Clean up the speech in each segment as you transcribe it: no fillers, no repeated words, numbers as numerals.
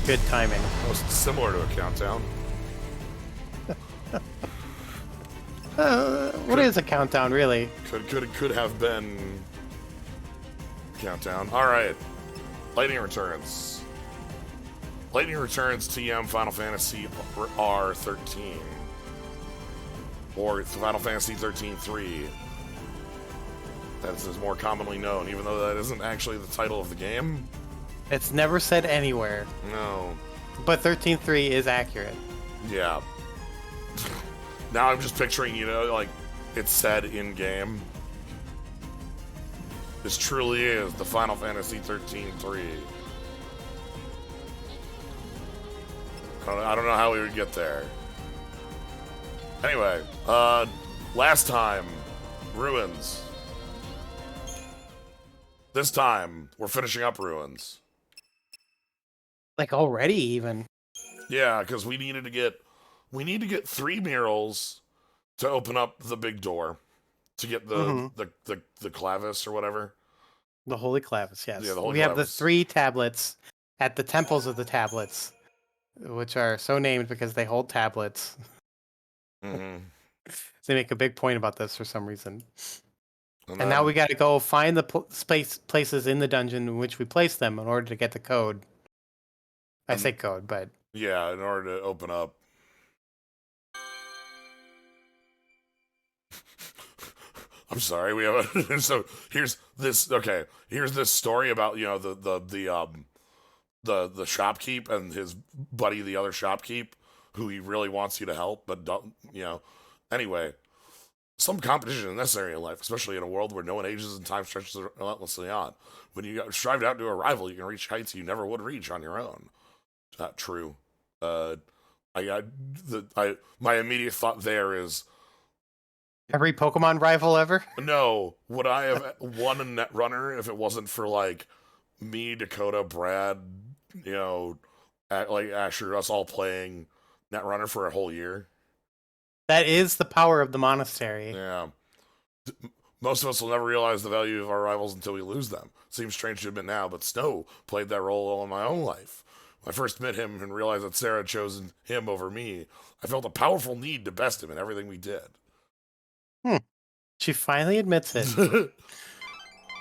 Good timing. Most similar to a countdown. What is a countdown, really? Could have been countdown. All right. Lightning Returns. Lightning Returns TM Final Fantasy R13. Or Final Fantasy 13-3. That is more commonly known, even though that isn't actually the title of the game. It's never said anywhere. No. But 13.3 is accurate. Yeah. Now I'm just picturing, like, it's said in-game. This truly is the Final Fantasy 13-3. I don't know how we would get there. Anyway, last time, Ruins. This time, we're finishing up Ruins. Like already, even. Yeah, because we need to get 3 murals to open up the big door to get the clavis or whatever. The Holy Clavis, yes. Yeah, the Holy we have the Clavis. 3 tablets at the temples of the tablets, which are so named because they hold tablets. Mm-hmm. They make a big point about this for some reason. And now we got to go find the places in the dungeon in which we place them in order to get the code. I say code, but... Yeah, in order to open up. I'm sorry, we have a... So, here's this... Okay, here's this story about, the shopkeep and his buddy, the other shopkeep, who he really wants you to help, but don't, Anyway, some competition is necessary in life, especially in a world where no one ages and time stretches relentlessly on. When you strive to outdo a rival, you can reach heights you never would reach on your own. Not true. My immediate thought there is... Every Pokemon rival ever? No. Would I have won a Netrunner if it wasn't for, like, me, Dakota, Brad, Asher, us all playing Netrunner for a whole year? That is the power of the monastery. Yeah. Most of us will never realize the value of our rivals until we lose them. Seems strange to admit now, but Snow played that role all in my own life. When I first met him and realized that Sarah had chosen him over me, I felt a powerful need to best him in everything we did. She finally admits it. And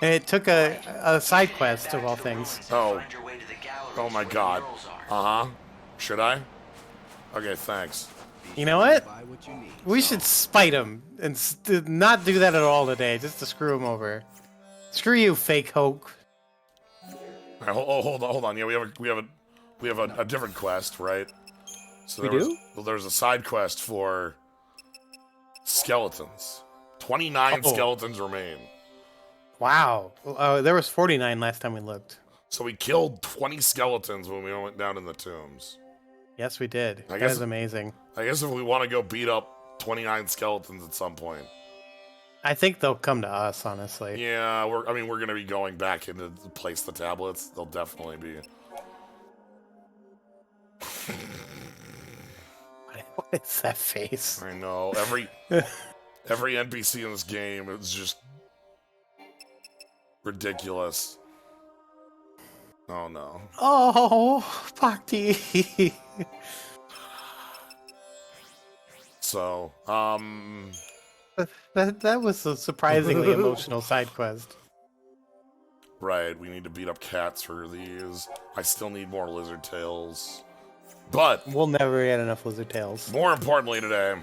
it took a side quest of all things. Oh my god. Uh-huh. Should I? Okay, thanks. You know what? We should spite him and not do that at all today, just to screw him over. Screw you, fake Hulk. All right, hold on. Yeah, we have a different quest, right? So there's a side quest for skeletons. 29 skeletons remain. Wow. There was 49 last time we looked. So we killed 20 skeletons when we went down in the tombs. Yes, we did. That is amazing. I guess if we want to go beat up 29 skeletons at some point. I think they'll come to us, honestly. Yeah, we're going to be going back into place the tablets. They'll definitely be. What is that face? I know. Every NPC in this game is just ridiculous. Oh no. Oh, Bhakti. So, that was a surprisingly emotional side quest. Right, we need to beat up cats for these. I still need more lizard tails. But we'll never get enough lizard tails. More importantly today,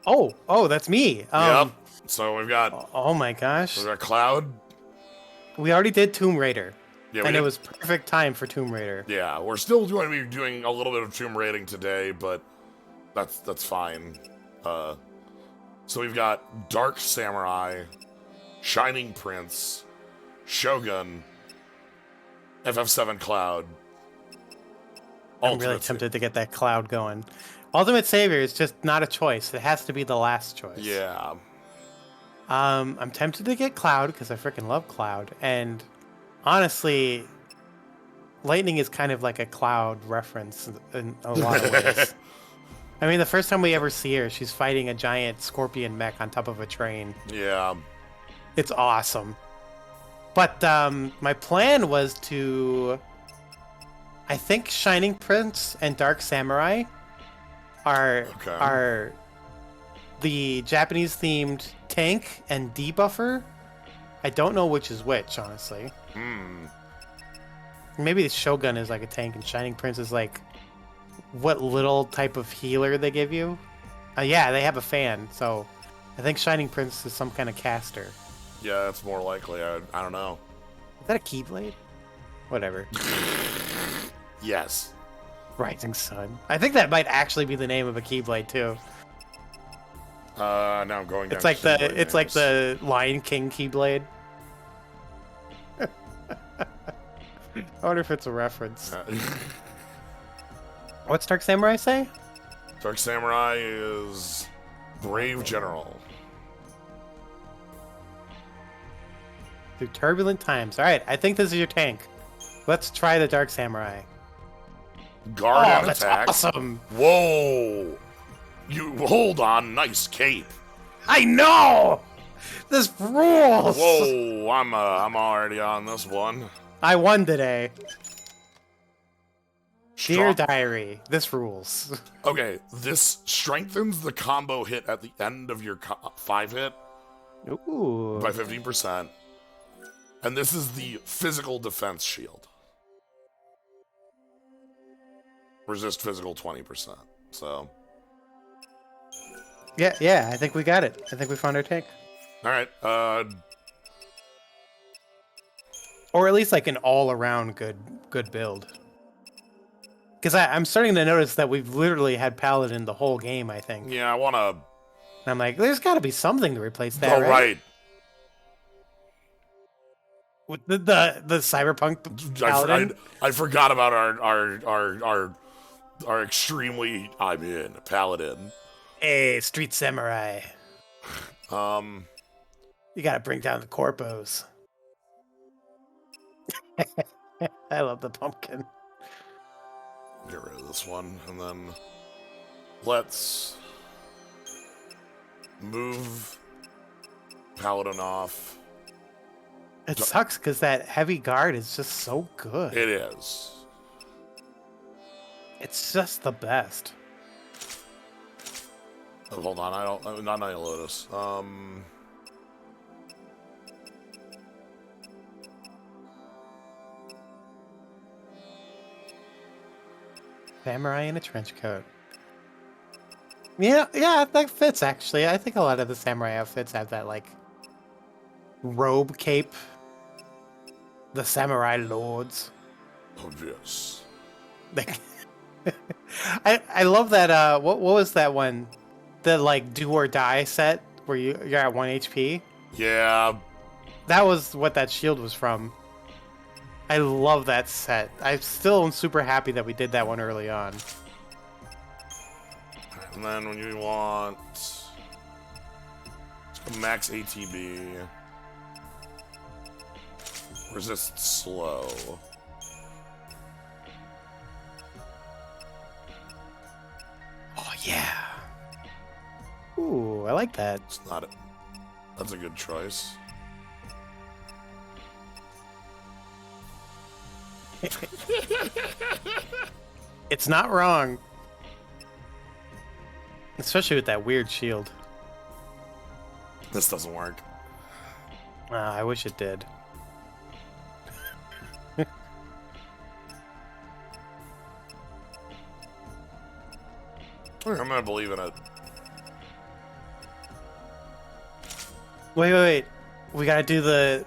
Oh, that's me. Yep. So we've got. Oh my gosh. We've got Cloud. We already did Tomb Raider. Yeah, and it was perfect time for Tomb Raider. Yeah, we're still going to be doing a little bit of Tomb Raiding today, but that's fine. So we've got Dark Samurai, Shining Prince, Shogun, FF7 Cloud. I'm really tempted to get that Cloud going. Ultimate Savior is just not a choice. It has to be the last choice. Yeah. I'm tempted to get Cloud because I freaking love Cloud. And honestly, Lightning is kind of like a Cloud reference in a lot of ways. I mean, the first time we ever see her, she's fighting a giant scorpion mech on top of a train. Yeah. It's awesome. But my plan was to, I think Shining Prince and Dark Samurai are the Japanese themed tank and debuffer. I don't know which is which, honestly. Maybe the Shogun is like a tank and Shining Prince is like what little type of healer they give you. Yeah, they have a fan, so I think Shining Prince is some kind of caster. Yeah, that's more likely. I don't know. Is that a Keyblade? Whatever. Yes. Rising Sun. I think that might actually be the name of a Keyblade too. Now I'm going down. It's like the Lion King Keyblade. I wonder if it's a reference. What's Dark Samurai say? Dark Samurai is Brave General. Through turbulent times. All right, I think this is your tank. Let's try the Dark Samurai. Guard and that's attack. Awesome. Whoa! You hold on, nice cape. I know. This rules. Whoa! I'm already on this one. I won today. Dear Strong- Diary, this rules. Okay, this strengthens the combo hit at the end of your 5 hit Ooh. by 15%. And this is the physical defense shield. Resist physical 20%. So. Yeah, I think we got it. I think we found our tank. Alright, Or at least like an all-around good build. Because I'm starting to notice that we've literally had Paladin the whole game, I think. yeah, I wanna. And I'm like, there's got to be something to replace that, Oh, right? right. With the cyberpunk Paladin. I forgot about our extremely Paladin. Hey, Street Samurai. Um, You got to bring down the corpos. I love the pumpkin. get rid of this one, and then let's move Paladin off. It sucks because that heavy guard is just so good. It is. It's just the best. Oh, hold on, I don't. Not Night Lotus. Samurai in a trench coat. Yeah, that fits actually. I think a lot of the samurai outfits have that like robe cape. The samurai lords. Oh yes. Like, I love that. What was that one? The like do or die set where you're at 1 HP. Yeah. That was what that shield was from. I love that set. I still am super happy that we did that one early on. And then when you want max ATB, resist slow. Oh yeah. Ooh, I like that. It's not it. That's a good choice. It's not wrong. Especially with that weird shield. This doesn't work. I wish it did. I'm gonna believe in it. Wait. We gotta do the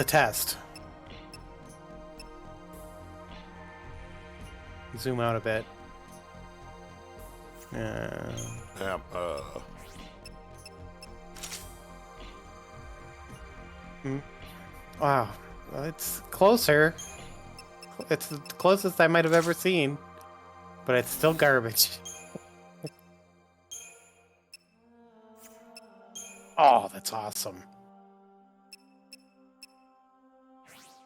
test. Zoom out a bit. Yeah. Wow. Well, it's closer. It's the closest I might have ever seen. But it's still garbage. Oh, that's awesome.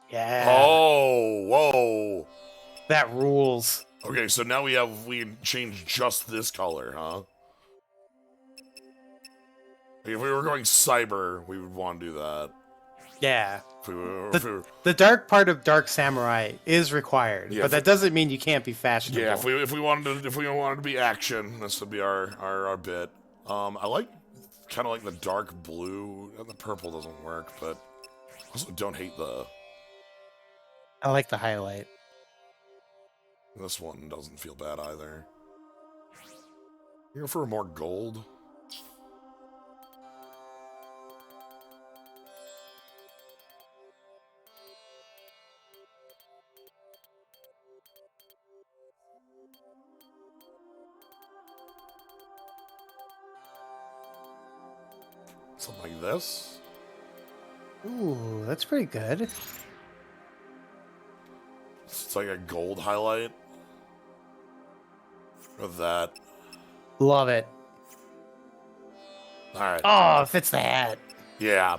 Yeah. Oh, whoa. That rules. Okay, so now we changed just this color, huh? If we were going cyber, we would want to do that. Yeah. If we were- The dark part of Dark Samurai is required, Yeah, but that doesn't mean you can't be fashionable. yeah, if we wanted to be action, this would be our bit. I like kind of like the dark blue. The purple doesn't work, but also don't hate I like the highlight. this one doesn't feel bad either. You go for more gold. Something like this. Ooh, that's pretty good. It's like a gold highlight. With that. Love it. Alright. Oh, it fits the hat. Yeah.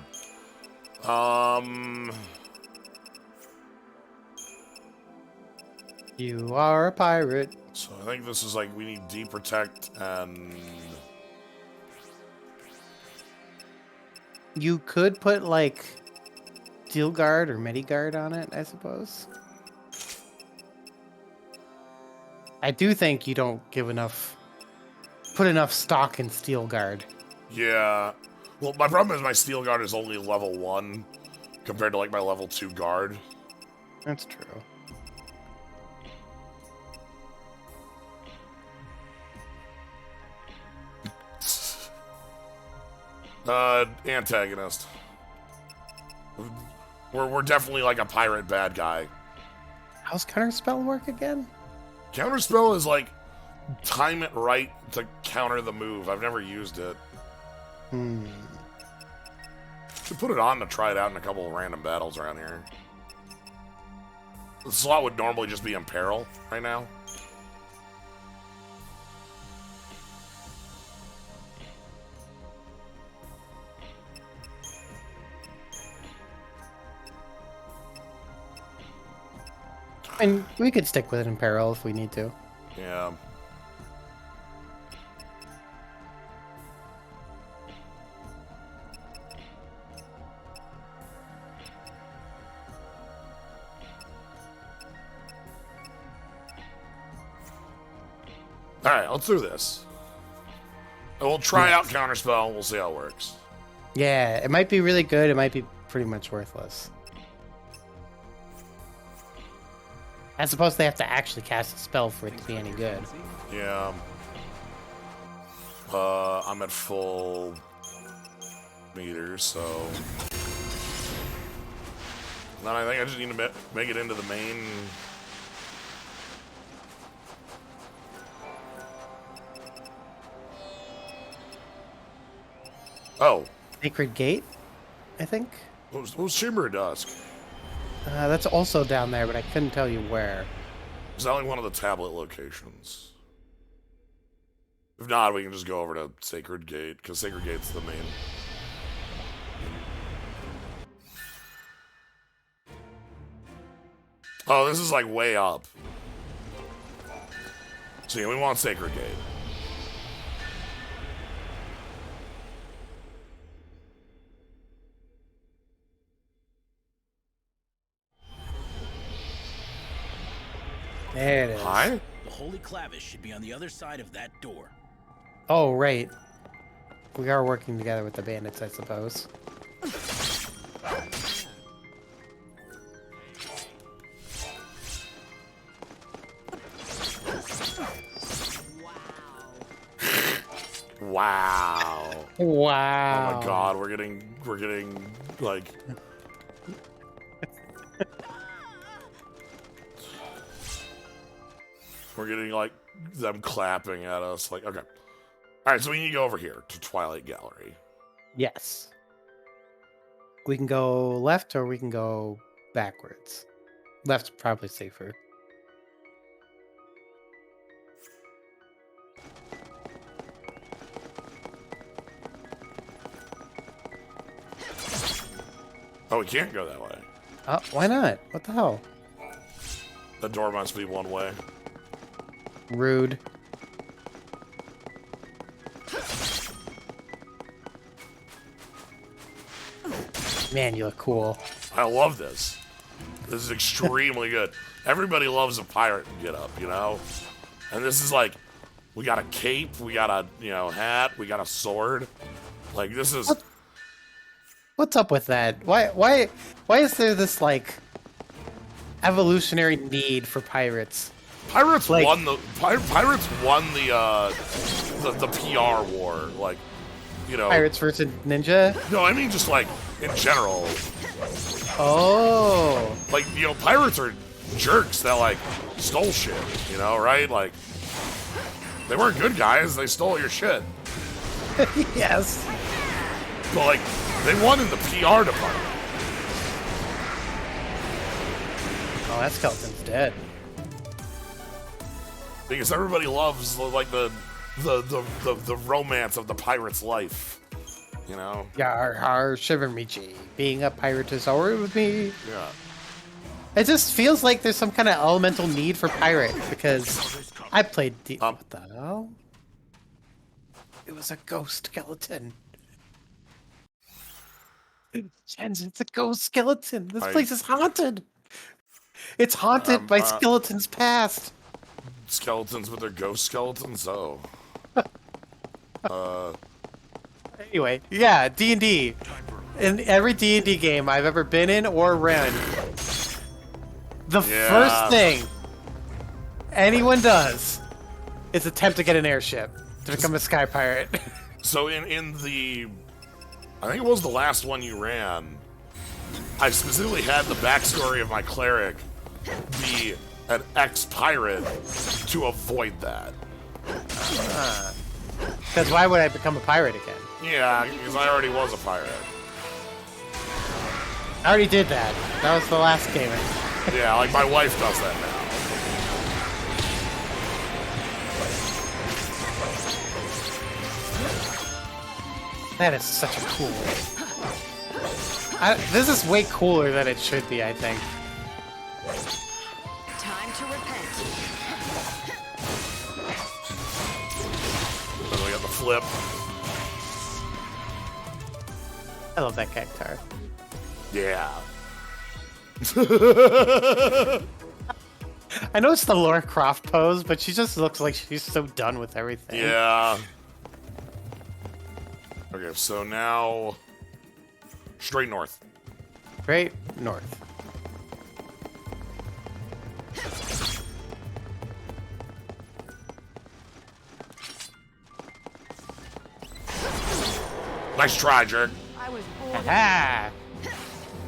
You are a pirate. So I think this is like we need deprotect and You could put like Steel Guard or Medi Guard on it, I suppose. I do think you don't put enough stock in Steel Guard. yeah. Well, my problem is my steel guard is only level 1 compared to like my level 2 guard. That's true. Antagonist. We're definitely like a pirate bad guy. How's counterspell work again? Counterspell is like time it right to counter the move. I've never used it. Should put it on to try it out in a couple of random battles around here. The slot would normally just be in peril right now. And we could stick with it in peril if we need to. Yeah. Alright, let's do this. And we'll try out Counterspell, we'll see how it works. Yeah, it might be really good. It might be pretty much worthless. I suppose they have to actually cast a spell for it to be any good. Yeah. I'm at full meter, so... Then I think I just need to make it into the main... Oh. Sacred Gate, I think? What was Chamber of Dusk? That's also down there, but I couldn't tell you where. Is that like one of the tablet locations? If not, we can just go over to Sacred Gate, because Sacred Gate's the main. Oh, this is like way up. So yeah, we want Sacred Gate. There it is. Hi? The Holy Clavish should be on the other side of that door. Oh, right. We are working together with the bandits, I suppose. Wow. Wow. Oh my god, we're getting like we're getting like them clapping at us like okay. Alright, so we need to go over here to Twilight Gallery. Yes. We can go left or we can go backwards. Left's probably safer. Oh, we can't go that way. Oh, why not? What the hell? The door must be one way. Rude. Man, you look cool. I love this. This is extremely good. Everybody loves a pirate get up, you know? And this is like, we got a cape, we got a, hat, we got a sword. Like, this is... What's up with that? Why is there this, like, evolutionary need for pirates? Pirates Like- won the PR war, like, Pirates versus Ninja? No, I mean just like in general. Oh. Like, pirates are jerks that like stole shit, right? Like, they weren't good guys, they stole your shit. Yes. But like, they won in the PR department. Oh, that skeleton's dead. Because everybody loves like the romance of the pirate's life, Yar har, shiver me gee. Being a pirate is alright with me. Yeah. It just feels like there's some kind of elemental need for pirate because I played what the hell? It was a ghost skeleton. Jens, it's a ghost skeleton. This place is haunted. It's haunted by skeletons past. Skeletons with their ghost skeletons? Oh. Anyway, yeah, D&D. In every D&D game I've ever been in or run, the first thing anyone does is attempt to get an airship to become a sky pirate. So in the, I think it was the last one you ran, I specifically had the backstory of my cleric be an ex-pirate to avoid that. Because why would I become a pirate again? Yeah, because I already was a pirate. I already did that. That was the last game. Yeah, like my wife does that now. That is such a cool. This is way cooler than it should be, I think. Time to repent. Then we got the flip. I love that cactar. Yeah. I know it's the Lara Croft pose, but she just looks like she's so done with everything. Yeah. Okay, so now straight north. Straight north. Nice try, jerk. I was born. Ah!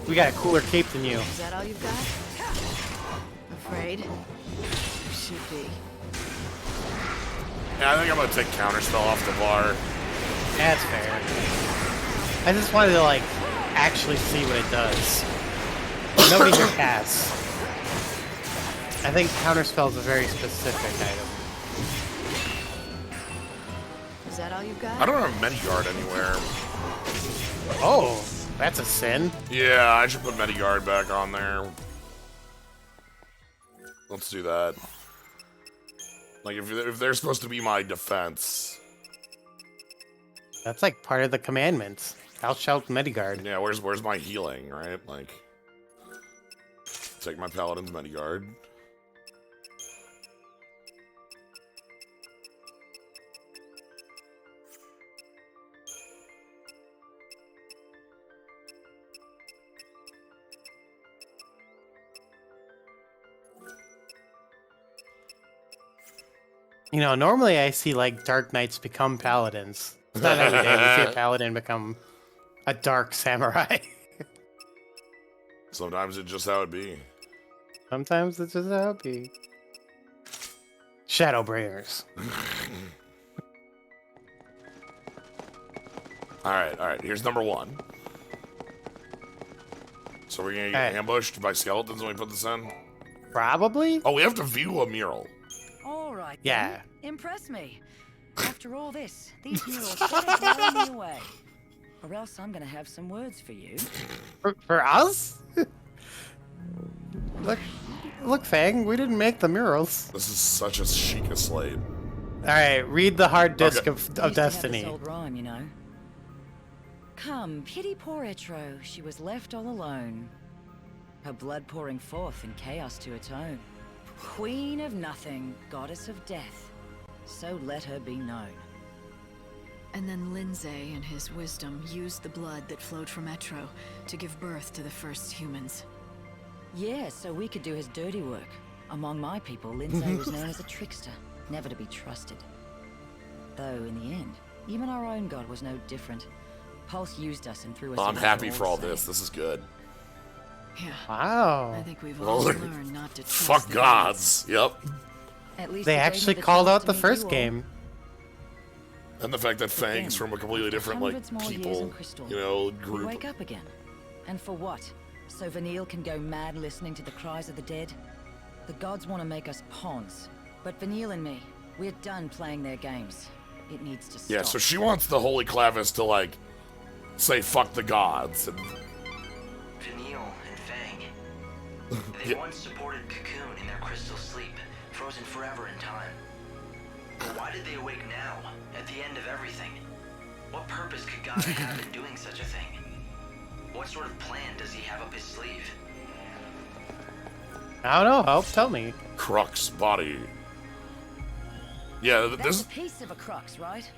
We got a cooler cape than you. Is that all you've got? Afraid? You should be. Yeah, I think I'm gonna take counterspell off the bar. That's fair. I just wanted to, like, actually see what it does. Nobody here has. I think counterspell is a very specific item. Is that all you've got? I don't have Medigard anywhere. Oh, that's a sin. Yeah, I should put Medigard back on there. Let's do that. Like, if they're supposed to be my defense. That's like part of the commandments. Thou shalt Medigard. Yeah, where's my healing, right? Like, take my Paladin's Medigard. You know, normally I see, like, Dark Knights become Paladins. It's not every day we see a Paladin become a Dark Samurai. Sometimes it's just how it be. Sometimes it's just how it be. Shadowbringers. Alright, here's number one. So we're gonna get ambushed by skeletons when we put this in? Probably? Oh, we have to view a mural. All right. Yeah. Then. Impress me. After all this, these murals can't blow me away. Or else I'm gonna have some words for you. For us? Look, Fang, we didn't make the murals. This is such a chic slate. Alright, read the hard disk Okay. of Used to have this Destiny. old rhyme, you know. Come, pity poor Etro. She was left all alone. Her blood pouring forth in chaos to atone. Queen of nothing, goddess of death. So let her be known. And then Lindsay, in his wisdom, used the blood that flowed from Etro to give birth to the first humans. Yeah, so we could do his dirty work. Among my people, Lindsay was known as a trickster, never to be trusted. Though, in the end, even our own god was no different. Pulse used us and threw us. I'm into happy all for all the same. this. This is good. Yeah. Wow. I think we've Well, all they're- learned not to trust Fuck the gods. Yep. At least They it gave me actually the called chance out to the meet first you all. game. And the fact that Fang's from a completely After different, like, hundreds more years people, in Crystal, you know, we group. wake up again. And for what? So Vanille can go mad listening to the cries of the dead? The gods want to make us pawns. But Vanille and me, we're done playing their games. It needs to stop. Yeah, so she wants the Holy Clavis to, like, say fuck the gods. And, Vanille and Fang. They Yeah. once supported Cocoon in their crystal sleep, frozen forever in time. But why did they awake now, at the end of everything? What purpose could God have in doing such a thing? What sort of plan does he have up his sleeve? I don't know. Help, tell me. Crux body. Yeah, That's this. a piece of a crux, right?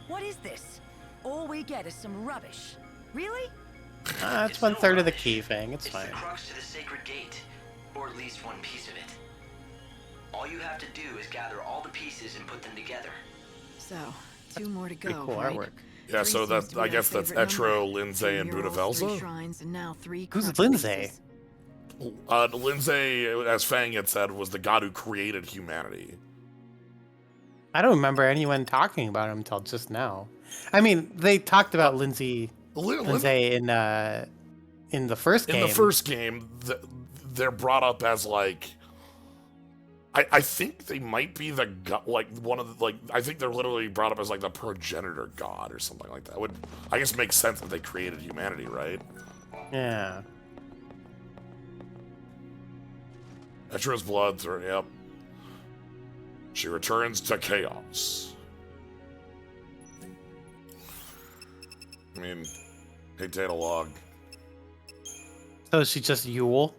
What is this? All we get is some rubbish. Really? That's It's 1/3 no of the rubbish. key thing. It's It's fine. the crux to the sacred gate, or at least one piece of it. All you have to do is gather all the pieces and put them together. So, 2 more to Pretty go, cool right? artwork. Yeah, 3 so seems that to be I our guess that's favorite Etro, number. Lindsay, 2 and murals, Budavelza. 3 shrines, and now 3 Who's crux Lindsay? pieces. Lindsay, as Fang had said, was the god who created humanity. I don't remember anyone talking about him until just now. I mean, they talked about Lindsay in the first In game. the first game, they're brought up as like. I think they might be the like one of the, like I think they're literally brought up as like the progenitor god or something like that. Would I guess makes sense that they created humanity, right? Yeah. Etro's blood, yep. She returns to chaos. I mean, hey, data log. So is she just Yule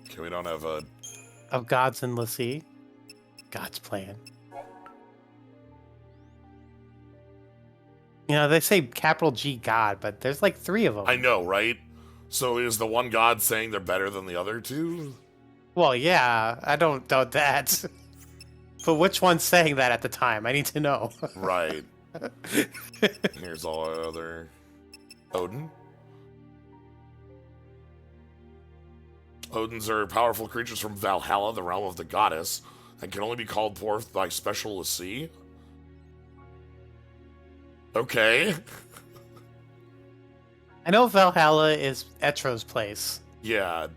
Okay, we don't have a. of Gods in the Sea? God's plan. You know, they say capital G God, but there's like 3 of them. I know, right? So is the one god saying they're better than the other two? Well, yeah, I don't doubt that. But which one's saying that at the time? I need to know. Right. Here's all our other. Odin. Odins are powerful creatures from Valhalla, the realm of the goddess, and can only be called forth by special Lassie. Okay. I know Valhalla is Etro's place, Yeah.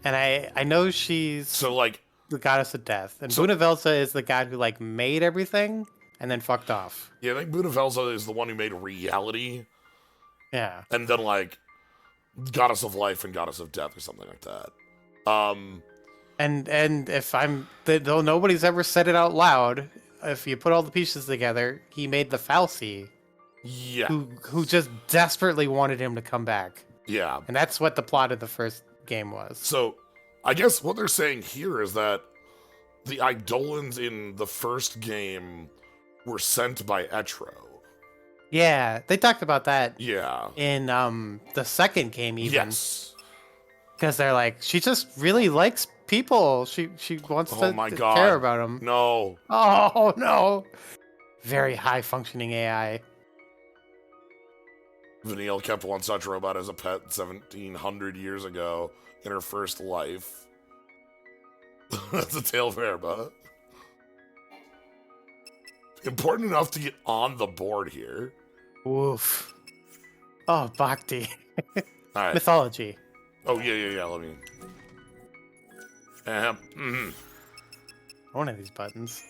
and I know she's So, like, the goddess of death, and So- Bunavelza is the god who like made everything and then fucked off. yeah, I think Budavelza is the one who made reality, Yeah. and then, like, goddess of life and goddess of death or something like that. And if though nobody's ever said it out loud, if you put all the pieces together, he made the Falsi, Yeah. who just desperately wanted him to come back, Yeah. and that's what the plot of the first game was. So, I guess what they're saying here is that the Eidolons in the first game were sent by Etro. Yeah, they talked about that Yeah. in the second game even. Yes. Because they're like, she just really likes people. She wants Oh to, my to God. care about them. No. Oh no! Very high functioning AI. Vanille kept one such robot as a pet 1,700 years ago in her first life. That's a tale of Erba. Important enough to get on the board here. Woof. Oh, Bhakti. All right. Mythology. Oh, yeah. Let me. Mhm. One of these buttons.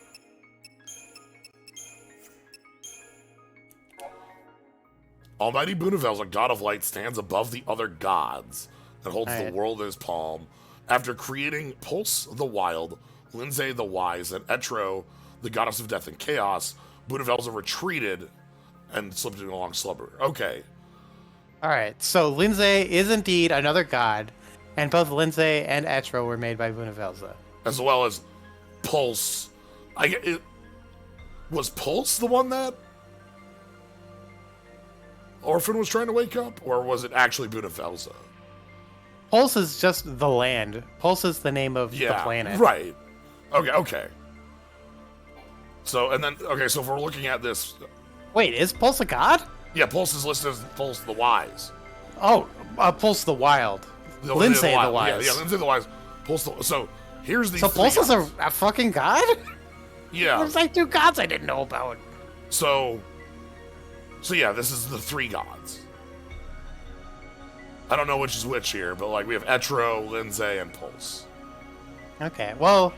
Almighty Bunavelza, god of light, stands above the other gods and holds the Alright. world in his palm. After creating Pulse the Wild, Lindsay the Wise, and Etro, the goddess of death and chaos, Bunavelza retreated and slipped into a long slumber. Okay. All right, so Lindsay is indeed another god, and both Lindsay and Etro were made by Vunavelza. As well as Pulse. Was Pulse the one that Orphan was trying to wake up, or was it actually Vunavelza? Pulse is just the land. Pulse is the name of the planet. Right. Okay. So, and then, so if we're looking at this... Wait, is Pulse a god? Yeah, Pulse is listed as Pulse the Wise. Oh, Pulse the Wild. Lindsay the Wise. Yeah, Lindsay the Wise. Pulse the... So, here's the... So Pulse is a fucking god? Yeah. There's like 2 gods I didn't know about. So yeah, this is the 3 gods. I don't know which is which here, but like we have Etro, Lindsay, and Pulse. Okay, well,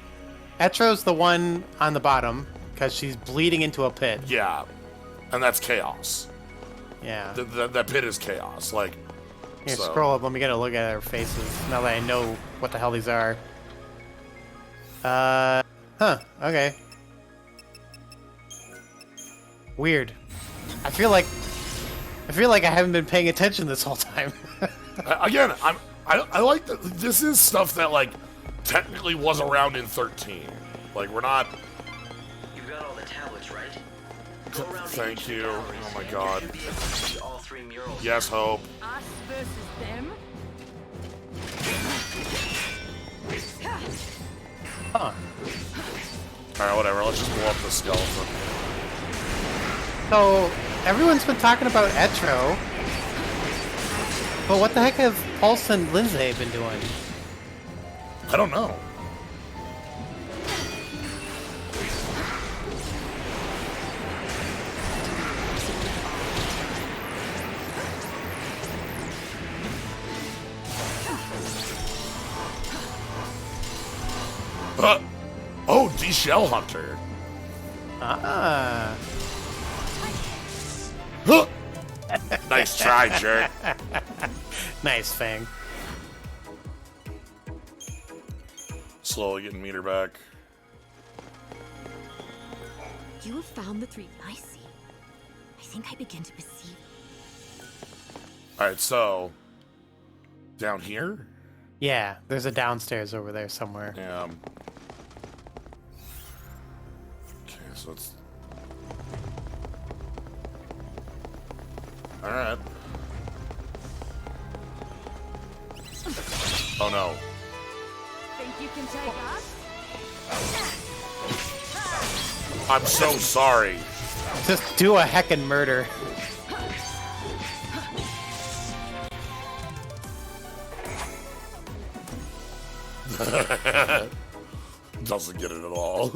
Etro's the one on the bottom because she's bleeding into a pit. Yeah, and that's chaos. Yeah. That pit is chaos. Like, Here, scroll up. Let me get a look at their faces now that I know what the hell these are. Okay. Weird. I feel like I haven't been paying attention this whole time. Again, I like that this is stuff that like technically was around in 13. Like we're not. You've got all the tablets, right? Go around Thank you. galleries Oh my and god. you should be able to see all 3 murals. Yes, Hope. Us versus them? Huh. Alright, whatever. Let's just blow up the skeleton. So everyone's been talking about Etro, but what the heck have Pulse and Lindsay been doing? I don't know. Oh, D-Shell Hunter. Ah. Huh. Nice try, jerk. Nice, Fang. Slowly getting meter back. You have found the 3. I see. I think I begin to perceive. Alright, so down here? Yeah, there's a downstairs over there somewhere. Yeah. Okay, so it's alright. Oh no. Think you can take us? I'm so sorry. Just do a heckin' murder. Doesn't get it at all.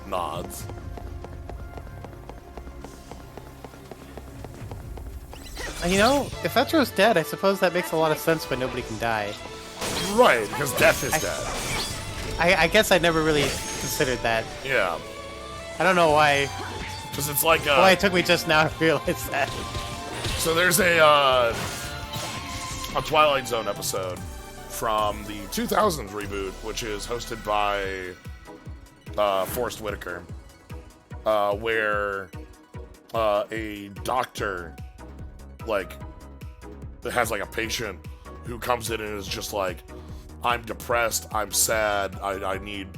Nods. You know, if Etro's dead, I suppose that makes a lot of sense when nobody can die. Right, because death is dead. I guess I never really considered that. Yeah. I don't know why. Because it's like Why it took me just now to realize that. So there's a Twilight Zone episode from the 2000s reboot, which is hosted by Forrest Whitaker, where a doctor has like a patient who comes in and is just like, I'm depressed, I'm sad, I need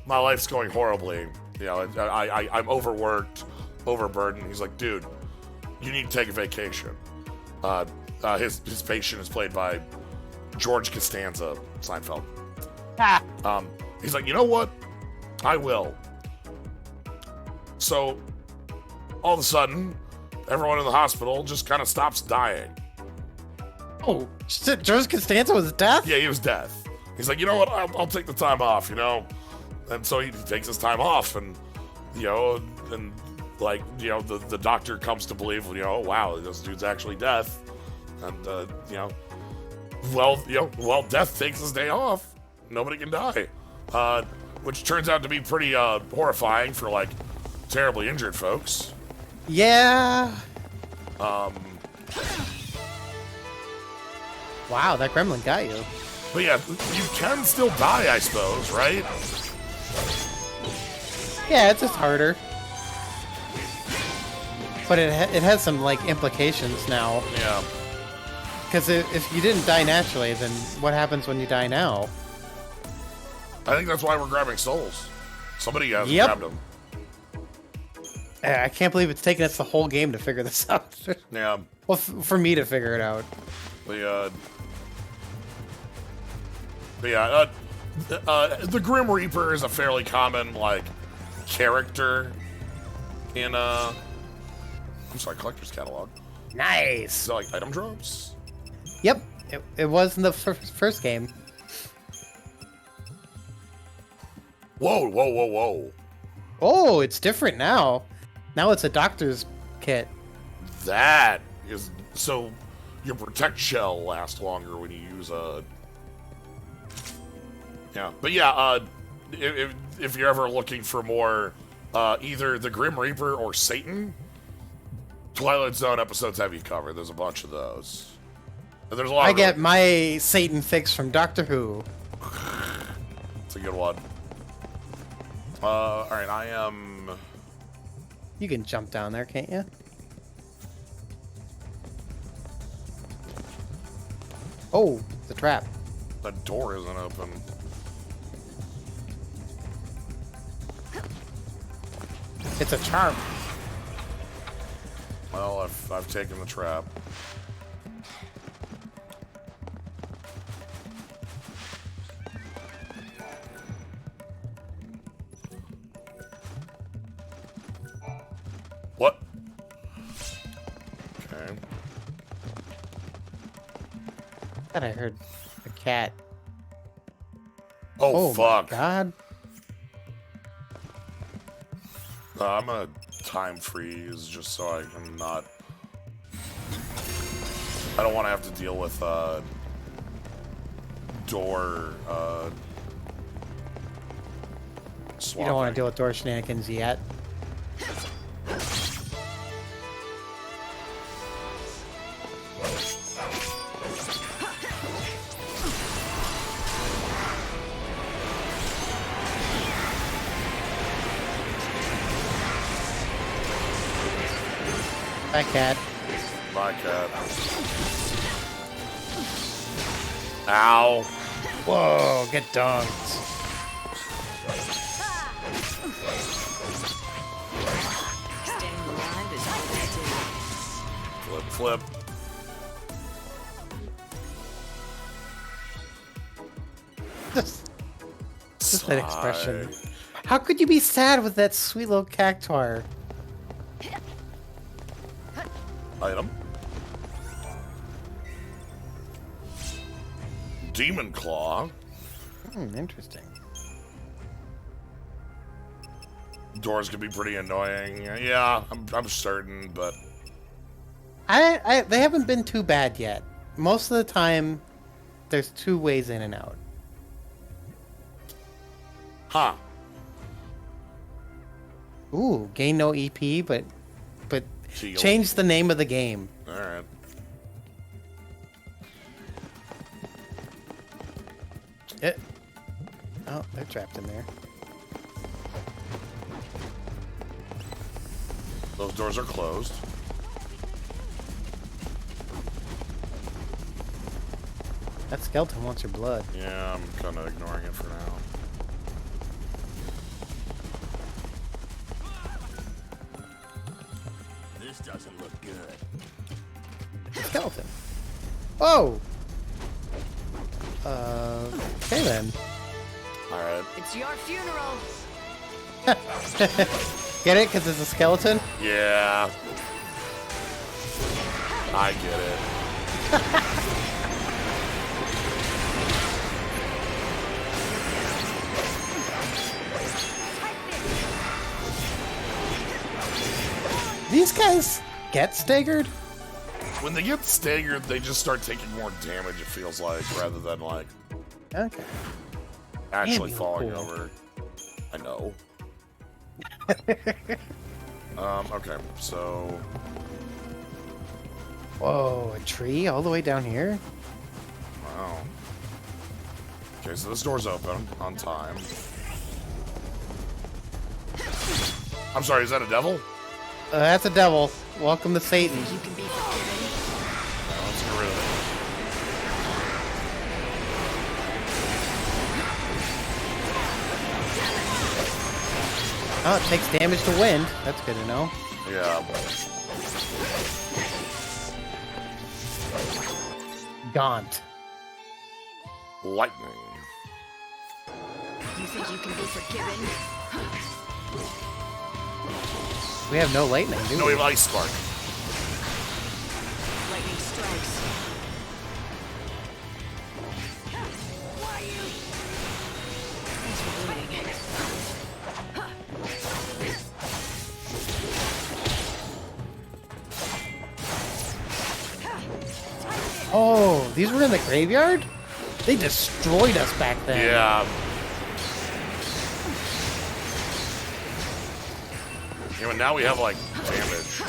my life's going horribly, I'm overworked, overburdened. He's like, dude, you need to take a vacation. His patient is played by George Costanza, Seinfeld. He's like, you know what? I will. So, all of a sudden, everyone in the hospital just kind of stops dying. Oh, shit, George Costanza was death? Yeah, he was death. He's like, you know what? I'll take the time off, And so he takes his time off, and the doctor comes to believe, wow, this dude's actually death, and death takes his day off. Nobody can die, which turns out to be pretty horrifying for terribly injured folks. Yeah. Wow, that gremlin got you. But yeah, you can still die, I suppose, right? Yeah, it's just harder. But it has some, like, implications now. Yeah. Because if you didn't die naturally, then what happens when you die now? I think that's why we're grabbing souls. Somebody has Yep. grabbed them. I can't believe it's taken us the whole game to figure this out. Yeah. Well, for me to figure it out. The Grim Reaper is a fairly common, like, character in, I'm sorry, collector's catalog. Nice! So, like, item drops? Yep, it was in the first game. Whoa, whoa, whoa, whoa. Oh, it's different now. Now it's a doctor's kit. That is... So, your Protect Shell lasts longer when you use a... Yeah, but yeah, if you're ever looking for more, either the Grim Reaper or Satan, Twilight Zone episodes have you covered. There's a bunch of those. And there's a lot I of get my Satan fix from Doctor Who. It's a good one. Alright, I am... You can jump down there, can't you? Oh, the trap. The door isn't open. It's a charm. Well, I've taken the trap. What? Okay. I thought I heard a cat. Oh, fuck. My God. I'm gonna time freeze just so I can not... I don't want to have to deal with, door, swapping. You don't want to deal with door shenanigans yet. Bye, cat. Bye, cat. Ow. Whoa, get dunked. Staying alive is what they do. Flip, flip. Just that expression. How could you be sad with that sweet little cactuar? Item. Demon Claw. Interesting. Doors can be pretty annoying. Yeah, I'm certain, but... They haven't been too bad yet. Most of the time, there's two ways in and out. Huh. Ooh, gain no EP, but Shield. change the name of the game. Alright. Oh, they're trapped in there. Those doors are closed. That skeleton wants your blood. Yeah, I'm kind of ignoring it for now. This doesn't look good. Skeleton. Oh! Okay then. Alright. It's your funeral. Get it? Because it's a skeleton? Yeah. I get it. These guys get staggered? When they get staggered, they just start taking more damage, it feels like, rather than, like, Okay. actually Damn, falling you're cool. over. I know. Okay, so... Whoa, a tree all the way down here? Wow. Okay, so this door's open on time. I'm sorry, is that a devil? That's a devil. Welcome to Satan. You can be forgiven. Let's get rid of it. Oh, it takes damage to wind. That's good to know. Yeah. Gaunt. Lightning. You think you can be forgiven? We have no lightning, do No, we? we have Ice Spark. Lightning strikes. Thanks for bleeding. Oh, these were in the graveyard? They destroyed us back then. Yeah. Yeah, but now we have, like, damage.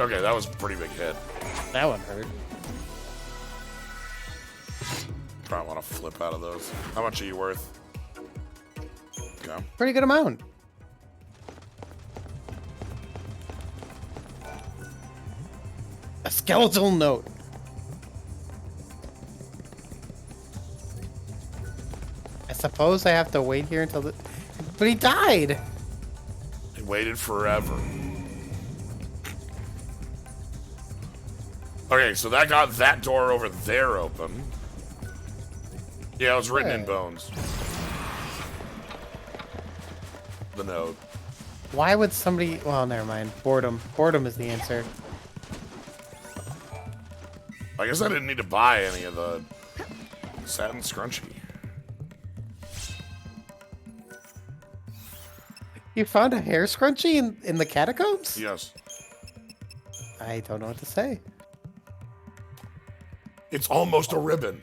Okay, that was a pretty big hit. That one hurt. Probably want to flip out of those. How much are you worth? Okay. Pretty good amount. A skeletal note. I suppose I have to wait here until the... But he died! He waited forever. Okay, so that got that door over there open. Yeah, it was written in Hey. bones. The note. Why would somebody... Well, never mind. Boredom. Boredom is the answer. I guess I didn't need to buy any of the satin scrunchie. You found a hair scrunchie in the catacombs? Yes. I don't know what to say. It's almost a ribbon.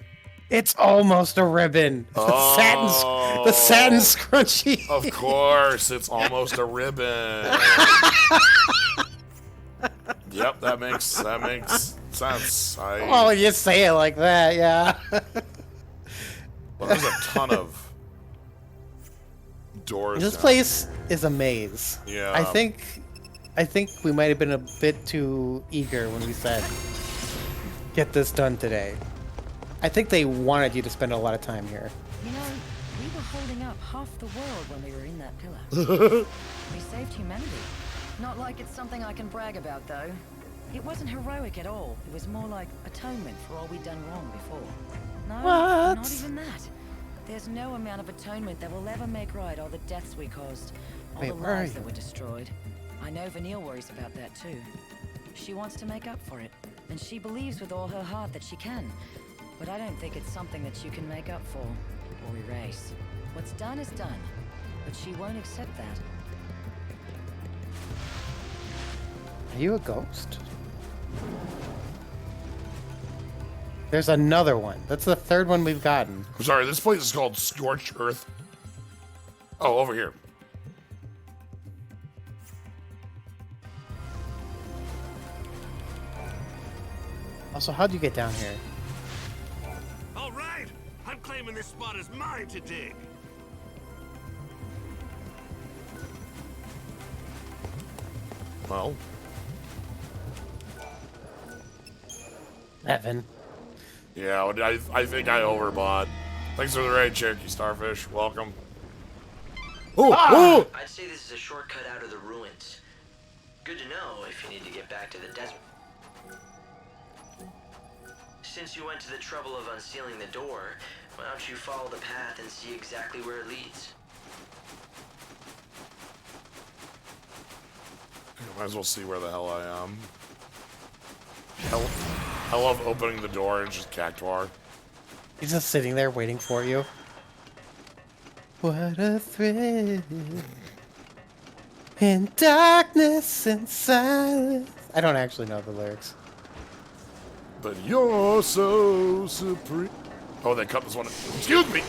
It's almost a ribbon. Oh. The satin scrunchie. Of course, it's almost a ribbon. Yep, that makes sense. Oh, you say it like that, yeah. Well, there's a ton of doors. This down place is a maze. Yeah. I think we might have been a bit too eager when we said, get this done today. I think they wanted you to spend a lot of time here. You know, we were holding up half the world when we were in that pillar. We saved humanity. Not like it's something I can brag about, though. It wasn't heroic at all. It was more like atonement for all we'd done wrong before. No, What? not even that. There's no amount of atonement that will ever make right all the deaths we caused, all Wait, the where are lives you? that were destroyed. I know Vanille worries about that too. She wants to make up for it, and she believes with all her heart that she can. But I don't think it's something that you can make up for or erase. What's done is done, but she won't accept that. Are you a ghost? There's another one. That's the third one we've gotten. I'm sorry, this place is called Scorched Earth. Oh, over here. Also, how'd you get down here? All right, I'm claiming this spot is mine to dig. Well, Evan. yeah, I think I overbought. Thanks for the raid, Cherokee Starfish. Welcome. Oh, oh! I'd say this is a shortcut out of the ruins. Good to know if you need to get back to the desert. Since you went to the trouble of unsealing the door, why don't you follow the path and see exactly where it leads? Might as well see where the hell I am. I love opening the door and just cactuar. He's just sitting there waiting for you. What a thrill. In darkness and silence. I don't actually know the lyrics. But you're so supreme. Oh, they cut this one. Excuse me.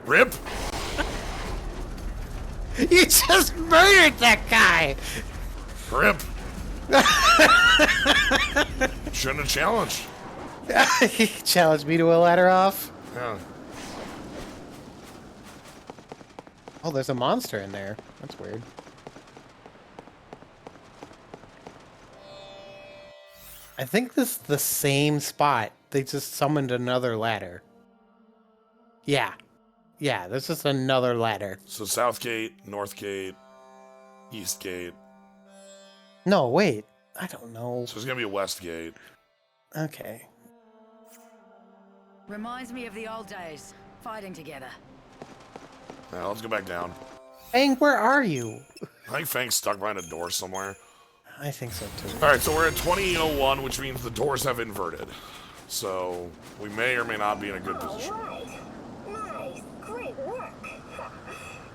Rip. You just murdered that guy! Rip. Shouldn't have challenged. He challenged me to a ladder off. Yeah. Oh, there's a monster in there. That's weird. I think this is the same spot. They just summoned another ladder. Yeah. Yeah, there's just another ladder. So South Gate, North Gate, East Gate. No, wait. I don't know. So there's gonna be a West Gate. Okay. Reminds me of the old days, fighting together. Now let's go back down. Fang, where are you? I think Fang's stuck behind a door somewhere. I think so too. Alright, so we're at 2001, which means the doors have inverted. So we may or may not be in a good position. Right. Nice. Great work.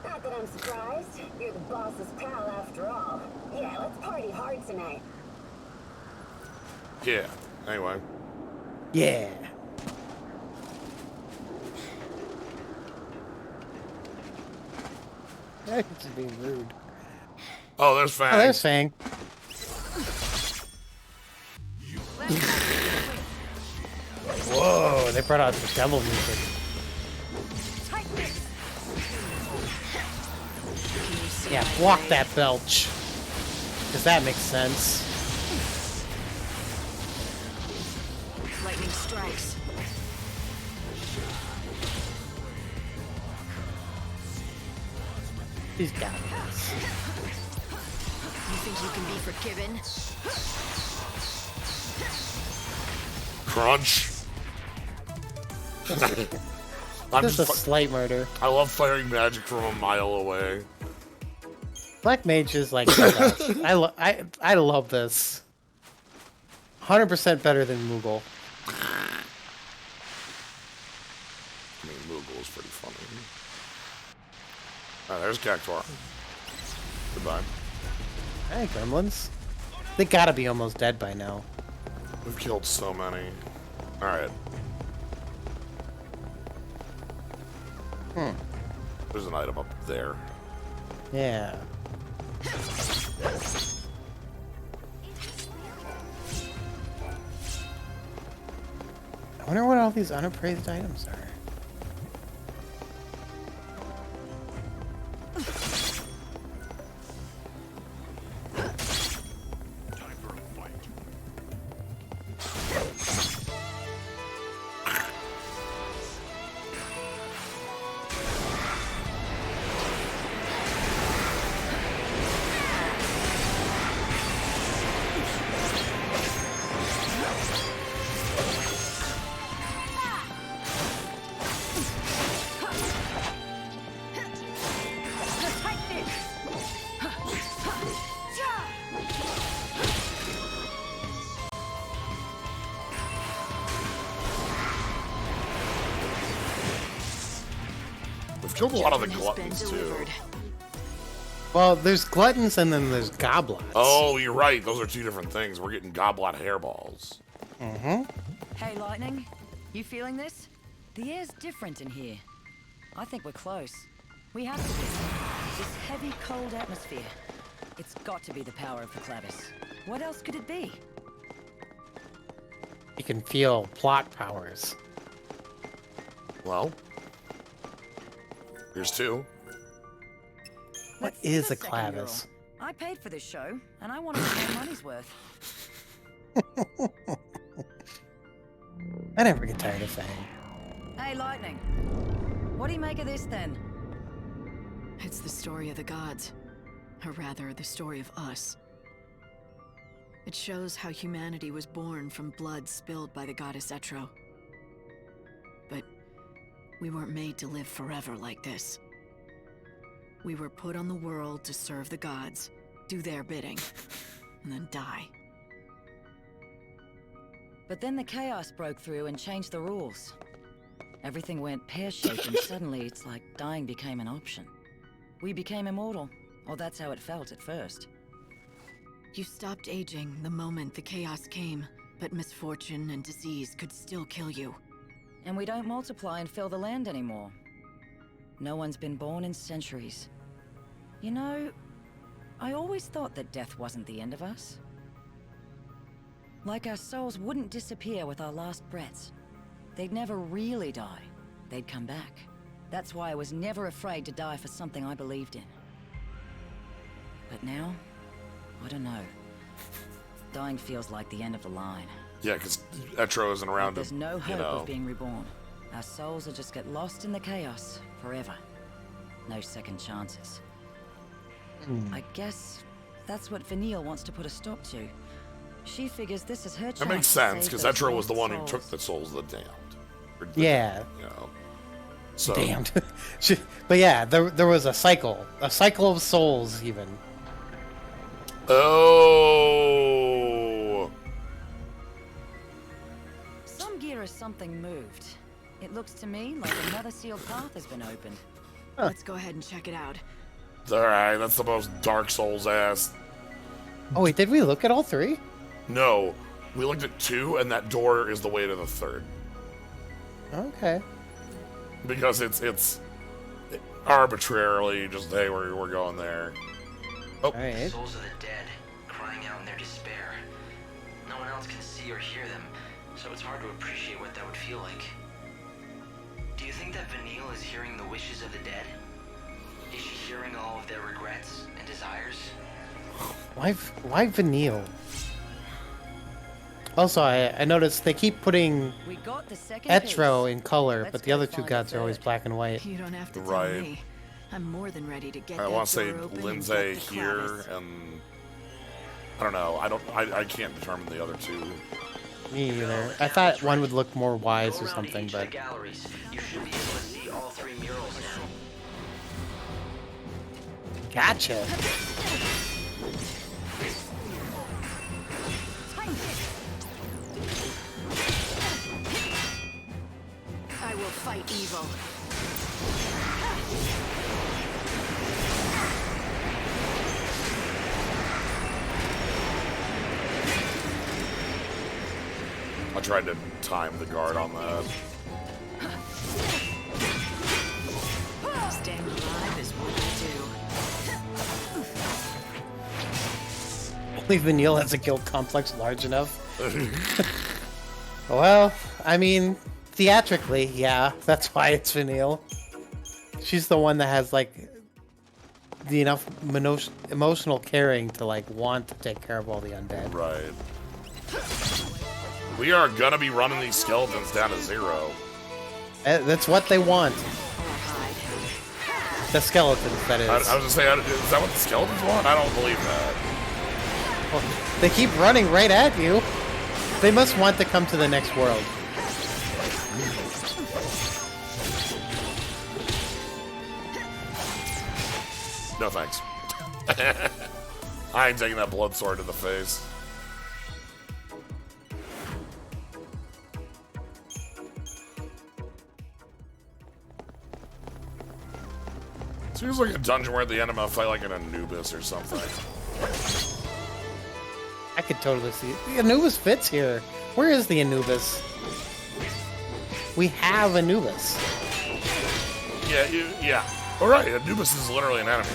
Not that I'm surprised. You're the boss's pal after all. Yeah, let's party hard tonight. Yeah. Anyway. Yeah. That's just being rude. Oh, there's Fang. Oh, there's Fang. Whoa, they brought out the devil music. Yeah, block that belch. Because that makes sense. Lightning strikes. He's got this. You think you can be forgiven? Crunch. I'm Just a just slight murder. I love firing magic from a mile away. Black Mage is like I love this. 100% better than Moogle. I mean, Moogle is pretty funny. Alright, there's Cactuar. Goodbye. Hey, gremlins. They gotta be almost dead by now. We've killed so many. Alright. There's an item up there. Yeah. I wonder what all these unappraised items are. We've killed a lot of the Judgment has been gluttons, too. delivered. Well, there's gluttons and then there's goblots. Oh, you're right. Those are two different things. We're getting goblot hairballs. Mm-hmm. Hey, Lightning, you feeling this? The air's different in here. I think we're close. We have to be. This heavy, cold atmosphere. It's got to be the power of the Clavis. What else could it be? You can feel plot powers. Well, here's two. What Let's see is the a second clavis? girl. I paid for this show, and I want to get my money's worth. I never get tired of Fang. Hey, Lightning. What do you make of this, then? It's the story of the gods. Or rather, the story of us. It shows how humanity was born from blood spilled by the goddess Etro. But we weren't made to live forever like this. We were put on the world to serve the gods, do their bidding, and then die. But then the chaos broke through and changed the rules. Everything went pear-shaped and suddenly it's like dying became an option. We became immortal, or that's how it felt at first. You stopped aging the moment the chaos came, but misfortune and disease could still kill you. And we don't multiply and fill the land anymore. No one's been born in centuries. You know, I always thought that death wasn't the end of us. Like our souls wouldn't disappear with our last breaths. They'd never really die. They'd come back. That's why I was never afraid to die for something I believed in. But now, I don't know. Dying feels like the end of the line. Yeah, because Etro isn't around There's to, no hope you know. of being reborn. Our souls will just get lost in the chaos forever. No second chances. I guess that's what Vanille wants to put a stop to. She figures this is her chance. That makes to sense, save because those Etro was the lost one who souls. took the souls of the damned. Or the- Yeah. You know. So, Damned. But yeah, there was a cycle of souls even. Oh. Some gear or something moved. It looks to me like another sealed path has been opened. Let's go ahead and check it out. Alright, that's the most Dark Souls ass. Oh wait, did we look at all three? No, we looked at 2, and that door is the way to the 3rd. Okay. Because it's arbitrarily just, hey, we're going there. Oh, Alright. Souls of the dead, crying out in their despair. No one else can see or hear them, so it's hard to appreciate what that would feel like. Do you think that Vanille is hearing the wishes of the dead? Is she hearing all of their regrets and desires? Why Vanille? Also, I noticed they keep putting We got the second Etro piece. in color, Let's but the go other two find the gods are always third. black and white. You don't have to tell Right. me. I'm more than ready to get I that want to say door open and Lindsay get the here, Clavis. and I don't know. I can't determine the other two. Me either. I thought one would look more wise Go or around something, each of the but galleries. You should be able to see all 3 murals now. gotcha. I will fight evil. I tried to time the guard on that. Staying alive is what I do. Only Vanille has a guild complex large enough. Well, I mean, theatrically, yeah, that's why it's Vanille. She's the one that has, like, the enough emotional caring to, like, want to take care of all the undead. Right. We are gonna be running these skeletons down to 0. That's what they want. The skeletons, that is. I was gonna say, is that what the skeletons want? I don't believe that. Well, they keep running right at you. They must want to come to the next world. No thanks. I ain't taking that blood sword to the face. Seems like a dungeon where at the end I'm gonna fight like an Anubis or something. I could totally see it. The Anubis fits here. Where is the Anubis? We have Anubis. Yeah, yeah. Alright, Anubis is literally an enemy.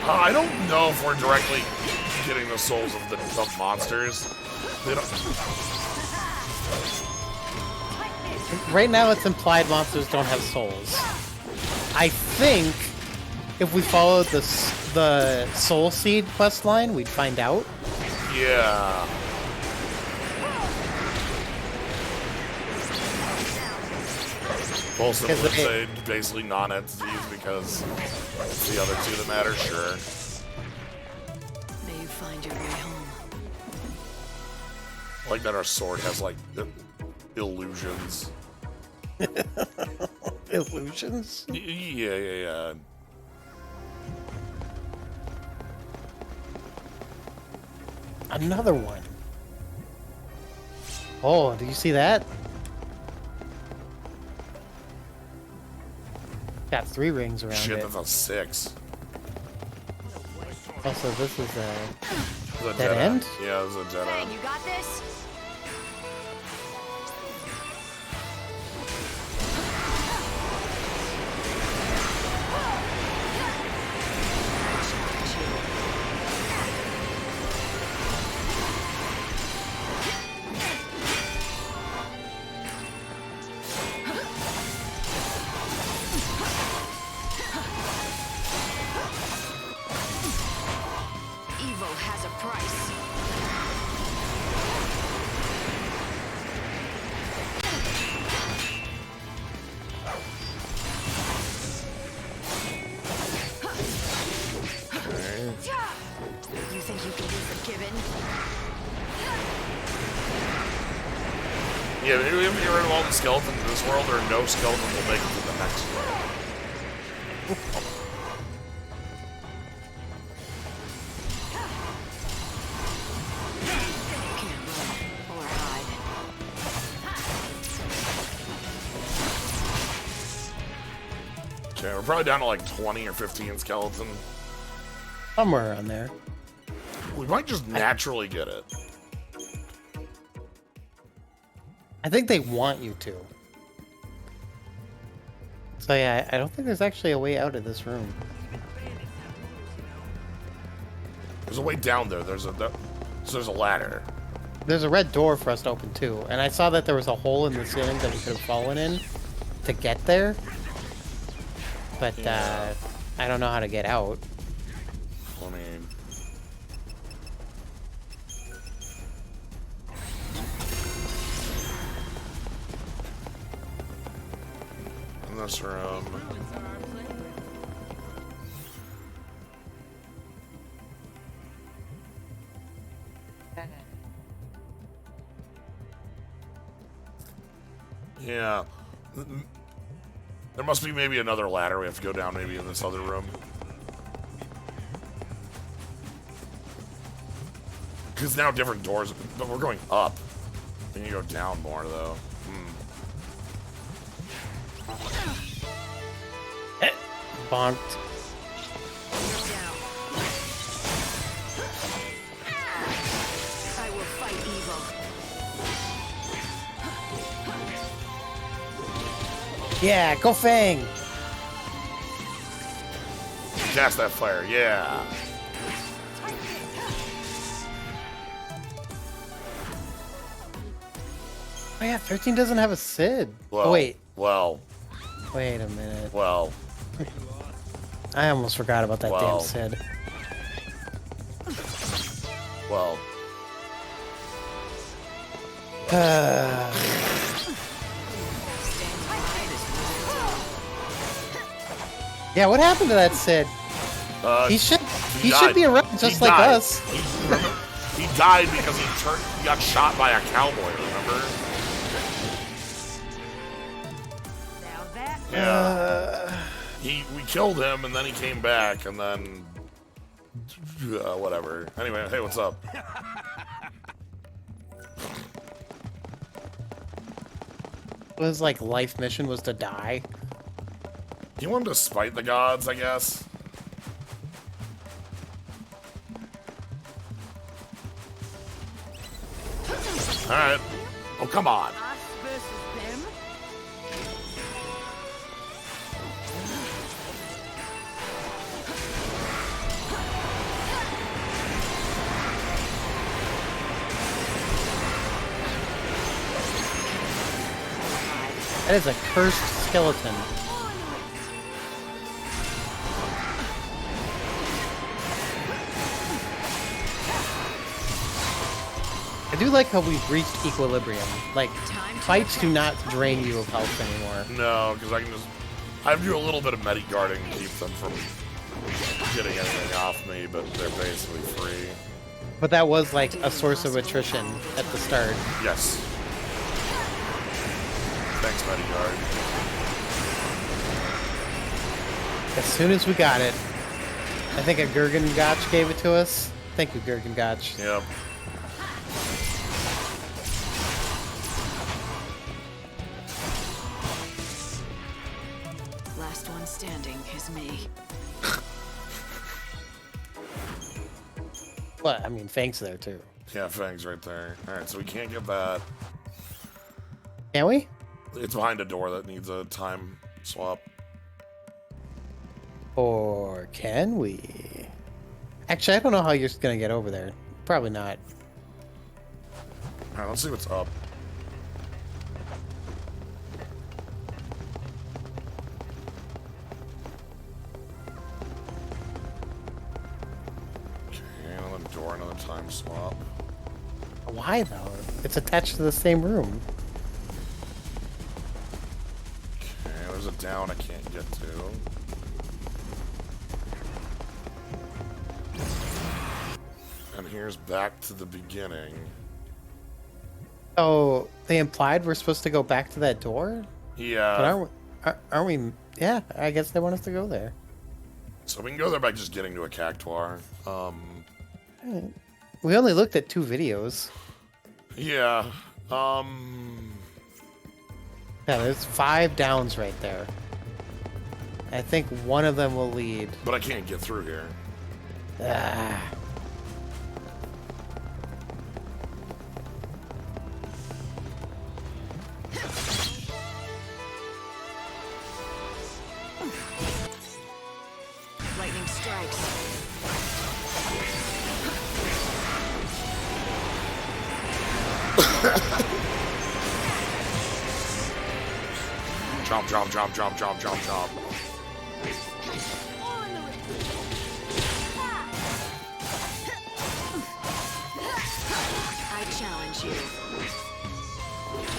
I don't know if we're directly getting the souls of the monsters. They don't... Right now it's implied monsters don't have souls. I think if we followed the Soul Seed quest line, we'd find out. Yeah. Most of them would say basically non-entities because it's the other two that matter, sure. May you find your way home. I like that our sword has like illusions. Illusions? Yeah. Another one. Oh, do you see that? Got 3 rings around Shit, it. that's a 6. Also, this is a Is it dead end? Yeah, this is a dead end. You got this? Yeah, but if we get rid of all the skeletons in this world, there are no skeletons will make it to the next world. Can't run or hide. Okay, we're probably down to like 20 or 15 skeletons. Somewhere around there. We might just naturally get it. I think they want you to. So yeah, I don't think there's actually a way out of this room. There's a way down there. So there's a ladder. There's a red door for us to open too, and I saw that there was a hole in the ceiling that we could have fallen in to get there. But I don't know how to get out. I mean, in this room. Yeah. There must be maybe another ladder we have to go down maybe in this other room. Because now different doors, but we're going up. Then you go down more though. Bonked. I will fight evil. Yeah, go Fang! Cast that fire, yeah. Oh yeah, 13 doesn't have a Sid. Well, Oh wait, Well, wait a minute. well. I almost forgot about that Well. damn Sid. Well. Yeah, what happened to that Sid? He should be around just He like died. us. He died because he got shot by a cowboy, remember? Now that Yeah. We killed him and then he came back and then whatever. Anyway, hey, what's up? His like life mission was to die. He wanted to spite the gods, I guess. Alright. Oh, come on. us versus them. That is a cursed skeleton. I do like how we've reached equilibrium. Like, fights do not drain you of health anymore. No, because I have to do a little bit of medi guarding to keep them from getting anything off me, but they're basically free. But that was like a source of attrition at the start. Yes. Thanks, medi guard. As soon as we got it, I think a Gurgen Gotch gave it to us. Thank you, Gurgen Gotch. Yep. Last one standing is me. Well, I mean, Fang's there too. Yeah, Fang's right there. Alright, so we can't get that. Can we? It's behind a door that needs a time swap. Or can we? Actually, I don't know how you're gonna get over there. Probably not. Alright, let's see what's up. Okay, another door, another time swap. Why though? It's attached to the same room. Okay, there's a down I can't get to. And here's back to the beginning. Oh, they implied we're supposed to go back to that door? But Yeah. aren't we? Yeah, I guess they want us to go there. So we can go there by just getting to a cactuar. We only looked at 2 videos. Yeah. Yeah, there's 5 downs right there. I think one of them will lead. But I can't get through here. Ah. Lightning strikes. Jump, jump, jump, jump, jump, jump, jump. I challenge you. You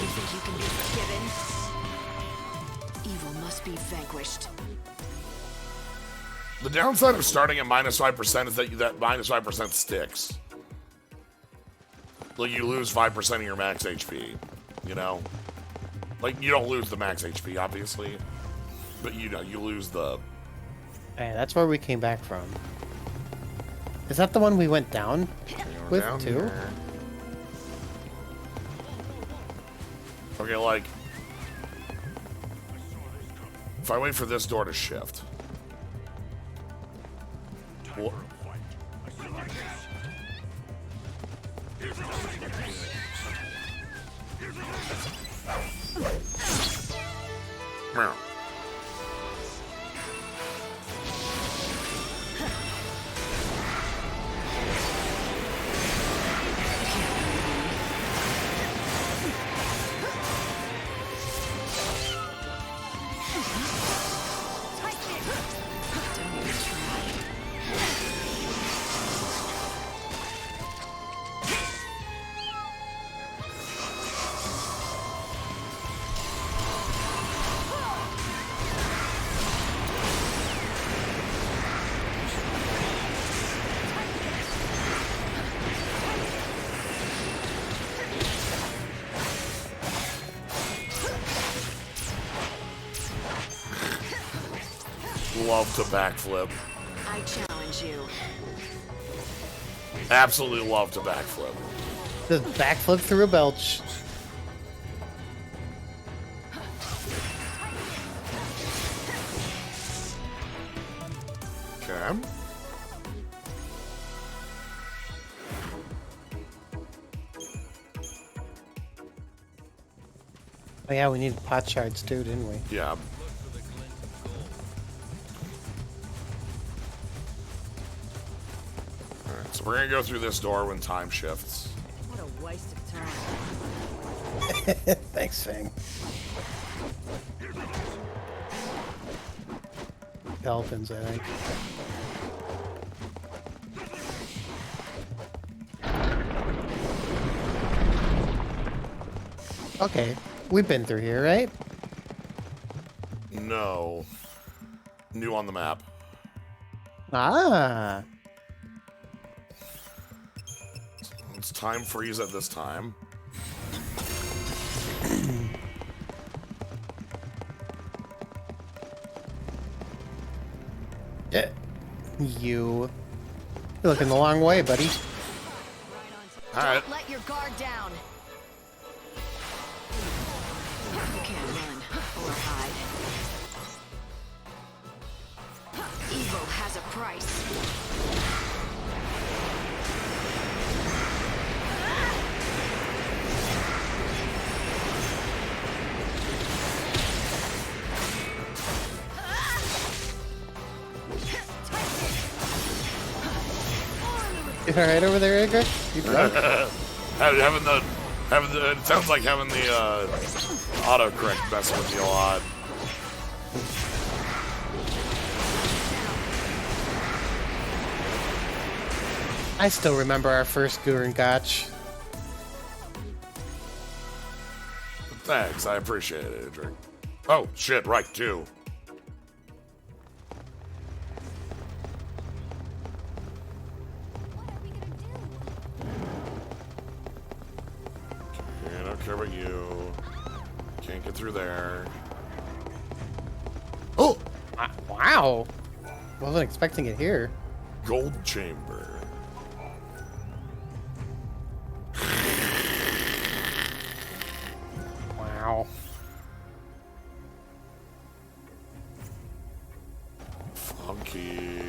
think you can be forgiven? Evil must be vanquished. The downside of starting at -5% is that -5% sticks. Like, you lose 5% of your max HP, you know? Like, you don't lose the max HP, obviously. But, you know, you lose the... Hey, that's where we came back from. Is that the one we went down with, down too? there. Okay, like... If I wait for this door to shift... Well, meow. Love to backflip. I challenge you. Absolutely love to backflip. Just backflip through a belch. Okay. Oh yeah, we needed pot shards too, didn't we? Yeah. Alright, so we're gonna go through this door when time shifts. What a waste of time. Thanks, Fang. Dolphins, I think. Okay, we've been through here, right? No. New on the map. Ah. It's time freeze at this time. Yeah. You're looking the long way, buddy. Alright. Don't let your guard down. You can't run or hide. Evil has a price. You alright over there, Edgar? You drunk? It sounds like having the autocorrect messing with you a lot. I still remember our first Gurren Gotch. Thanks, I appreciate it, Adrian. Oh, shit, right, too. Can't get through there. Oh! Wow. Wasn't expecting it here. Gold chamber. Wow. Funky.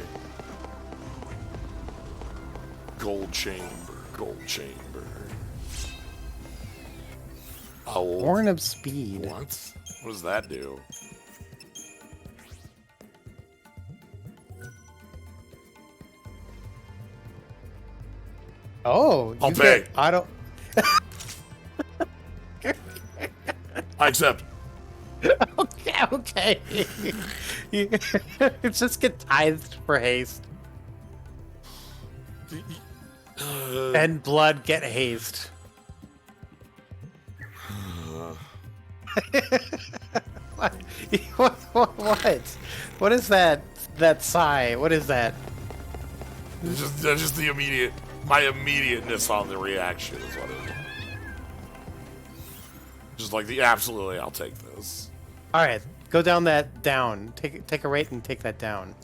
Gold chamber. Gold chamber. Oh. Horn of Speed. What? What does that do? Oh, I'll you pay. get auto. I accept. Okay, okay. It's just get tithed for haste. And blood get haste. What? What is that? That sigh? What is that? That's just the immediate, my immediateness on the reaction is what it is. Just like the absolutely, I'll take this. All right, go down that down. Take a right and take that down.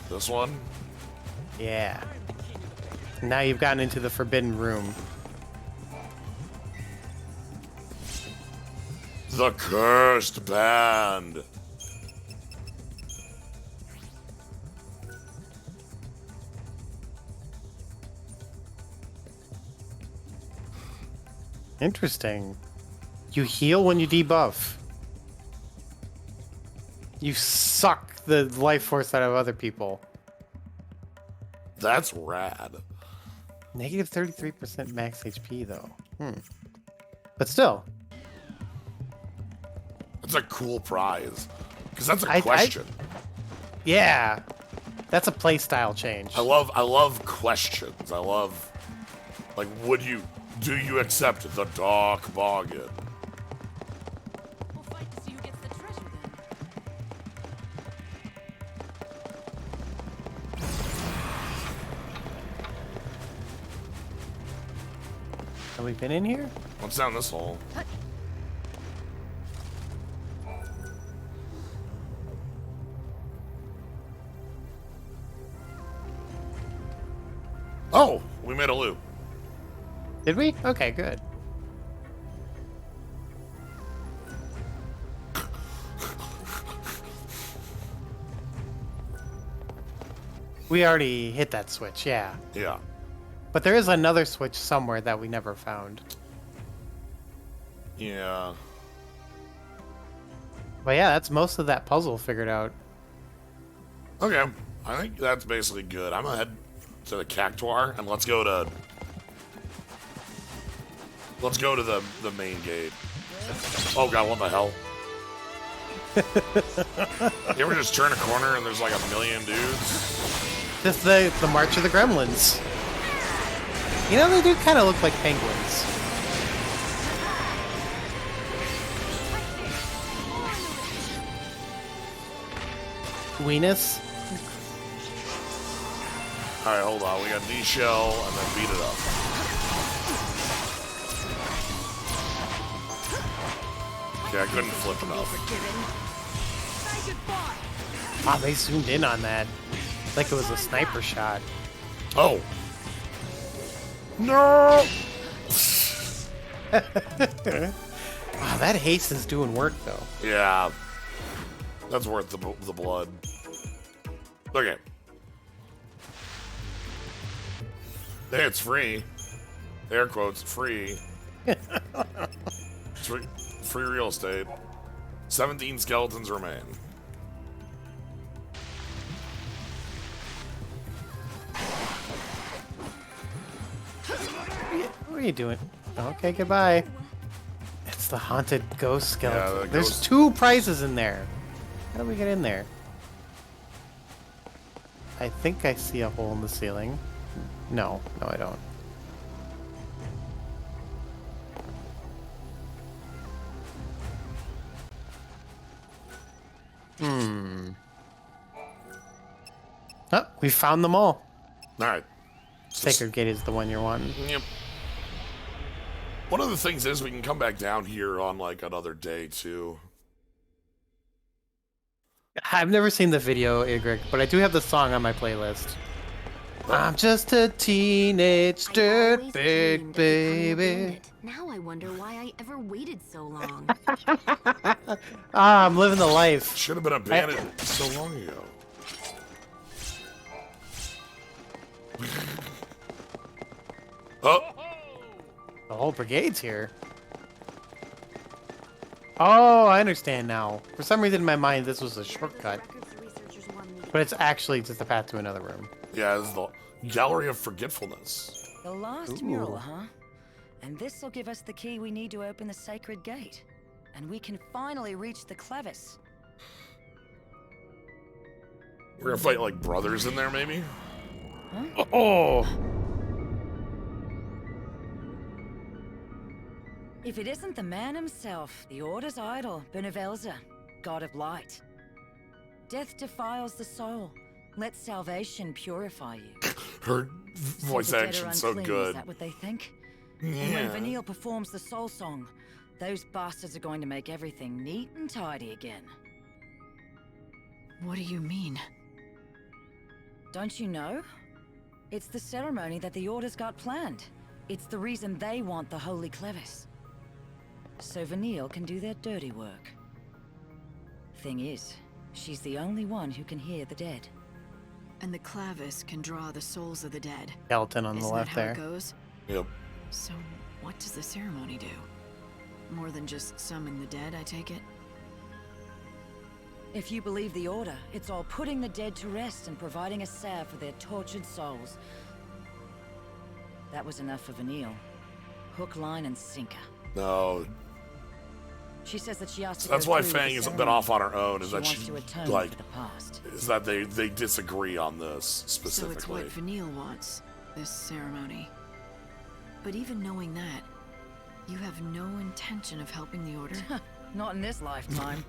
This one? Yeah. Now you've gotten into the forbidden room. The cursed band. Interesting. You heal when you debuff. You suck the life force out of other people. That's rad. Negative 33% max HP, though. But still. That's a cool prize. Because that's a question. Yeah. That's a playstyle change. I love questions. I love, like, do you accept the dark bargain? We'll fight to see who gets the treasure then. Have we been in here? What's down this hole? Oh, we made a loop. Did we? Okay, good. We already hit that switch, yeah. Yeah. But there is another switch somewhere that we never found. Yeah. But yeah, that's most of that puzzle figured out. Okay. I think that's basically good. I'm gonna head to the Cactuar and let's go to the main gate. Oh god, what the hell? You ever just turn a corner and there's like a million dudes? Just the March of the Gremlins. You know, they do kind of look like penguins. Weenus? Alright, hold on. We got D-Shell and then beat it up. Okay, I couldn't flip enough. Wow, they zoomed in on that. Like it was a sniper shot. Oh! No! Wow, that haste is doing work, though. Yeah. That's worth the blood. Okay. Hey, it's free. Air quotes, free. It's free real estate. 17 skeletons remain. What are you doing? Okay, goodbye. It's the haunted ghost skeleton. Yeah, the There's ghost- 2 prizes in there. How do we get in there? I think I see a hole in the ceiling. No, I don't. Oh, we found them all. Alright. Sacred Gate is the one you're wanting. Yep. One of the things is we can come back down here on like another day too. I've never seen the video, Igrik, but I do have the song on my playlist. I'm just a teenage dirtbag baby. Now I wonder why I ever waited so long. I'm living the life. Should have been abandoned so long ago. Oh, The whole brigade's here. Oh, I understand now. For some reason in my mind, this was a shortcut. But it's actually just a path to another room. yeah, this is the Gallery of Forgetfulness. The last mural, huh? And this'll give us the key we need to open the sacred gate. And we can finally reach the Clevis. We're gonna fight like brothers in there, maybe? Huh? Oh! If it isn't the man himself, the Order's idol, Benevelza, god of light. Death defiles the soul. Let salvation purify you. Her voice So the dead are action's so unclean, good. Is that what they think? And when Yeah. Vanille performs the soul song, those bastards are going to make everything neat and tidy again. What do you mean? Don't you know? It's the ceremony that the Order's got planned. It's the reason they want the Holy Clevis. So Vanille can do their dirty work. Thing is, she's the only one who can hear the dead. And the Clavis can draw the souls of the dead. Skeleton on the Isn't left that how there. it goes? Yep. So, what does the ceremony do? More than just summon the dead, I take it? If you believe the Order, it's all putting the dead to rest and providing a salve for their tortured souls. That was enough for Vanille. Hook, line, and sinker. No. She says that she asked to That's go why through with Fang the hasn't been ceremony. off on her own, is She that wants she, to atone like, for the past. is that they disagree on this So it's specifically. what Vanille wants, this ceremony. But even knowing that, you have no intention of helping the Order? Not in this lifetime.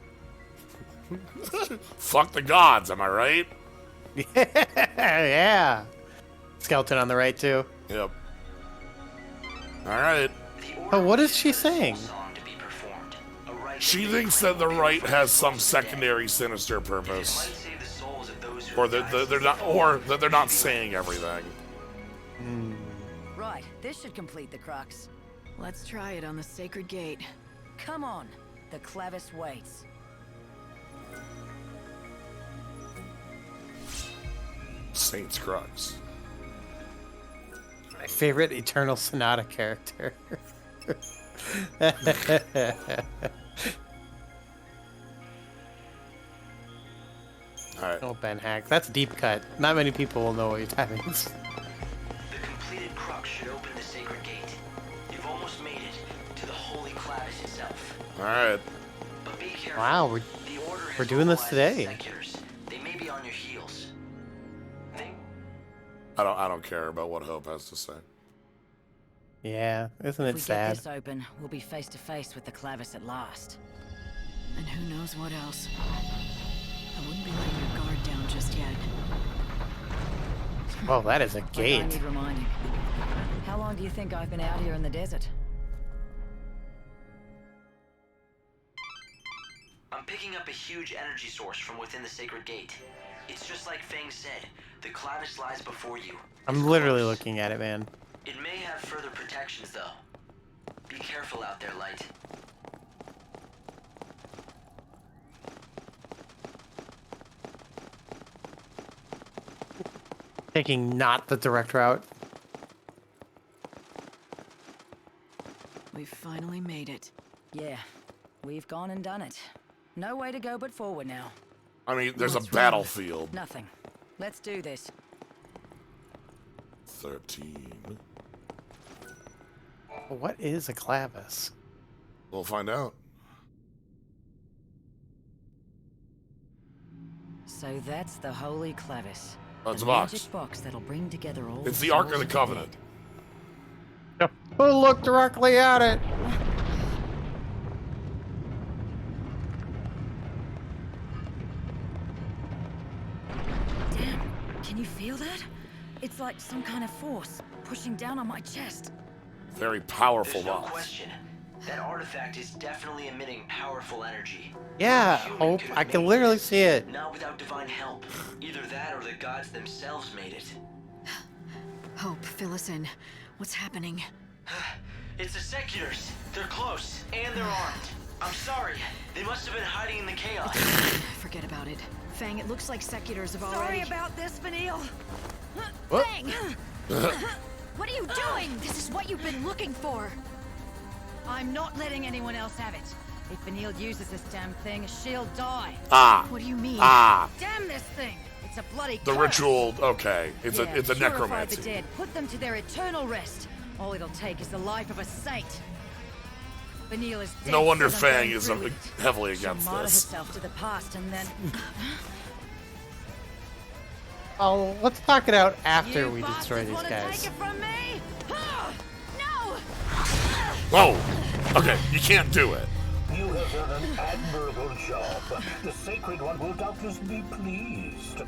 Fuck the gods, am I right? Yeah. Skeleton on the right, too. Yep. Alright. Oh, what is she saying? She thinks that the right has some secondary sinister purpose. Or that they're not, or that they're not saying everything. Right, this should complete the crux. Let's try it on the sacred gate. Come on, the Clavis waits. Saint's Crux. My favorite Eternal Sonata character. Alright. Oh, Ben Hack. That's deep cut. Not many people will know what you're talking about. The completed crux should open the sacred gate. You've almost made it to the holy Clavis itself. Alright. But be careful. Wow, The Order has we're doing this mobilized today. Seculars. They may be on your heels. I don't care about what Hope has to say. Yeah, isn't If it we sad? get this open, we'll be face to face with the Clavis at last. And who knows what else. I wouldn't be letting your guard down just yet. Well, that is a Like I gate. need reminding. How long do you think I've been out here in the desert? I'm picking up a huge energy source from within the sacred gate. It's just like Fang said. The Clavis lies before you. I'm literally looking at it, man. It may have further protections, though. Be careful out there, Light. Taking not the direct route. We've finally made it. Yeah, we've gone and done it. No way to go but forward now. I mean, there's a What's wrong? battlefield. Nothing. Let's do this. 13. What is a clavis? We'll find out. So that's the Holy Clavis. Oh, it's the a box. magic box that'll bring together all It's the the Ark of souls the dead. Covenant. Oh, look directly at it. Damn, can you feel that? It's like some kind of force pushing down on my chest. Very powerful There's no boss. question. That artifact is definitely emitting powerful energy. Yeah, No human Hope. could have I can made literally this, see it. Not without divine help. Either that or the gods themselves made it. Hope, fill us in. What's happening? It's the Seculars. They're close, and they're armed. I'm sorry. They must have been hiding in the chaos. Forget about it. Fang, it looks like Seculars have Sorry already... about this, Vanille. What? Fang! What are you doing? This is what you've been looking for. I'm not letting anyone else have it. If Vanille uses this damn thing, she'll die. Ah. What do you mean? Ah. Damn this thing! It's a bloody The curse. ritual. Okay. It's Yeah, a purify the necromancy. dead. Put them to their eternal rest. All it'll take is the life of a saint. Vanille is dead. No wonder because I'm Fang going is through it. heavily She'll against martyr this. herself to the past and then... Oh, let's talk it out after You we destroy bastards these wanna guys. Take it from me? No! Whoa. Okay. You can't do it. You have done an admirable job. The Sacred One will doubtless be pleased.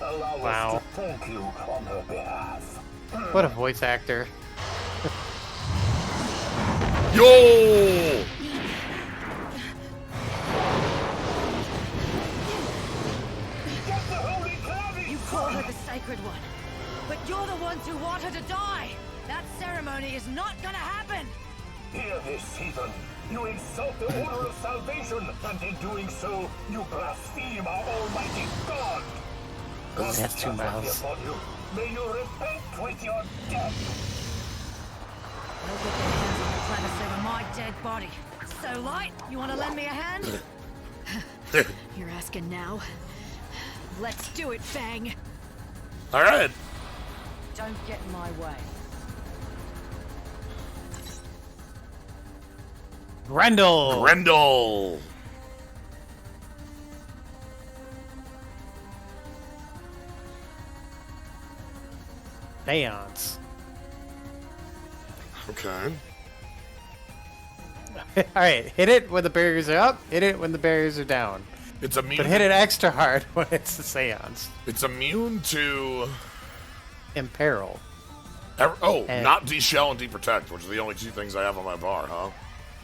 Allow Wow. us to thank you on her behalf. What a voice actor. Yo. Get the Holy Clavis! You call her the Sacred One, but you're the ones who want her to die. That ceremony is not gonna happen. Hear this, heathen. You insult the order of salvation, and in doing so, you blaspheme our almighty God. It has 2 mouths. Upon you. May you repent with your death. They'll get their hands on the clavice over my dead body. So, Light, you want to lend me a hand? You're asking now? Let's do it, Fang! All right. Don't get in my way. Grendel! Grendel. Seance. Okay. Alright, hit it when the barriers are up, hit it when the barriers are down. It's immune. But hit it extra hard when it's the seance. It's immune to. Imperil. Oh, not de-shell and de-protect, which are the only 2 things I have on my bar, huh?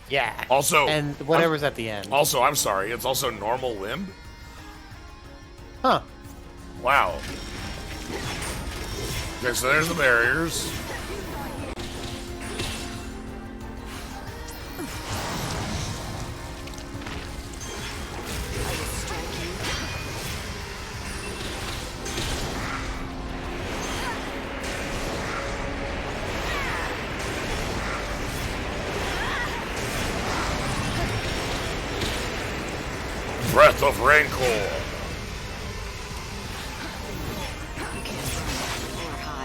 Yeah. Also, and whatever's at the end. Also, I'm sorry. It's also normal wind. Huh. Wow. Okay, so there's the barriers. Breath of Rancor.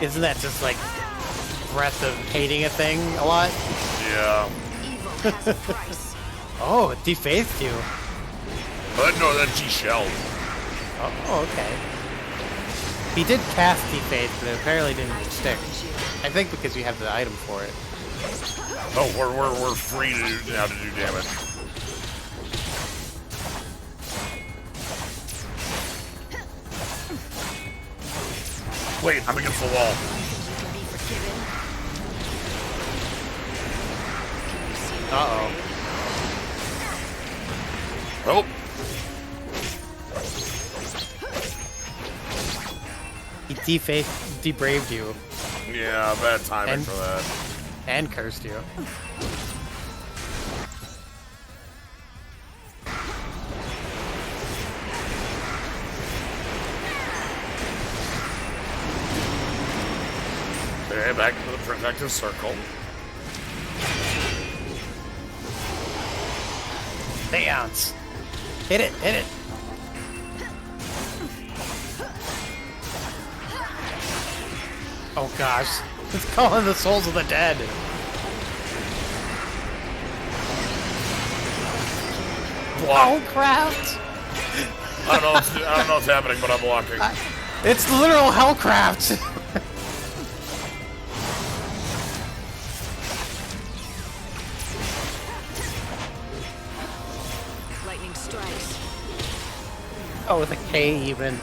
Isn't that just like breath of hating a thing a lot? Yeah. Evil has a price. Oh, it defaced you. But no, that's de-shelled. Oh, okay. He did cast deface, but it apparently didn't stick. I think because you have the item for it. Oh, we're free to do, now to do damage. Wait, I'm against the wall. Uh-oh. Oh. He debraved you. Yeah, bad timing And- for that. And cursed you. Okay, back into the protective circle. Seance. Hit it, hit it. Oh gosh. It's calling the souls of the dead. Block. Hellcraft! I don't know what's happening, but I'm blocking. It's literal Hellcraft! Lightning strikes. Oh, with a K even.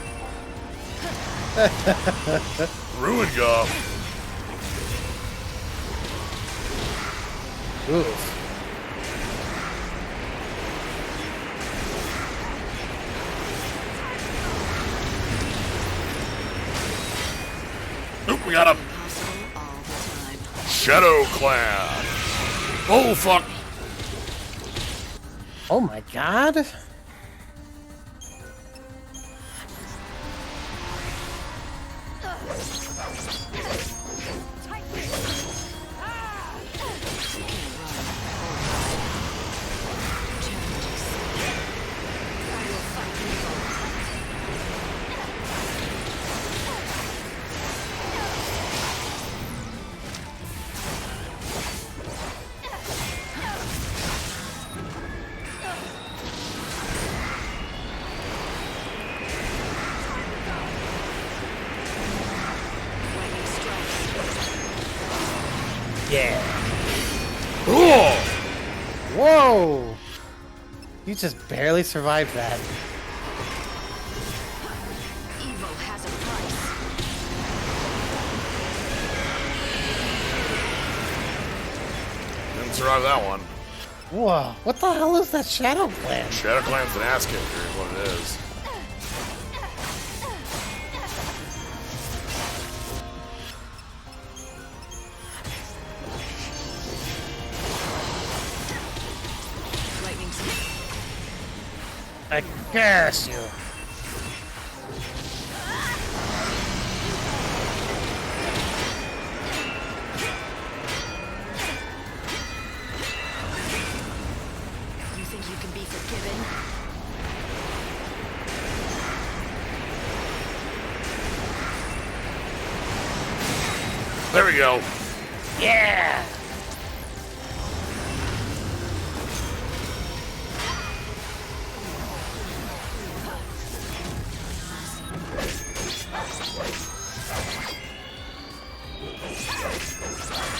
Ruin Guff. Oof. Oop, we got him. Shadow Clan. Oh, fuck. Oh my god. Yeah. Cool. Whoa! You just barely survived that. Evil has a price. Didn't survive that one. Whoa! What the hell is that Shadow Clan? Shadow Clan's an ass kicker is what it is. I curse you. You think you can be forgiven? There we go. Yeah!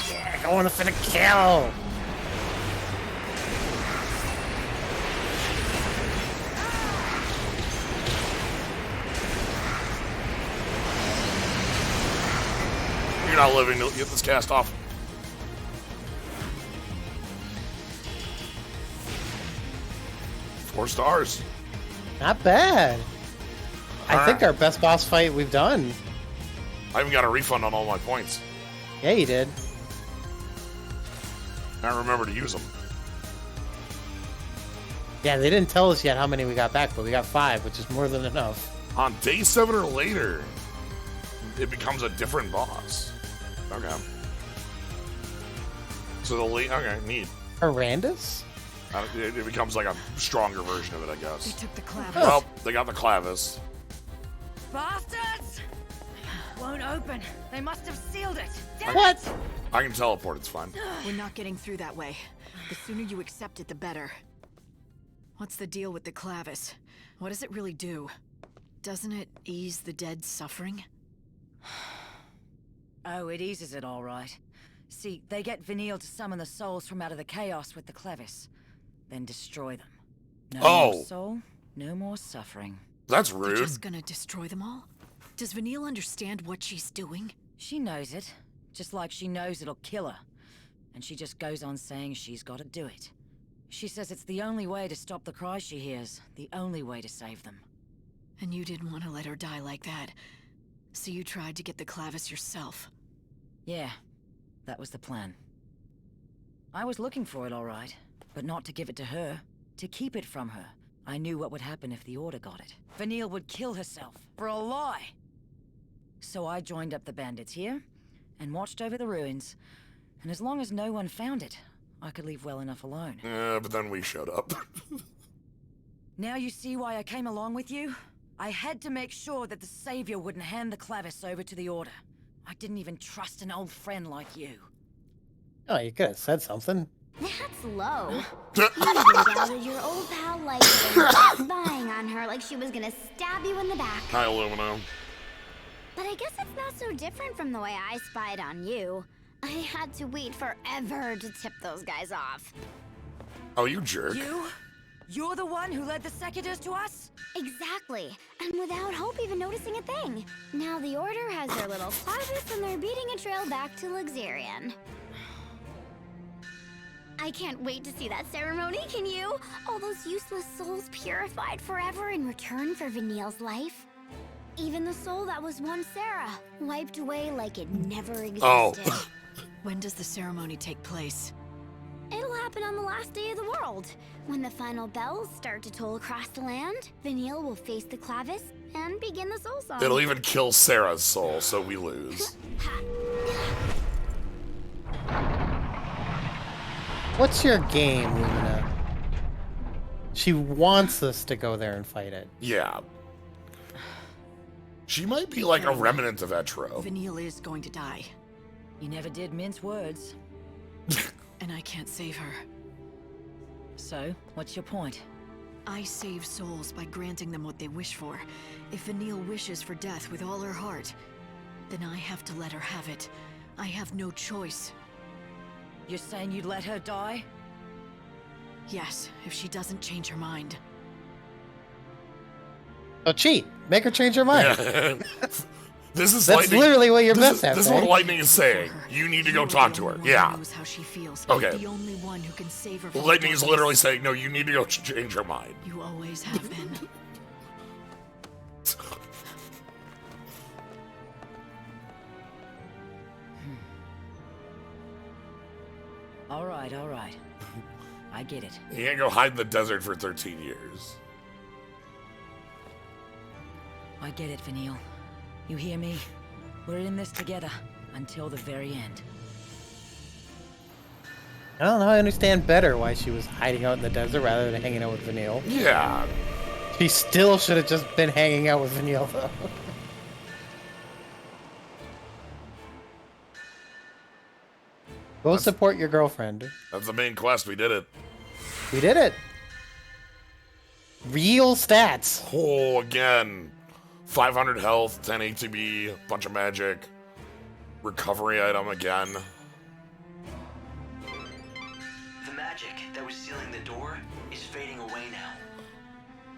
Yeah, going for the kill! You're not living to get this cast off. Four stars. Not bad. I All think right. our best boss fight we've done. I even got a refund on all my points. Yeah, you did. I don't remember to use them. Yeah, they didn't tell us yet how many we got back, but we got 5, which is more than enough. On day 7 or later, it becomes a different boss. Okay. So the late, okay, neat. Arandus? It becomes like a stronger version of it, I They guess. took the clavis. Well, they got the clavis. Bastards! Won't open. They must have sealed it. Damn What? it! I can teleport, it's fine. We're not getting through that way. The sooner you accept it, the better. What's the deal with the clavis? What does it really do? Doesn't it ease the dead's suffering? Oh, it eases it all right. See, they get Vanille to summon the souls from out of the chaos with the clevis, then destroy them. No Oh. more soul, no more suffering. That's They're rude. just gonna destroy them all? Does Vanille understand what she's doing? She knows it, just like she knows it'll kill her. And she just goes on saying she's gotta do it. She says it's the only way to stop the cries she hears, the only way to save them. And you didn't want to let her die like that. So you tried to get the clavis yourself. Yeah, that was the plan. I was looking for it all right, but not to give it to her, to keep it from her. I knew what would happen if the Order got it. Vanille would kill herself, for a lie! So I joined up the bandits here, and watched over the ruins, and as long as no one found it, I could leave well enough alone. But then we showed up. Now you see why I came along with you? I had to make sure that the Savior wouldn't hand the clavis over to the Order. I didn't even trust an old friend like you. Oh, you could have said something. That's low. You even doubted your old pal like spying on her like she was gonna stab you in the back. Hi, Aluminum. But I guess it's not so different from the way I spied on you. I had to wait forever to tip those guys off. Oh, you jerk. You? You're the one who led the Secutors to us? Exactly. And without Hope even noticing a thing. Now the Order has their little clavis and they're beating a trail back to Luxurion. I can't wait to see that ceremony, can you? All those useless souls purified forever in return for Vanille's life. Even the soul that was once Sarah, wiped away like it never existed. Oh. When does the ceremony take place? It'll happen on the last day of the world. When the final bells start to toll across the land, Vanille will face the clavis and begin the soul song. It'll even kill Sarah's soul, so we lose. What's your game, Lumina? She wants us to go there and fight it. Yeah. She might be like a remnant of Etro. Vanille is going to die. You never did mince words. And I can't save her. So, what's your point? I save souls by granting them what they wish for. If Vanille wishes for death with all her heart, then I have to let her have it. I have no choice. You're saying you'd let her die? Yes, if she doesn't change her mind. So cheat. Make her change her mind. Yeah. That's Lightning. Literally what you're best at. This is what Lightning is saying. You need to go talk to her. Yeah. Knows how she feels. Okay. The only one who can save her from Lightning is darkness. literally saying, no, you need to go change her mind. You always have been. All right. I get it. You can't go hide in the desert for 13 years. I get it, Vanille. You hear me? We're in this together until the very end. I don't know. I understand better why she was hiding out in the desert rather than hanging out with Vanille. Yeah. She still should have just been hanging out with Vanille, though. Go support your girlfriend. That's the main quest. We did it. We did it. Real stats. Oh, again. 500 health, 10 ATB, bunch of magic. Recovery item again. The magic that was sealing the door is fading away now.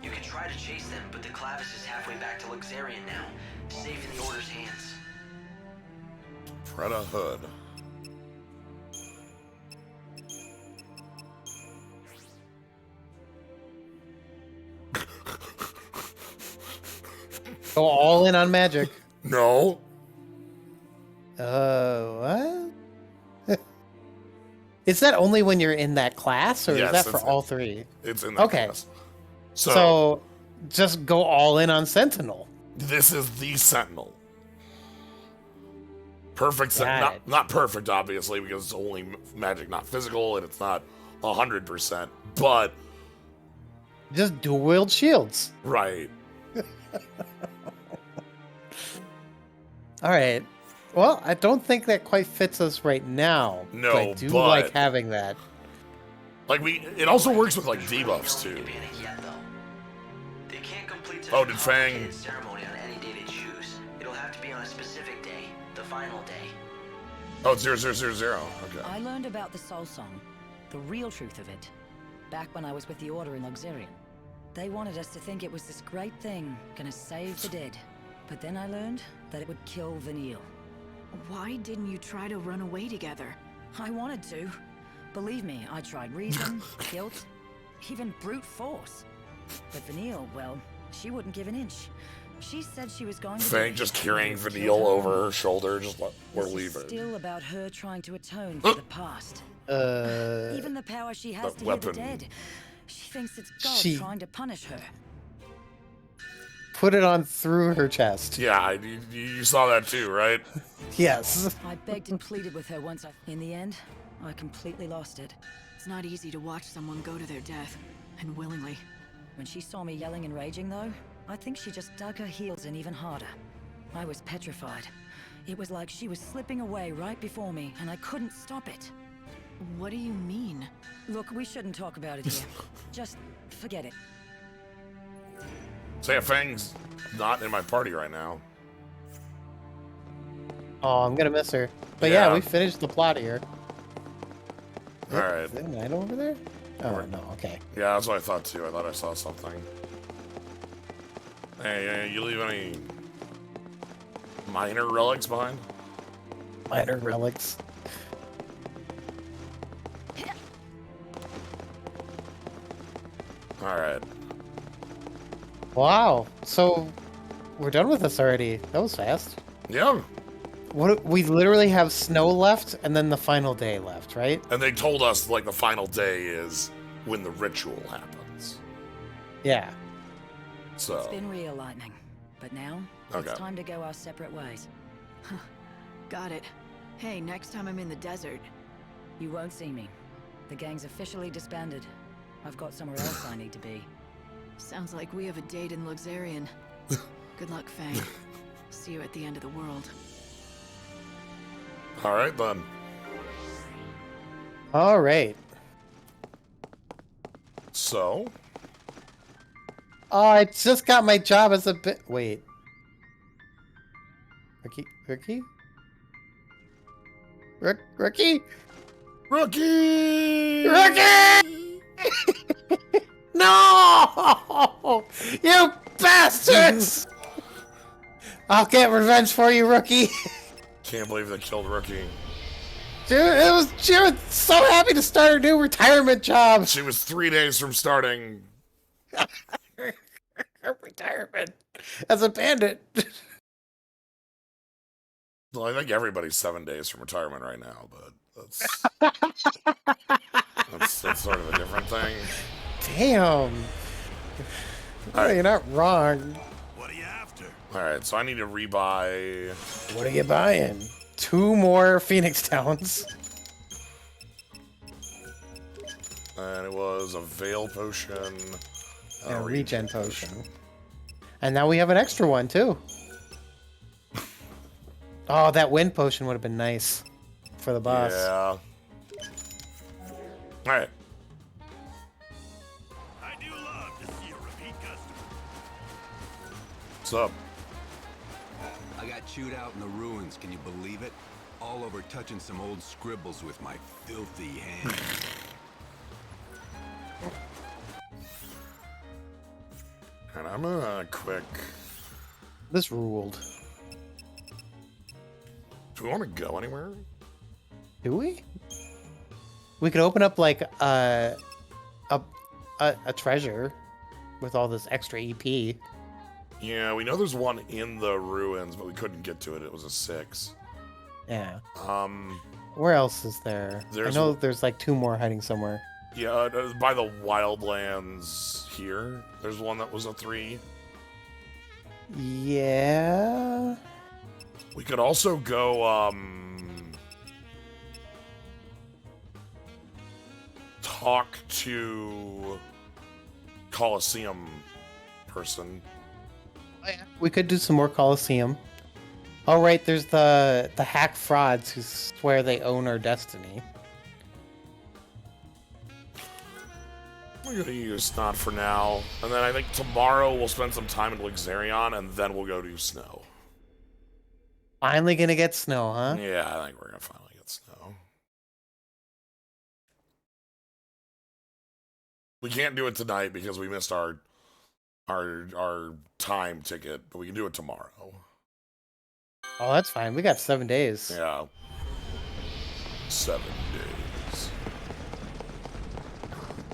You can try to chase them, but the clavis is halfway back to Luxarian now, safe in the Order's hands. Preda Hood. Go all in on magic. No. What? Is that only when you're in that class, or is that for all three? It's in that class. So just go all in on Sentinel. This is the Sentinel. Perfect. Not perfect, obviously, because it's only magic, not physical, and it's not 100%. But just dual wield shields. Right. All right. Well, I don't think that quite fits us right now. No, but I do like having that. Like it also works with like debuffs too. They can't complete such Oh, a did Fang? complicated ceremony on any day they choose. It'll have to be on a specific day, the final day. Oh, it's 0000. Okay. I learned about the Soul Song, the real truth of it, back when I was with the Order in Luxarian. They wanted us to think it was this great thing, gonna save the dead. But then I learned that it would kill Vanille. Why didn't you try to run away together? I wanted to. Believe me, I tried reason, guilt, even brute force. But Vanille, well, she wouldn't give an inch. She said she was going to... Fang just carrying Vanille over her shoulder, just like, we're leaving. It's still about her trying to atone for the past. Even the power she has to hear the dead. She thinks it's God trying to punish her. Put it on through her chest. Yeah, you saw that too, right? Yes. I begged and pleaded with her once. In the end, I completely lost it. It's not easy to watch someone go to their death, and willingly. When she saw me yelling and raging, though, I think she just dug her heels in even harder. I was petrified. It was like she was slipping away right before me, and I couldn't stop it. What do you mean? Look, we shouldn't talk about it here. Just forget it. So yeah, Fang's not in my party right now. Oh, I'm gonna miss her. But yeah, we finished the plot here. Alright. Is there a knight over there? Oh, no, okay. Yeah, that's what I thought too. I thought I saw something. Hey, you leave any minor relics behind? Minor relics. Alright. Wow. So we're done with this already. That was fast. Yeah. What we literally have snow left and then the final day left, right? And they told us, like, the final day is when the ritual happens. Yeah. So. It's been real, Lightning. But now, Okay. it's time to go our separate ways. Got it. Hey, next time I'm in the desert. You won't see me. The gang's officially disbanded. I've got somewhere else I need to be. Sounds like we have a date in Luxarian. Good luck, Fang. See you at the end of the world. Alright, then. All right. So. Oh, I just got my job as a bit. Wait. Rookie? Rookie? Rookie! No! You bastards! I'll get revenge for you, Rookie. Can't believe they killed Rookie. Dude, she was so happy to start her new retirement job. She was 3 days from starting. Her retirement as a bandit. Well, I think everybody's 7 days from retirement right now, but that's sort of a different thing. Damn. Right. You're not wrong. What are you after? Alright, so I need to rebuy. What are you buying? 2 more Phoenix Towns. And it was a Veil Potion. And a regen potion. And now we have an extra one, too. Oh, that wind potion would have been nice for the boss. Yeah. Alright. I do love to see a repeat customer. What's up? I got chewed out in the ruins, can you believe it? All over touching some old scribbles with my filthy hands. And I'm a quick. This ruled. Do we want to go anywhere? Do we? We could open up like a treasure with all this extra EP. Yeah, we know there's one in the ruins, but we couldn't get to it. It was a 6. Yeah. Um. Where else is there? I know there's like 2 more hiding somewhere. Yeah, by the wildlands here. There's one that was a 3. Yeah. We could also go, talk to Colosseum person. We could do some more Colosseum. Oh, right, there's the hack frauds who swear they own our destiny. We're gonna use Snot for now, and then I think tomorrow we'll spend some time in Luxarion, and then we'll go do Snow. Finally gonna get snow, huh? Yeah, I think we're gonna finally get Snow. We can't do it tonight because we missed our time ticket, but we can do it tomorrow. Oh, that's fine. We got 7 days. Yeah. 7 days.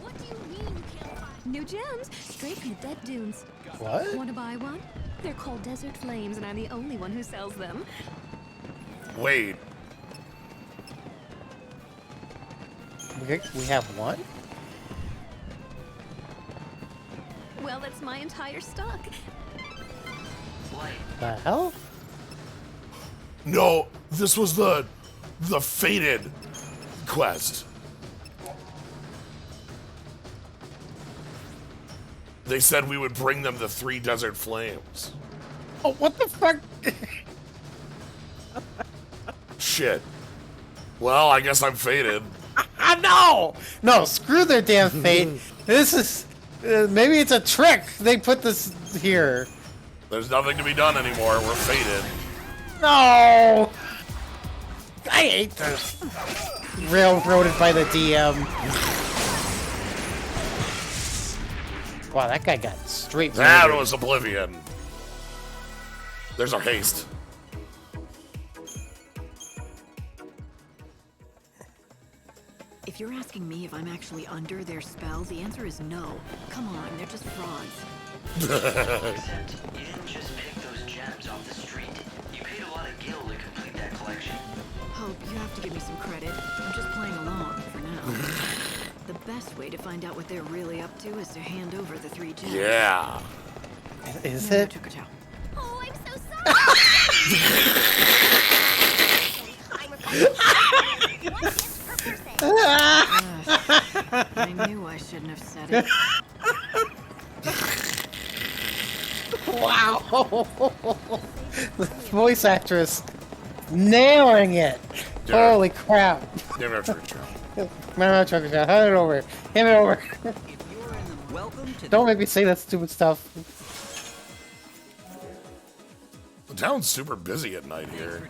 What do you mean you can't find new gems straight from the dead dunes? What? Want to buy one? They're called Desert Flames, and I'm the only one who sells them. Wait. We have one? Well, that's my entire stock. The hell? No, this was the Fated quest. They said we would bring them the 3 desert flames. Oh, what the fuck? Shit. Well, I guess I'm fated. No, screw their damn fate. This is maybe it's a trick. They put this here. There's nothing to be done anymore. We're fated. No, I hate this. Railroaded by the DM. Wow, that guy got straight. That murdered. was Oblivion. There's our haste. If If you're asking me if I'm actually under their spell, the answer is no. Come on, they're just frauds. Except you didn't just pick those gems off the street. You paid a lot of gil to complete that collection. Hope, you have to give me some credit. I'm just playing along for now. The best way to find out what they're really up to is to hand over the 3 gems. Yeah. Is it? Oh, I'm so sorry. I knew I shouldn't have said it. Wow! The voice actress nailing it. Yeah. Holy crap! Damn it, Richard. Hand it over. Hand it over. Don't make me say that stupid stuff. The town's super busy at night here.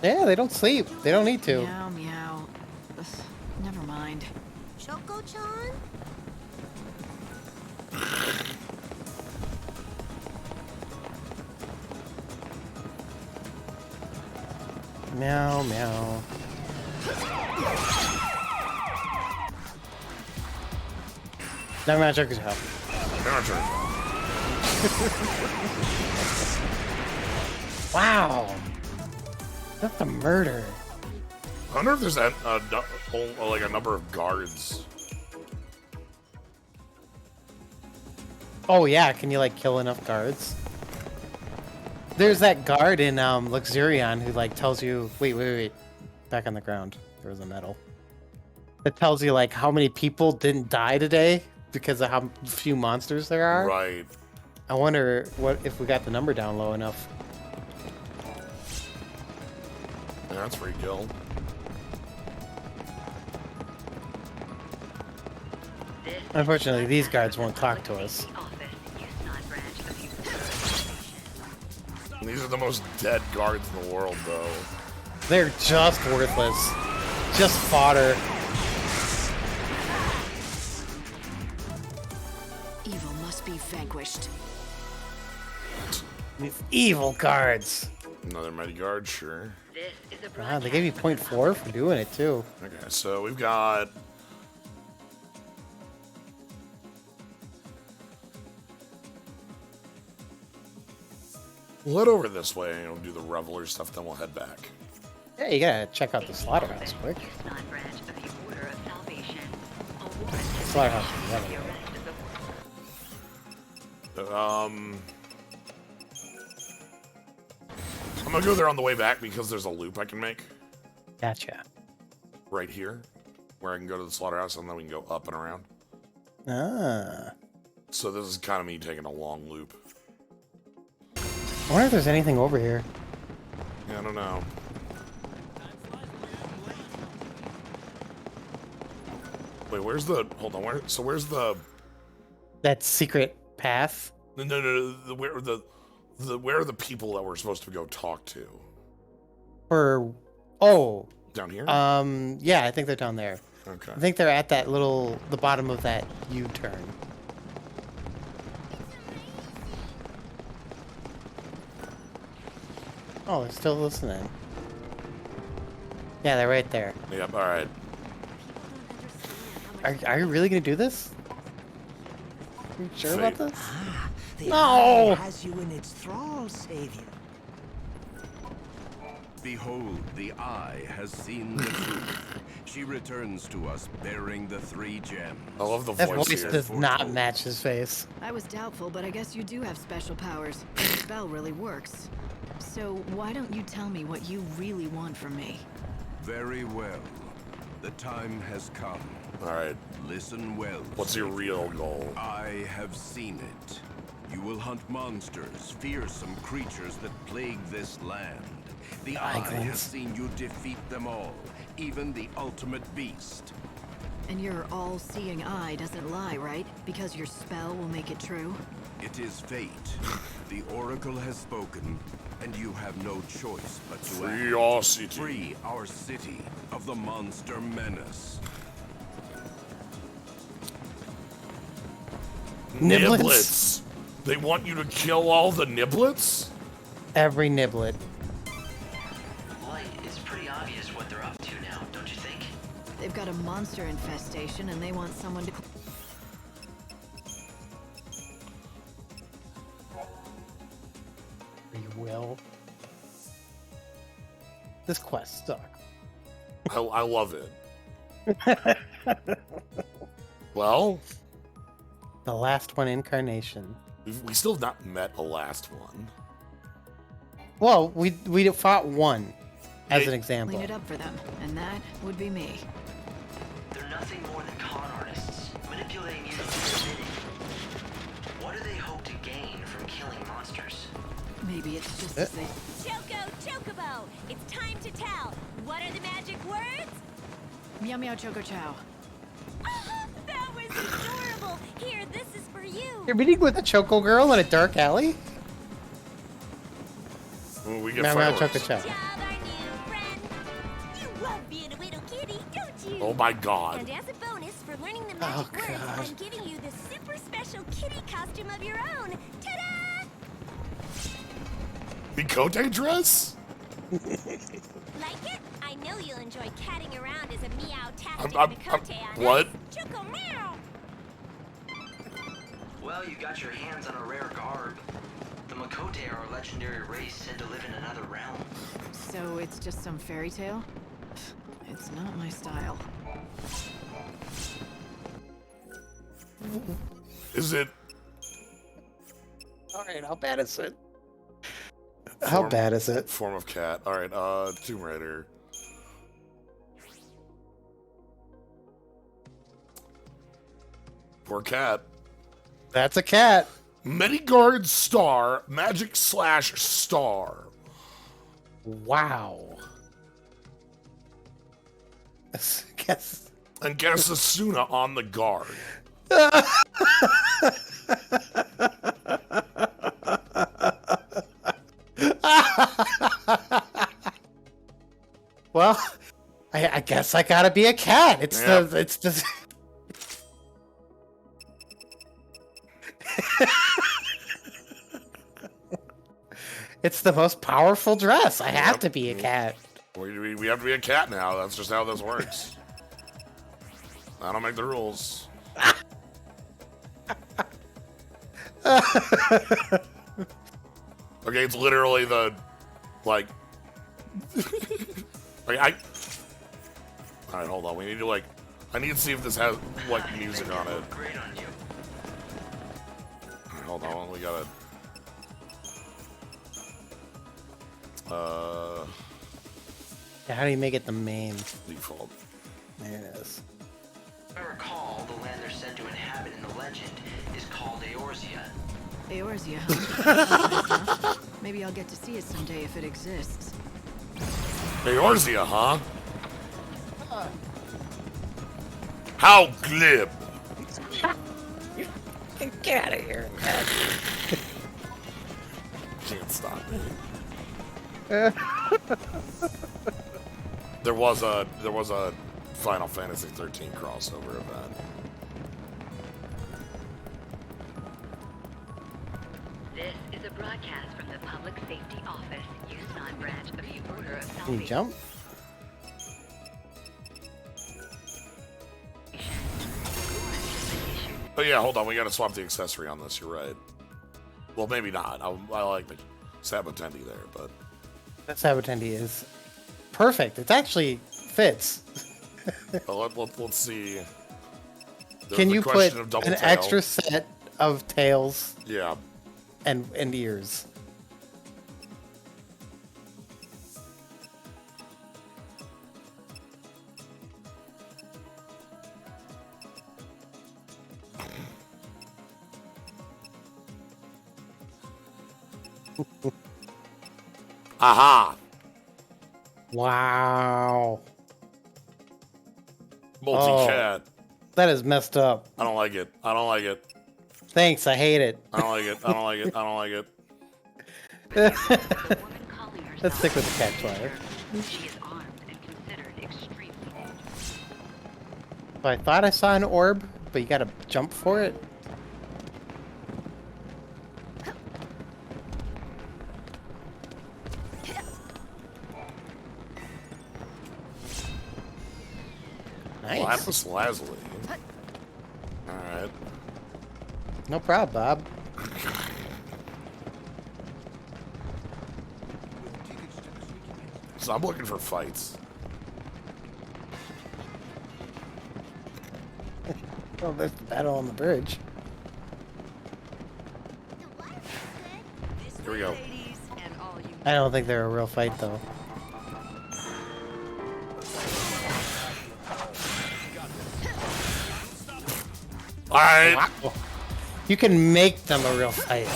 Yeah, they don't sleep. They don't need to. Meow, meow. Ugh, never mind. Choco-chan? Meow, meow. Never mind, Joker's help. Wow. That's a murder. I wonder if there's like a number of guards. Oh yeah, can you like kill enough guards? There's that guard in Luxurion who like tells you, wait. Back on the ground. There was a medal. It tells you like how many people didn't die today because of how few monsters there are. Right. I wonder what if we got the number down low enough. Yeah, that's pretty cool. Unfortunately, these guards won't talk to us. These are the most dead guards in the world, though. They're just worthless. Just fodder. Evil must be vanquished. These evil guards. Another mighty guard, sure. Wow, they gave me 0.4 for doing it too. Okay, so we've got... We'll head over this way and we'll do the Reveler stuff, then we'll head back. Yeah, you gotta check out the slaughterhouse quick. Slaughterhouse is Reveler. I'm gonna go there on the way back because there's a loop I can make. Gotcha. Right here, where I can go to the slaughterhouse and then we can go up and around. Ah. So this is kind of me taking a long loop. I wonder if there's anything over here. Yeah, I don't know. Wait, where's the... Hold on, where's the... That secret path? No, where are the people that we're supposed to go talk to? Oh. Down here? Yeah, I think they're down there. Okay. I think they're at that the bottom of that U-turn. Oh, they're still listening. Yeah, they're right there. Yep, alright. Are you really gonna do this? Are you sure about this? The No! eye has you in its thrall, Savior. Behold, the eye has seen the truth. She returns to us bearing the 3 gems. I love the That voice voice here. does not match his face. I was doubtful, but I guess you do have special powers. The spell really works. So why don't you tell me what you really want from me? Very well. The time has come. Alright. Listen well. What's your real goal? I have seen it. You will hunt monsters, fearsome creatures that plague this land. The eye has seen you defeat them all, even the ultimate beast. And your all-seeing eye doesn't lie, right? Because your spell will make it true? It is fate. The Oracle has spoken, and you have no choice but to Free our city. Free our city of the monster menace. Niblets. They want you to kill all the niblets? Every niblet. Light, it's pretty obvious what they're up to now, don't you think? They've got a monster infestation and they want someone to... You will. This quest sucks. I love it. Well, the last one incarnation. We still have not met a last one. Well, we fought one as an example. Clean it up for them, and that would be me. They're nothing more than con artists, manipulating you to do their bidding. What do they hope to gain from killing monsters? Maybe it's just as they... Choco Chocobo! It's time to tell. What are the magic words? Meow meow choco chow. That was adorable! Here, this is for you! You're meeting with a Choco girl in a dark alley? Well, we get Meow meow choco fireworks. chow. Job, our new friend. You love being a little kitty, don't you? Oh my god. And as a bonus for learning the magic words, I'm giving you the super special kitty costume of your own. Ta-da! Mikote dress? Like it? I know you'll enjoy catting around as a meow-tastic I'm Mikote on what? us. Choco meow! Well, you got your hands on a rare garb. The Makote are a legendary race said to live in another realm. So it's just some fairy tale? It's not my style. Is it? Alright, how bad is it? How bad is it? Form of cat. Alright, Tomb Raider. Poor cat. That's a cat. Mediguard star, magic slash star. Wow. Guess. And get us Asuna on the guard. Well, I guess I gotta be a cat. It's the it's the most powerful dress. I have to be a cat. We have to be a cat now. That's just how this works. I don't make the rules. Okay, it's literally the, like, Alright, hold on. We need to, like, I need to see if this has, like, music on it. Great on you. Alright, hold on. We gotta, How do you make it the main? default. There it is. If I recall, the land they're said to inhabit in the legend is called Eorzea. Eorzea, huh? Maybe I'll get to see it someday if it exists. Eorzea, huh? How glib. Get out of here. Can't stop me. There was a Final Fantasy XIII crossover event. This is a broadcast from the Public Safety Office, Yusman branch of the Order of Can Salvation. you jump? Oh yeah, hold on. We gotta swap the accessory on this. You're right. Well, maybe not. I like the Sabotendi there, but That Sabotendi is perfect. It actually fits. let's see. Can you put of double an tail. extra set of tails Yeah. and ears? Aha! Wow. Multi-cat. That is messed up. I don't like it. I don't like it. Thanks, I hate it. I don't like it. I don't like it. I don't like it. Let's stick with the cat flyer. She is armed and considered extremely dangerous. So I thought I saw an orb, but you gotta jump for it. Lapis lazuli. Alright. No problem, Bob. So I'm looking for fights. Oh, there's the battle on the bridge. Here we go. I don't think they're a real fight, though. Alright. Wow. You can make them a real fight.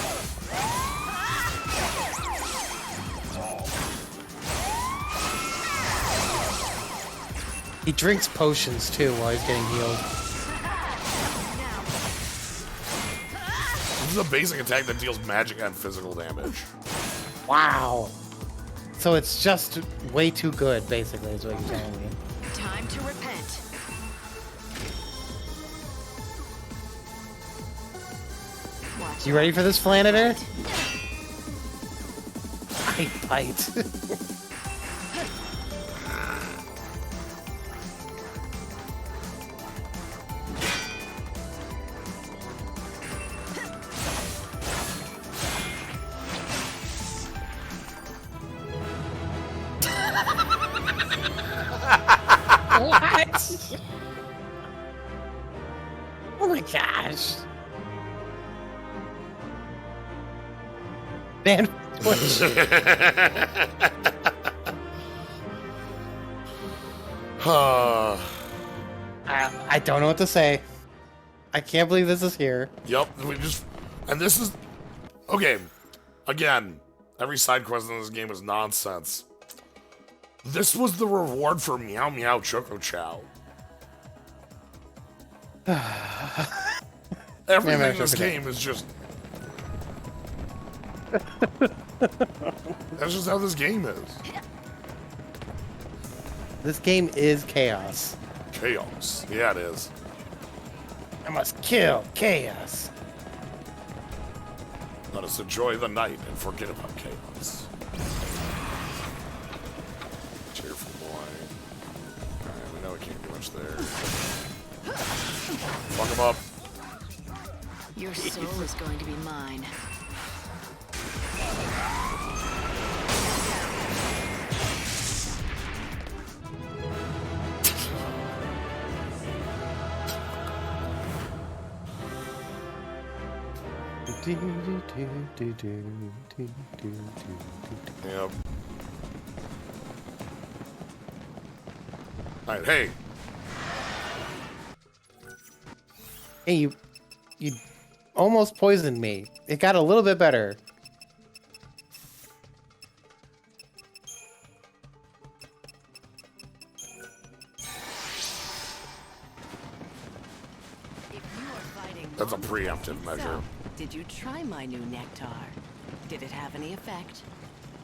He drinks potions, too, while he's getting healed. This is a basic attack that deals magic and physical damage. Wow. So it's just way too good, basically, is what you're telling me. Time to repent. You ready for this, Flanader? I bite. What? Oh my gosh. Man, Twitch. I don't know what to say. I can't believe this is here. Yep, and this is okay. Again, every side quest in this game is nonsense. This was the reward for Meow Meow Choco Chow. Everything in this game is just. That's just how this game is. This game is chaos. Chaos. Yeah, it is. I must kill chaos. Let us enjoy the night and forget about chaos. Cheerful boy. Alright, we know we can't do much there. Fuck him up. Your soul is going to be mine. Yep. Alright, hey. Hey, you almost poisoned me. It got a little bit better. That's a preemptive measure. So, did you try my new nectar? Did it have any effect?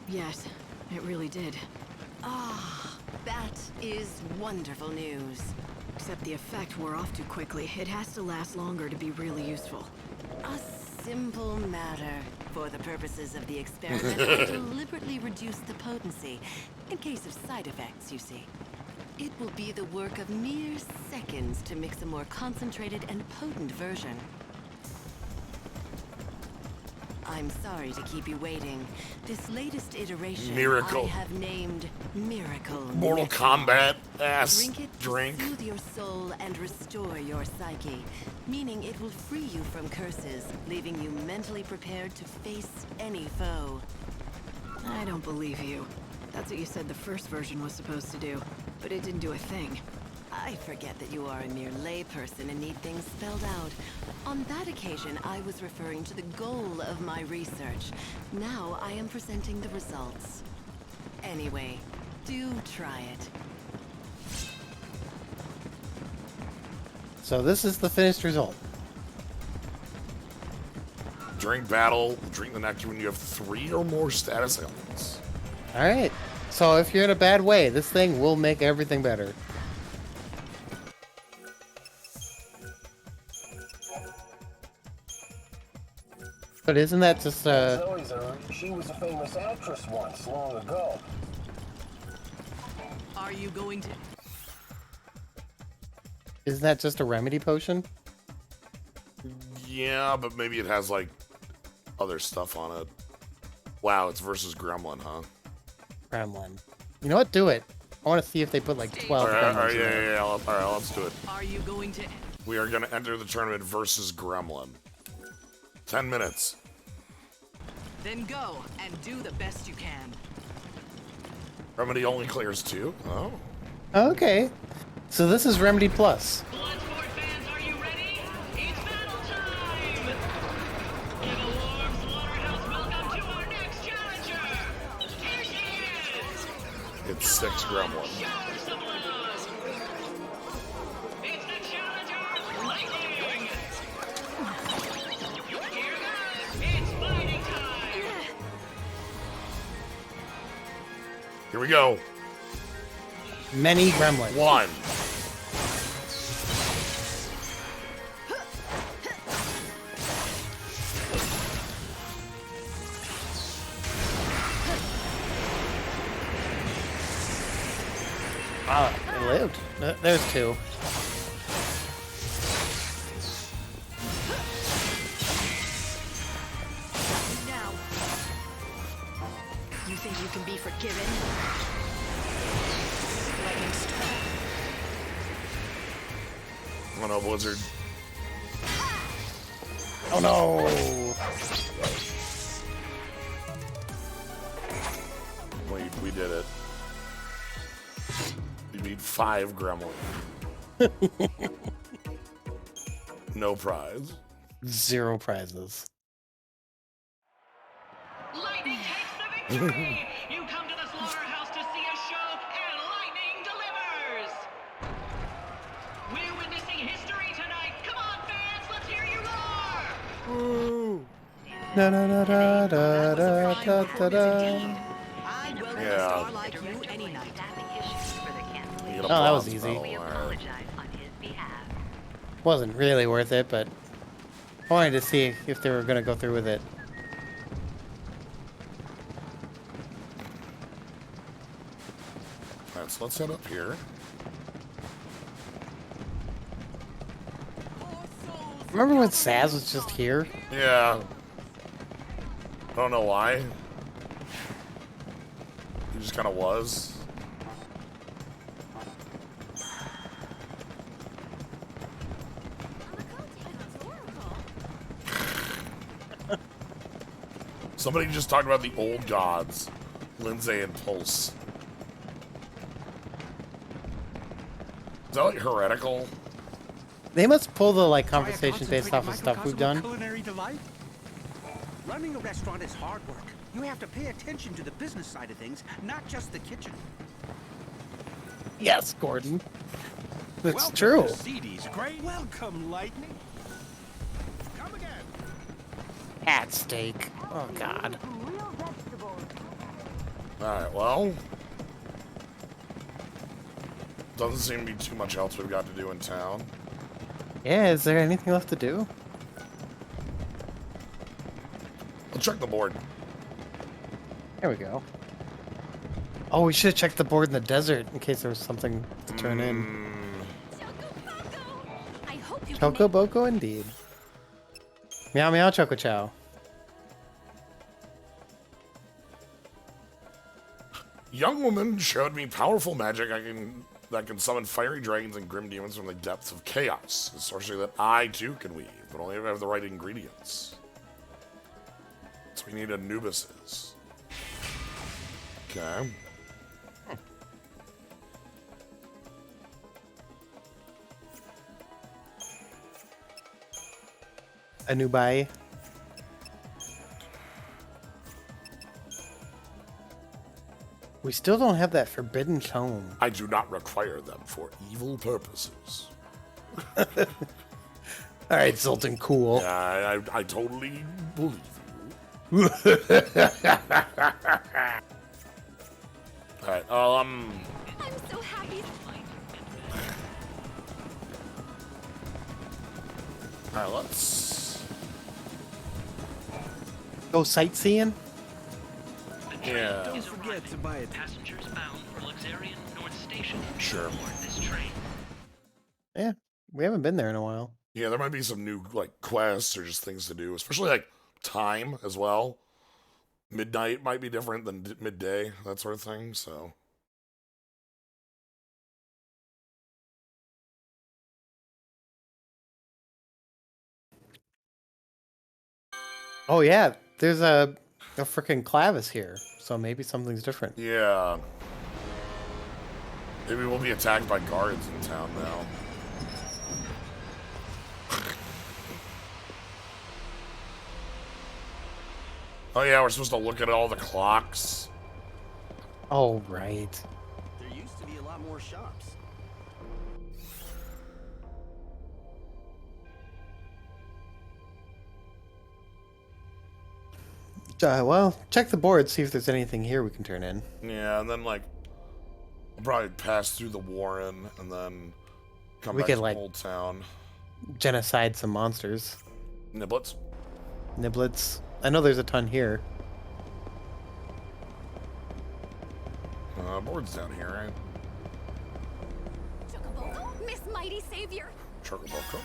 Yes, it really did. Ah, that is wonderful news. Except the effect wore off too quickly. It has to last longer to be really useful. A simple matter. For the purposes of the experiment, I deliberately reduced the potency, in case of side effects, you see. It will be the work of mere seconds to mix a more concentrated and potent version. I'm sorry to keep you waiting. This latest iteration Miracle. I have named Miracle. Mortal Nectar. Kombat ass Drink it drink. to soothe your soul and restore your psyche, meaning it will free you from curses, leaving you mentally prepared to face any foe. I don't believe you. That's what you said the first version was supposed to do, but it didn't do a thing. I forget that you are a mere layperson and need things spelled out. On that occasion, I was referring to the goal of my research. Now I am presenting the results. Anyway, do try it. So this is the finished result. During battle, drink the nectar when you have 3 or more status ailments. Alright. So if you're in a bad way, this thing will make everything better. But isn't that just Zoe's she was a famous actress once, long ago. Are you going to... Isn't that just a remedy potion? Yeah, but maybe it has like other stuff on it. Wow, it's versus Gremlin, huh? Gremlin. You know what? Do it. I want to see if they put like 12 gremlins in there. Yeah. All right, let's do it. Are you going to? We are going to enter the tournament versus Gremlin. 10 minutes. Then go and do the best you can. Remedy only clears 2. Oh. Okay. So this is Remedy Plus. Bloodsport fans, are you ready? It's battle time! Give a warm slaughterhouse welcome to our next challenger! Here she is! It's 6 Gremlin. Show her some love! It's the challenger, Lightning! Here goes! It's fighting time! Here we go. Many gremlins. 1. Ah, it lived. There's 2. Now. You think you can be forgiven? Lightning strike. Oh no, Blizzard. Oh no! We did it. We beat 5 Gremlin. No prize. 0 prizes. Lightning takes the victory! You come to the slaughterhouse to see a show, and Lightning delivers! We're witnessing history tonight! Come on, fans, let's hear you roar! Woo! Da da da da da da da da. I'd welcome Yeah. a star like you any night. Oh, that was easy. Wasn't really worth it, but I wanted to see if they were going to go through with it. Alright, so let's head up here. Remember when Saz was just here? Yeah. I don't know why. He just kind of was. Somebody just talked about the old gods, Lindsay and Pulse. Is that like heretical? They must pull the like conversation based off of stuff we've done. Culinary delight? Running a restaurant is hard work. You have to pay attention to the business side of things, not just the kitchen. Yes, Gordon. That's Welcome true. to CD's great. Welcome, Lightning. Come again. Cat steak. Oh God. Alright, well. Doesn't seem to be too much else we've got to do in town. Yeah, is there anything left to do? Let's check the board. There we go. Oh, we should have checked the board in the desert in case there was something to turn in. I hope you Choco Boko indeed. Meow meow Choco Chow. Young woman showed me powerful magic that can summon fiery dragons and grim demons from the depths of chaos. A sorcery that I too can weave, but only if I have the right ingredients. So we need Anubis's. Okay. Anubai. We still don't have that forbidden tome. I do not require them for evil purposes. All right, Sultan, cool. Yeah, I totally believe you. All right, I'm so happy. all right, let's. Go sightseeing? Yeah. Don't forget to buy it. Passengers bound for Luxarian North Station. Sure. Board this train. Yeah. We haven't been there in a while. Yeah, there might be some new like quests or just things to do, especially like time as well. Midnight might be different than midday, that sort of thing. So. Oh yeah, there's a freaking clavis here, so maybe something's different. Yeah. Maybe we'll be attacked by guards in town now. Oh yeah, we're supposed to look at all the clocks. Oh right. There used to be a lot more shops. Well, check the board, see if there's anything here we can turn in. Yeah, and then like I'll probably pass through the Warren and then come We back could, to like, Old Town. Genocide some monsters. Niblets. Niblets. I know there's a ton here. Board's down here, right? Miss Mighty Savior. Chocoboko.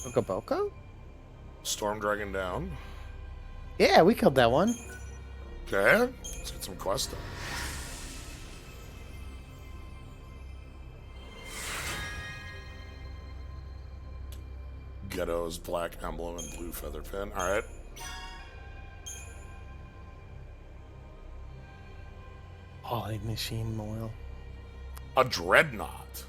Okaboko? Storm Dragon down. Yeah, we killed that one. Okay, let's get some quests done. Ghetto's black emblem and blue feather pin. Alright. Holy machine oil. A dreadnought.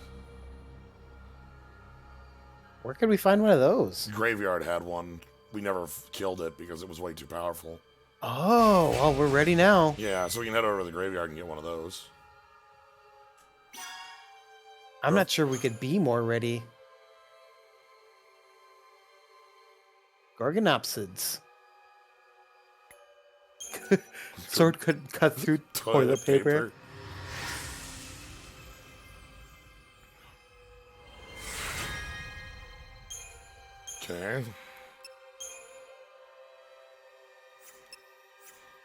Where could we find one of those? Graveyard had one. We never killed it because it was way too powerful. Oh, well, we're ready now. Yeah, so we can head over to the graveyard and get one of those. I'm not sure we could be more ready. Gorgonopsids. Sword couldn't cut through toilet paper. Okay.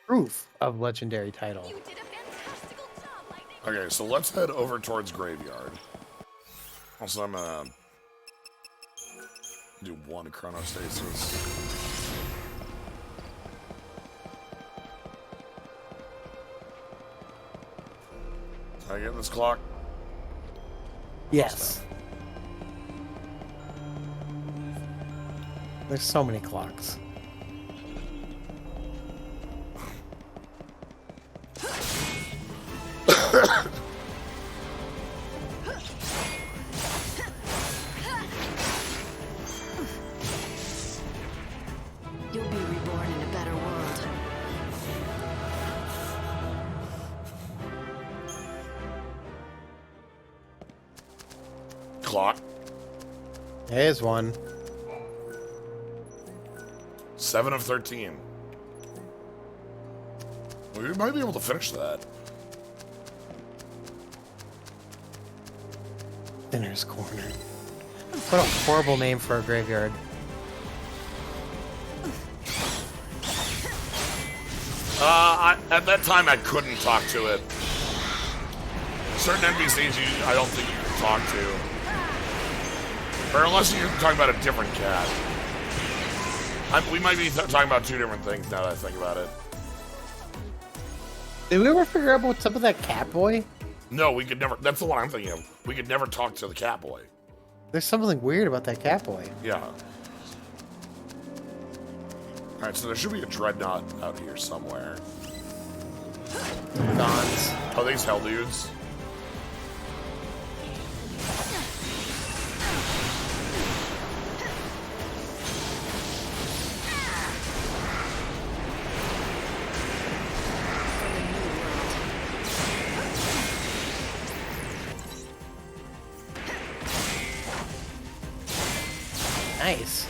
Proof of legendary title. Okay, so let's head over towards graveyard. Also, I'm gonna do one chronostasis. Can I get this clock? Yes. There's so many clocks. You'll be reborn in a better world. Clock. There's one. 7 of 13. We might be able to finish that. Thinner's Corner. What a horrible name for a graveyard. At that time, I couldn't talk to it. Certain NPCs, I don't think you can talk to. Or unless you're talking about a different cat. We might be talking about two different things now that I think about it. Did we ever figure out what's up with that cat boy? No, we could never. That's the one I'm thinking of. We could never talk to the cat boy. There's something weird about that cat boy. Yeah. Alright, so there should be a dreadnought out here somewhere. Gons. Oh, these hell dudes. Nice.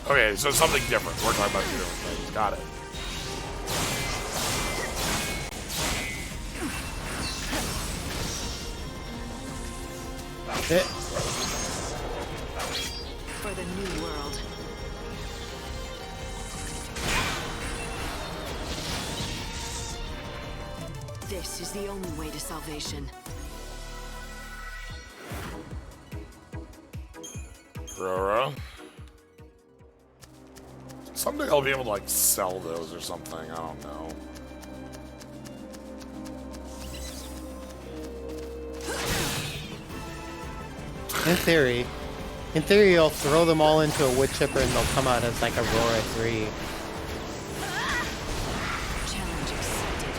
Okay, so something different. We're talking about two different things. Got it. for the new world. This is the only way to salvation. Rora. Someday I'll be able to like sell those or something. I don't know. In theory, you'll throw them all into a wood chipper and they'll come out as like Aurora 3. Challenge accepted.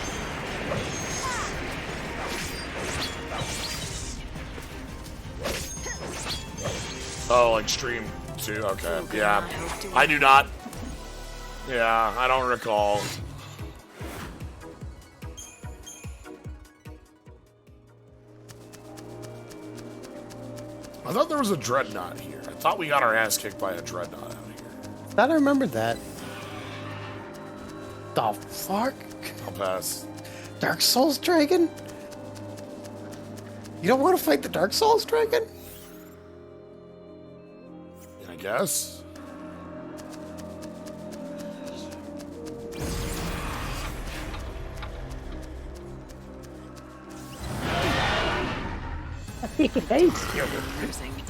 Oh, like stream 2. Okay. Yeah. I do not. Yeah, I don't recall. I thought there was a dreadnought here. I thought we got our ass kicked by a dreadnought out here. I thought I remembered that. The fuck? I'll pass. Dark Souls Dragon? You don't want to fight the Dark Souls Dragon? I guess. He hates you.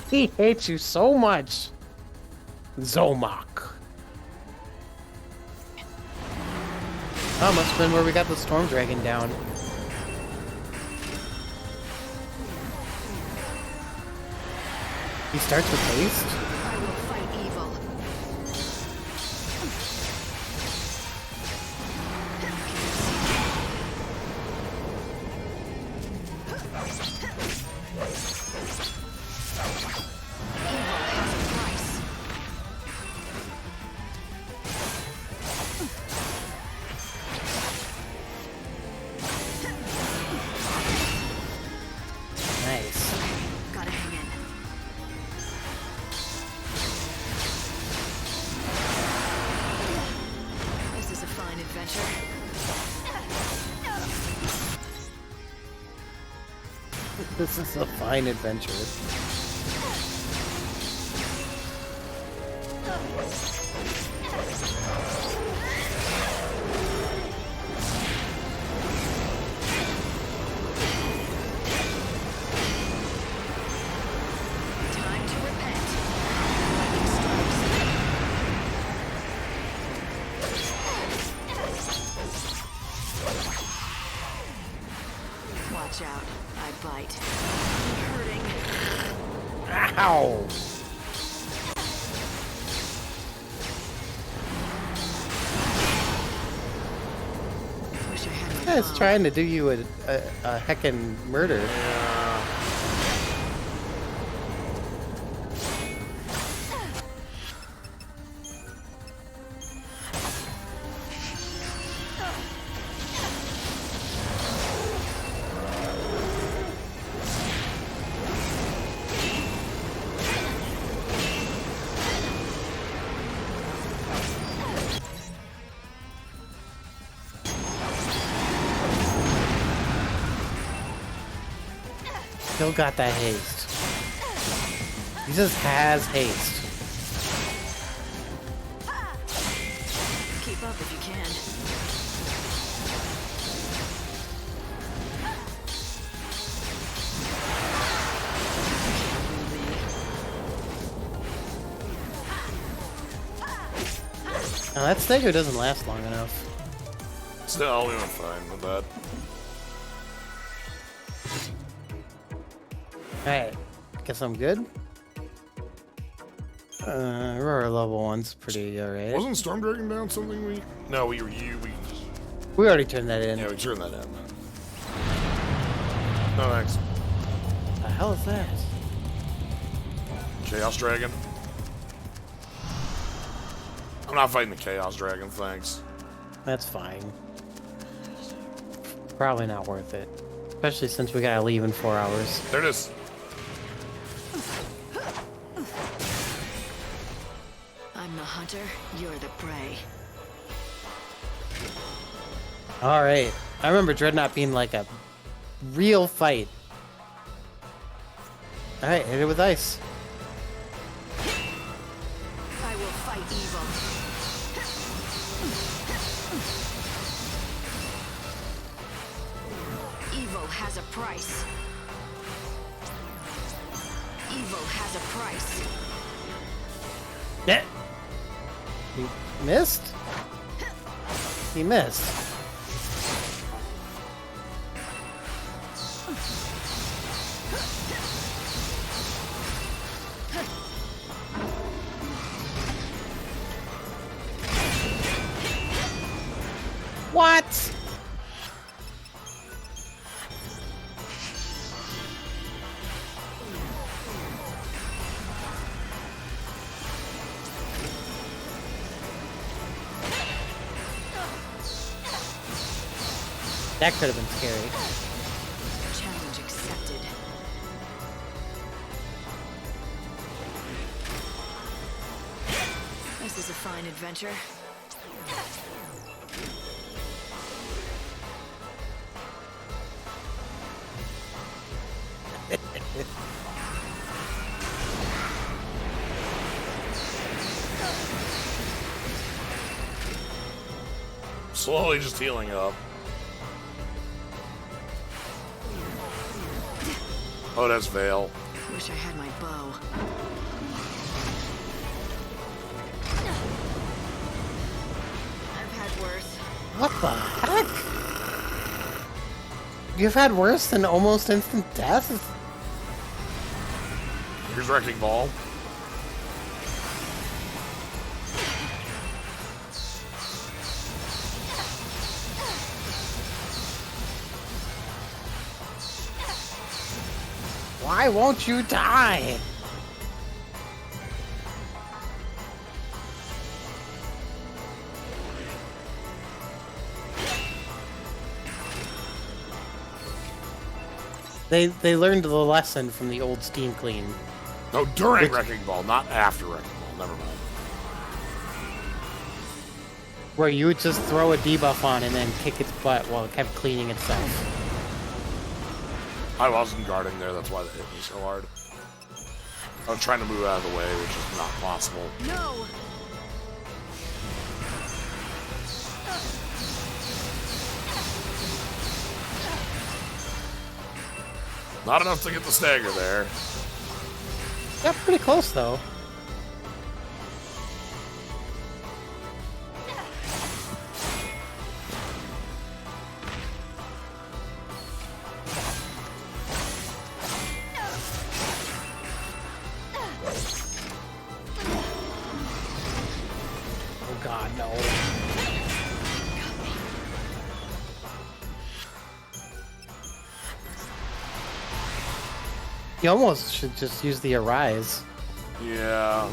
He hates you so much. Zomak. Oh, must have been where we got the Storm Dragon down. He starts with haste? I will fight evil. Nice. Gotta hang in. This is a fine adventure. This is a fine adventure. Time to repent. Watch out. I bite. Hurting. Ow! Wish I had my Yeah, it's phone. trying to do you a heckin' murder. Still got that haste. He just has haste. Keep up if you can. Now that stagger doesn't last long enough. Still, we went fine with that. Alright, guess I'm good. Aurora level 1's pretty alright. Wasn't Storm Dragon down something we... No, we already turned that in. Yeah, we turned that in. No thanks. The hell is that? Chaos Dragon? I'm not fighting the Chaos Dragon, thanks. That's fine. Probably not worth it. Especially since we gotta leave in 4 hours. There it is. I'm the hunter, you're the prey. Alright. I remember Dreadnought being like a real fight. Alright, hit it with ice. has a price. Evil has a price. Yeah. He missed? He missed. What? That could have been scary. Challenge accepted. This is a fine adventure. Slowly just healing up. Oh, that's Vale. Wish I had my bow. I've had worse. What the heck? You've had worse than almost instant death? Here's Wrecking Ball. Why won't you die? They learned the lesson from the old Steam Clean. No, during Wrecking Ball, not after Wrecking Ball. Never mind. Where you would just throw a debuff on and then kick its butt while it kept cleaning itself. I wasn't guarding there, that's why they hit me so hard. I was trying to move out of the way, which is not possible. No! Not enough to get the stagger there. Got pretty close though. Oh god, no. You almost should just use the Arise. Yeah.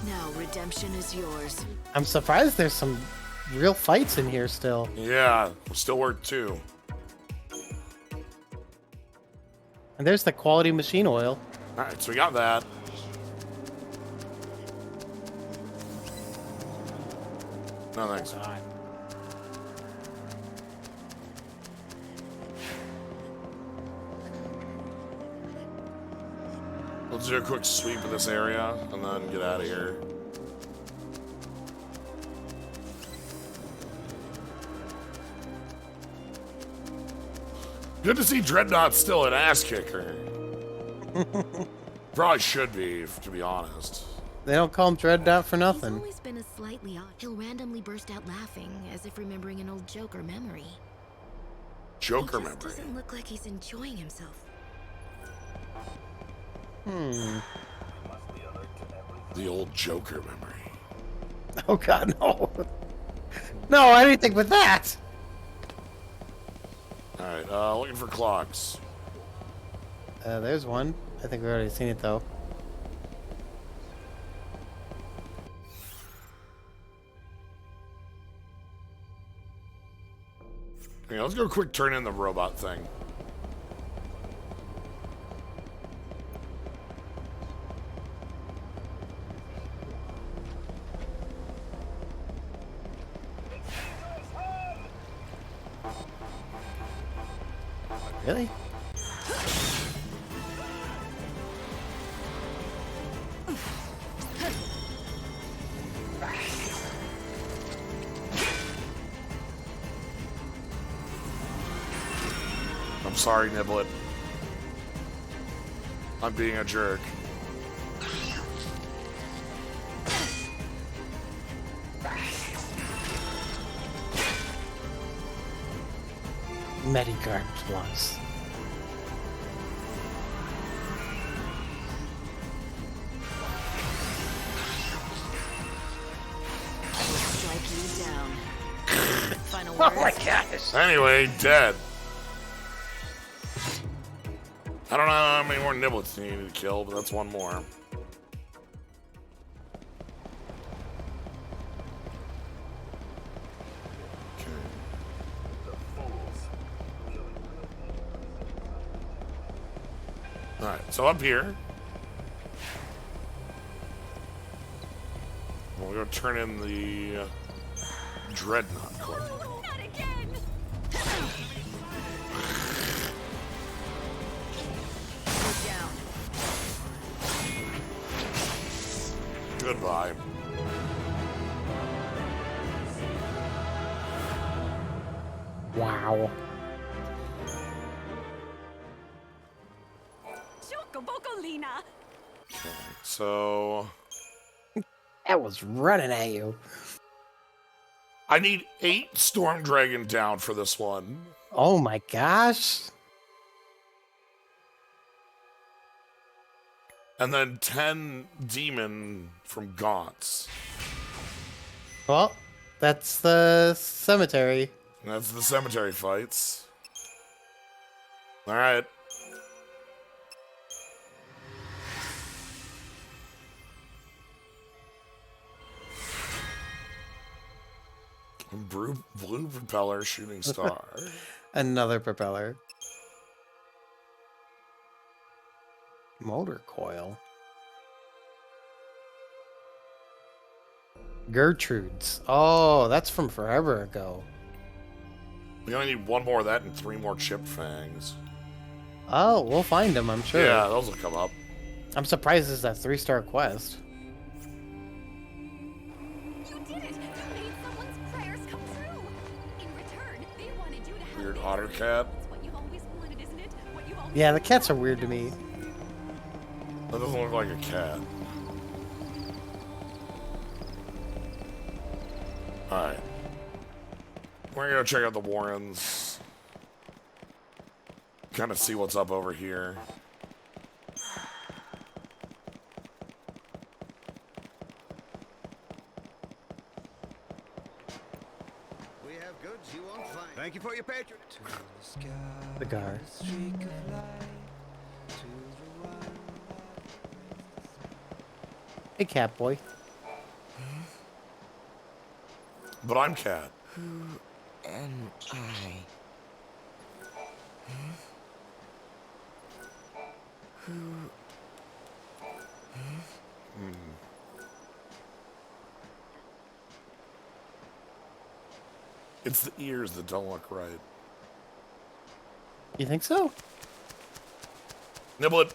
Now redemption is yours. I'm surprised there's some real fights in here still. Yeah, still work too. And there's the quality machine oil. Alright, so we got that. No thanks. Let's do a quick sweep of this area and then get out of here. Good to see Dreadnought's still an ass kicker. Probably should be, to be honest. They don't call him Dreadnought for nothing. He's always been a slightly odd. He'll randomly burst out laughing, as if remembering an old joke or memory. Joker He just memory. doesn't look like he's enjoying himself. The old Joker memory. Oh god, no. No, anything but that. Alright, looking for clocks. There's one. I think we've already seen it though. Okay, let's go quick turn in the robot thing. Really? I'm sorry, Niblet. I'm being a jerk. Mediguard Plus. Strike you down. Final Oh words? my gosh. Anyway, dead. I don't know how many more Niblets you need to kill, but that's one more. Alright, so up here. We're gonna turn in the Dreadnought Club. Not again! Down. Goodbye. Wow. Chocobocolina! So That was running at you. I need 8 Storm Dragon down for this one. Oh my gosh. And then 10 Demon from Gaunts. Well, that's the cemetery. That's the cemetery fights. Alright. Blue propeller shooting star. Another propeller. Motor coil. Gertrude's. Oh, that's from forever ago. We only need 1 more of that and 3 more chipped fangs. Oh, we'll find them, I'm sure. Yeah, those will come up. I'm surprised it's that 3-star quest. You did it! You made someone's prayers come true! In return, they wanted you to have Weird this. otter cat. It's what you've always wanted, isn't it? What you've always Yeah, the cats are weird to me. That doesn't look like a cat. Alright. We're gonna check out the Warrens. Kind of see what's up over here. We have goods you won't find. Thank you for your patronage. The guard. Hey, cat boy. But I'm cat. Who am I? Who? It's the ears that don't look right. You think so? Niblet.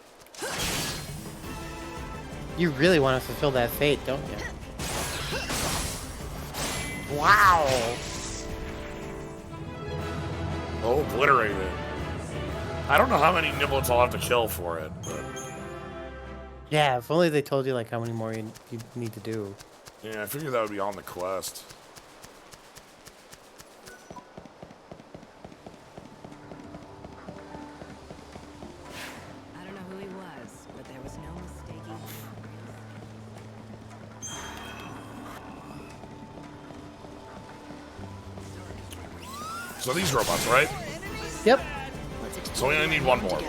You really want to fulfill that fate, don't you? Wow! Oh, obliterated. I don't know how many Niblets I'll have to kill for it, but Yeah, if only they told you like how many more you need to do. yeah, I figured that would be on the quest. I don't know who he was, but there was no mistaking. So these robots, right? Yep. So we only need 1 more.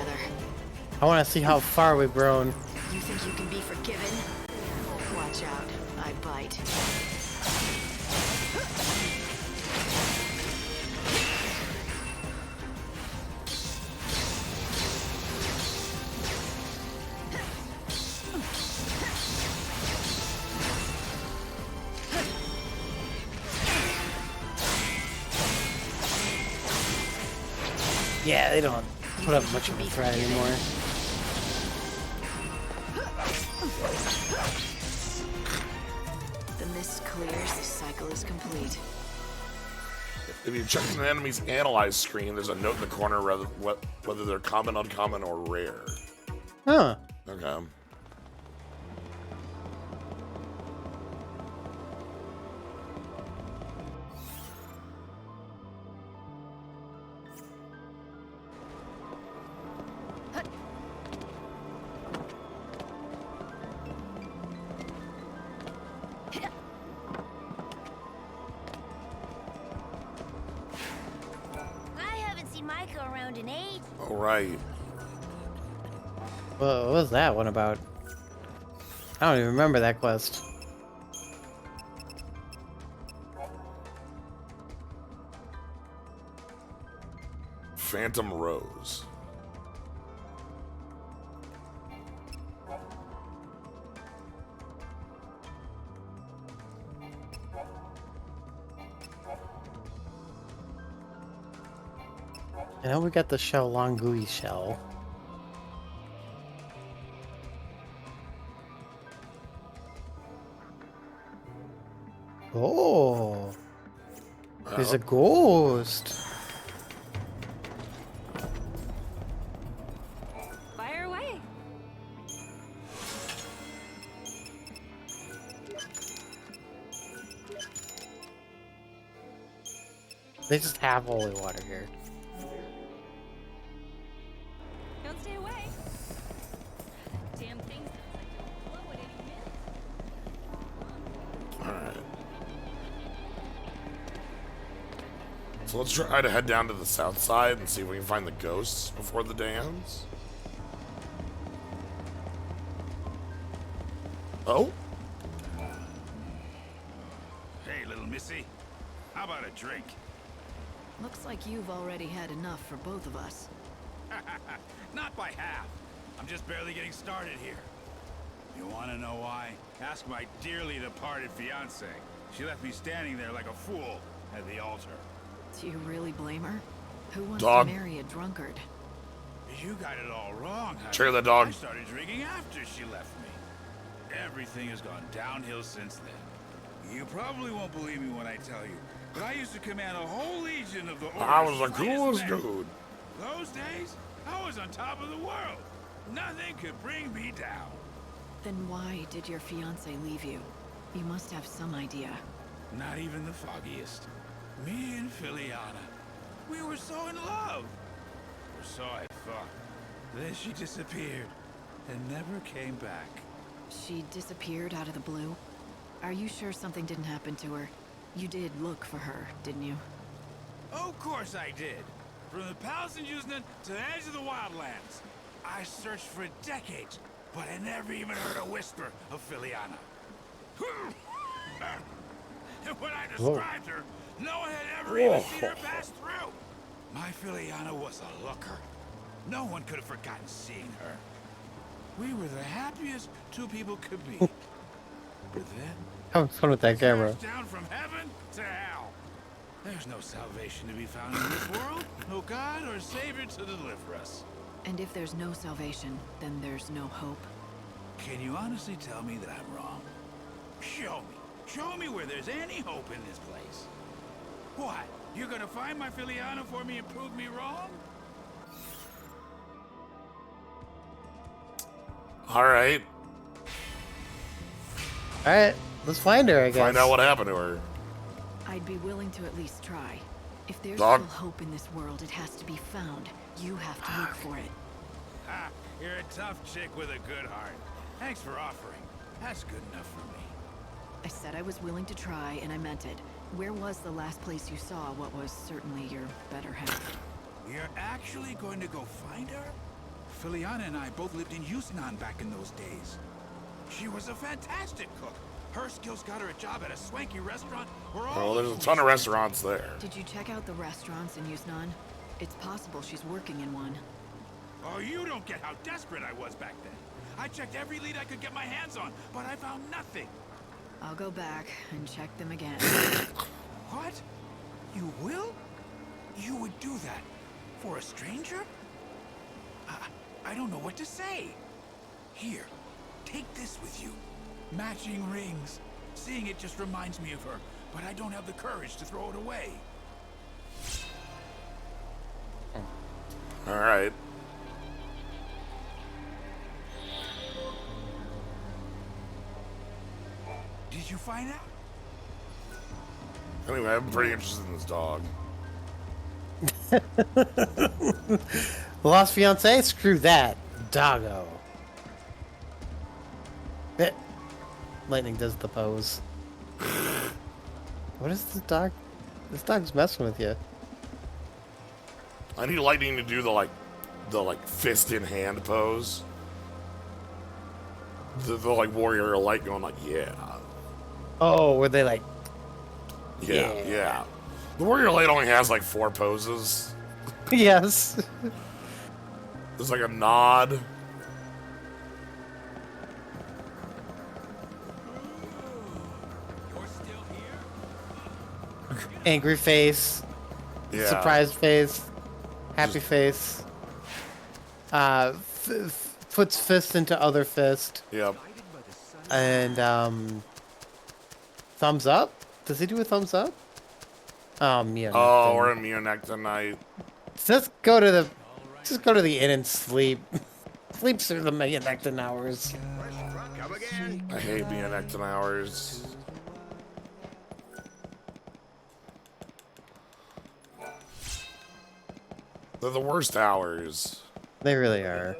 I want to see how far we've grown. You think you can be forgiven? Watch out, I bite. Yeah, they don't put up much of a threat anymore. The mist clears, the cycle is complete. If you check an enemy's analyze screen, there's a note in the corner whether they're common, uncommon, or rare. Huh. Okay. I haven't seen Micah around in age. All right. Well, what was that one about? I don't even remember that quest. Phantom Rose. I know we got the shell, long gooey shell. Oh, there's a ghost. Fire away. They just have holy water here. Don't stay away. Damn thing sounds like it'll blow at any minute. Alright. So let's try to head down to the south side and see if we can find the ghosts before the day ends. Oh? Hey, little missy. How about a drink? Looks like you've already had enough for both of us. Not by half. I'm just barely getting started here. You want to know why? Ask my dearly departed fiancée. She left me standing there like a fool at the altar. Do you really blame her? Who wants Dog. to marry a drunkard? You got it all wrong, honey. Cheer the dog. I started drinking after she left me. Everything has gone downhill since then. You probably won't believe me when I tell you, but I used to command a whole legion of the Order's I was the finest coolest men. dude. Those days, I was on top of the world. Nothing could bring me down. Then why did your fiancé leave you? You must have some idea. Not even the foggiest. Me and Filiana, we were so in love. Or so I thought. Then she disappeared and never came back. She disappeared out of the blue? Are you sure something didn't happen to her? You did look for her, didn't you? Of course I did. From the palace in Yuznan to the edge of the wildlands. I searched for decades, but I never even heard a whisper of Filiana. And when I described her, no one had ever even seen her pass through. My Filiana was a looker. No one could have forgotten seeing her. We were the happiest two people could be. But then, Have fun with that camera. down from heaven to hell. There's no salvation to be found in this world. No God or Savior to deliver us. And if there's no salvation, then there's no hope. Can you honestly tell me that I'm wrong? Show me. Show me where there's any hope in this place. What? You're gonna find my Filiana for me and prove me wrong? Alright. Alright, let's find her, I guess. Find out what happened to her. I'd be willing to at least try. If there's Dog. still hope in this world, it has to be found. You have to look for it. Ha! You're a tough chick with a good heart. Thanks for offering. That's good enough for me. I said I was willing to try, and I meant it. Where was the last place you saw what was certainly your better half? You're actually going to go find her? Filiana and I both lived in Yuznan back in those days. She was a fantastic cook. Her skills got her a job at a swanky restaurant where all Well, there's a ton of restaurants there. Did you check out the restaurants in Yuznan? It's possible she's working in one. Oh, you don't get how desperate I was back then. I checked every lead I could get my hands on, but I found nothing. I'll go back and check them again. What? You will? You would do that? For a stranger? I don't know what to say. Here, take this with you. Matching rings. Seeing it just reminds me of her, but I don't have the courage to throw it away. All right. Did you find out? Anyway, I'm pretty interested in this dog. Lost fiance? Screw that. Doggo. Eh. Lightning does the pose. What is this dog? This dog's messing with you. I need Lightning to do the fist in hand pose. The like warrior of light going like, yeah. Oh, were they like... Yeah. The warrior of light only has like 4 poses. Yes. There's like a nod. Angry face. Yeah. Surprised face. Happy face. Puts fist into other fist. Yep. And thumbs up? Does he do a thumbs up? Oh, Mia. Oh, we're in Munich tonight. Just go to the inn and sleep. Sleep through the Munich hours. I hate Munich hours. They're the worst hours. They really are.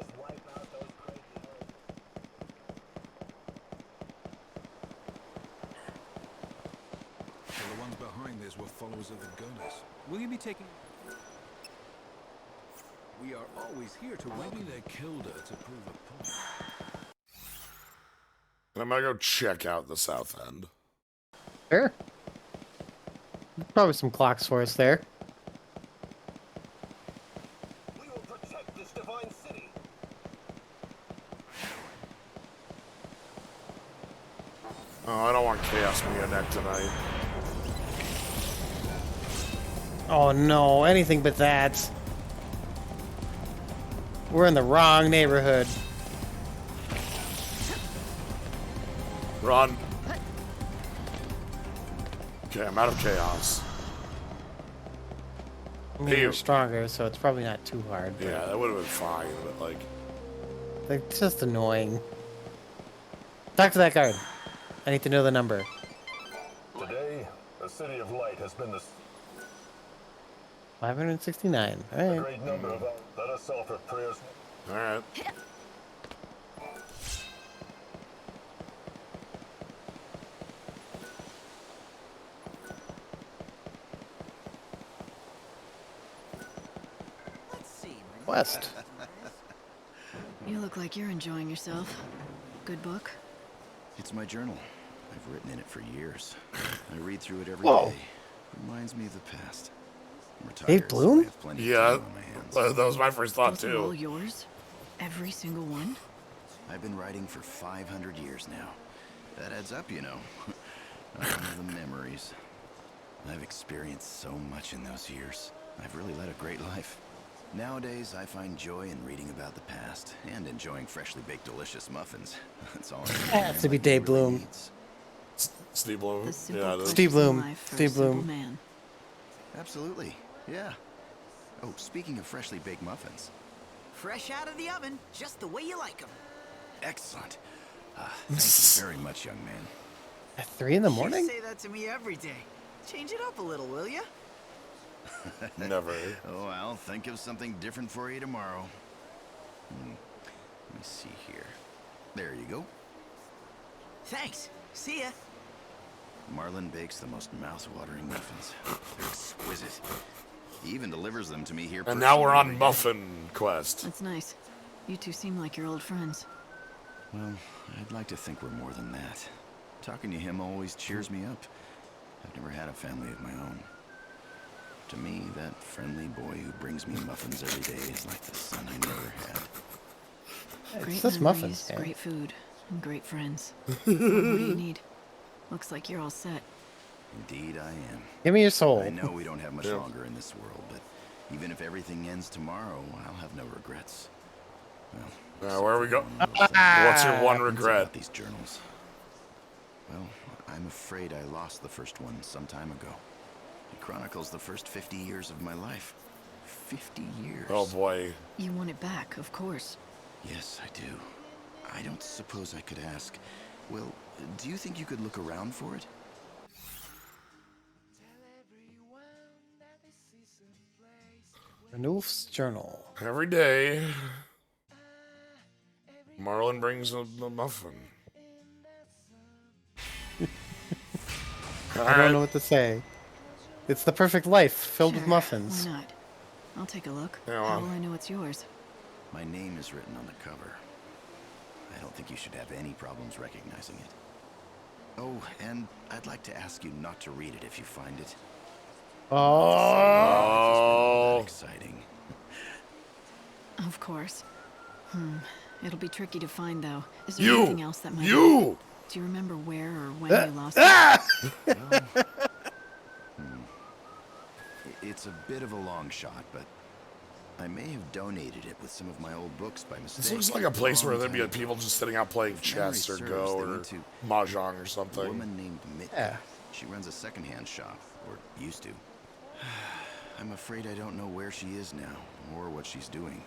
So the ones behind this were followers of the goddess. Will you be taking... We are always here to... Maybe they killed her to prove a point. I'm gonna go check out the south end. Sure. Probably some clocks for us there. We will protect this divine city. Oh, I don't want Chaos Munich tonight. Oh no, anything but that. We're in the wrong neighborhood. Run. Okay, I'm out of chaos. I mean, you're stronger, so it's probably not too hard. Yeah, that would have been fine, but like... It's just annoying. Talk to that guard. I need to know the number. Today, the City of Light has been the 569. All a right. great number of... Let us offer prayers. All right. West. You look like you're enjoying yourself. Good book? It's my journal. I've written in it for years. I read through it every Whoa. day. Reminds me of the past. I'm retired, Dave so Bloom? I have plenty of Yeah, time on my hands. that was my first thought Those are all too. yours? Every single one? I've been writing for 500 years now. That adds up, you know. The memories. I've experienced so much in those years. I've really led a great life. Nowadays, I find joy in reading about the past and enjoying freshly baked delicious muffins. That's all. Has to be Dave Bloom. Steve Bloom. The simple Yeah, pleasures Steve in Bloom. life for a Steve simple Bloom. man. Absolutely. Yeah. Oh, speaking of freshly baked muffins. Fresh out of the oven, just the way you like them. Excellent. Thank you very much, young man. At 3 in the You morning? say that to me every day. Change it up a little, will you? Never. Oh, I'll think of something different for you tomorrow. Let me see here. There you go. Thanks. See ya. Marlin bakes the most mouth-watering muffins. They're exquisite. He even delivers them to me here. And now we're on personally every day. Muffin Quest. That's nice. You two seem like you're old friends. Well, I'd like to think we're more than that. Talking to him always cheers me up. I've never had a family of my own. To me, that friendly boy who brings me muffins every day is like the son I never had. Great just memories, muffins, yeah. great food, and great friends. What do you need? Looks like you're all set. Indeed I am. Give me your soul. I know we don't have much Yeah. longer in this world, but even if everything ends tomorrow, I'll have no regrets. Well, Where are we go? Ah. What's your one What's regret? about these journals? Well, I'm afraid I lost the first one some time ago. It chronicles the first 50 years of my life. 50 years. Oh boy. You want it back, of course. Yes, I do. I don't suppose I could ask. Well, do you think you could look around for it? Ranulf's journal. Every day, Marlon brings a muffin. I don't know what to say. It's the perfect life, filled with Sure, muffins. Why not? I'll take a look. Yeah, How well. will I know it's yours? My name is written on the cover. I don't think you should have any problems recognizing it. Oh, and I'd like to ask you not to read it if you find it. Oh. Exciting. Of course. It'll be tricky to find, though. Is there You! anything else that might... You! Do you remember where or when you lost it? It's a bit of a long shot, but I may have donated it with some of my old books by mistake. This looks like a place where there'd be people just sitting out playing chess or serves, Go they or went to Mahjong or A something. woman named Mitka. Yeah. She runs a secondhand shop, or used to. I'm afraid I don't know where she is now, or what she's doing.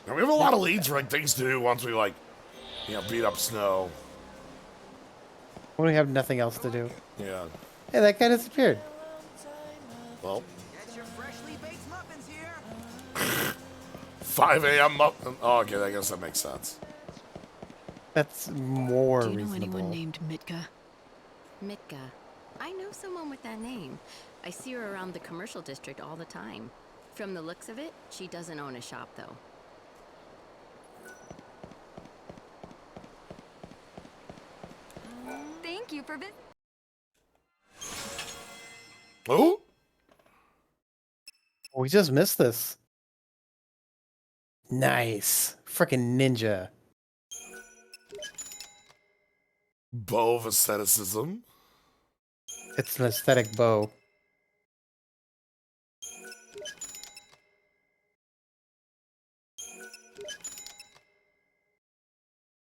Now, we have a lot of leads for like things to do once we beat up Snow. When we have nothing else to do. Yeah. Hey, that guy disappeared. Well. Get your freshly baked muffins here. 5 a.m. muffin. Oh, okay, I guess that makes sense. That's more Do you know reasonable. anyone named Mitka? Mitka. I know someone with that name. I see her around the commercial district all the time. From the looks of it, she doesn't own a shop, though. Thank you for visiting. Oh? We just missed this. Nice. Freaking ninja. Bow of asceticism. It's an aesthetic bow.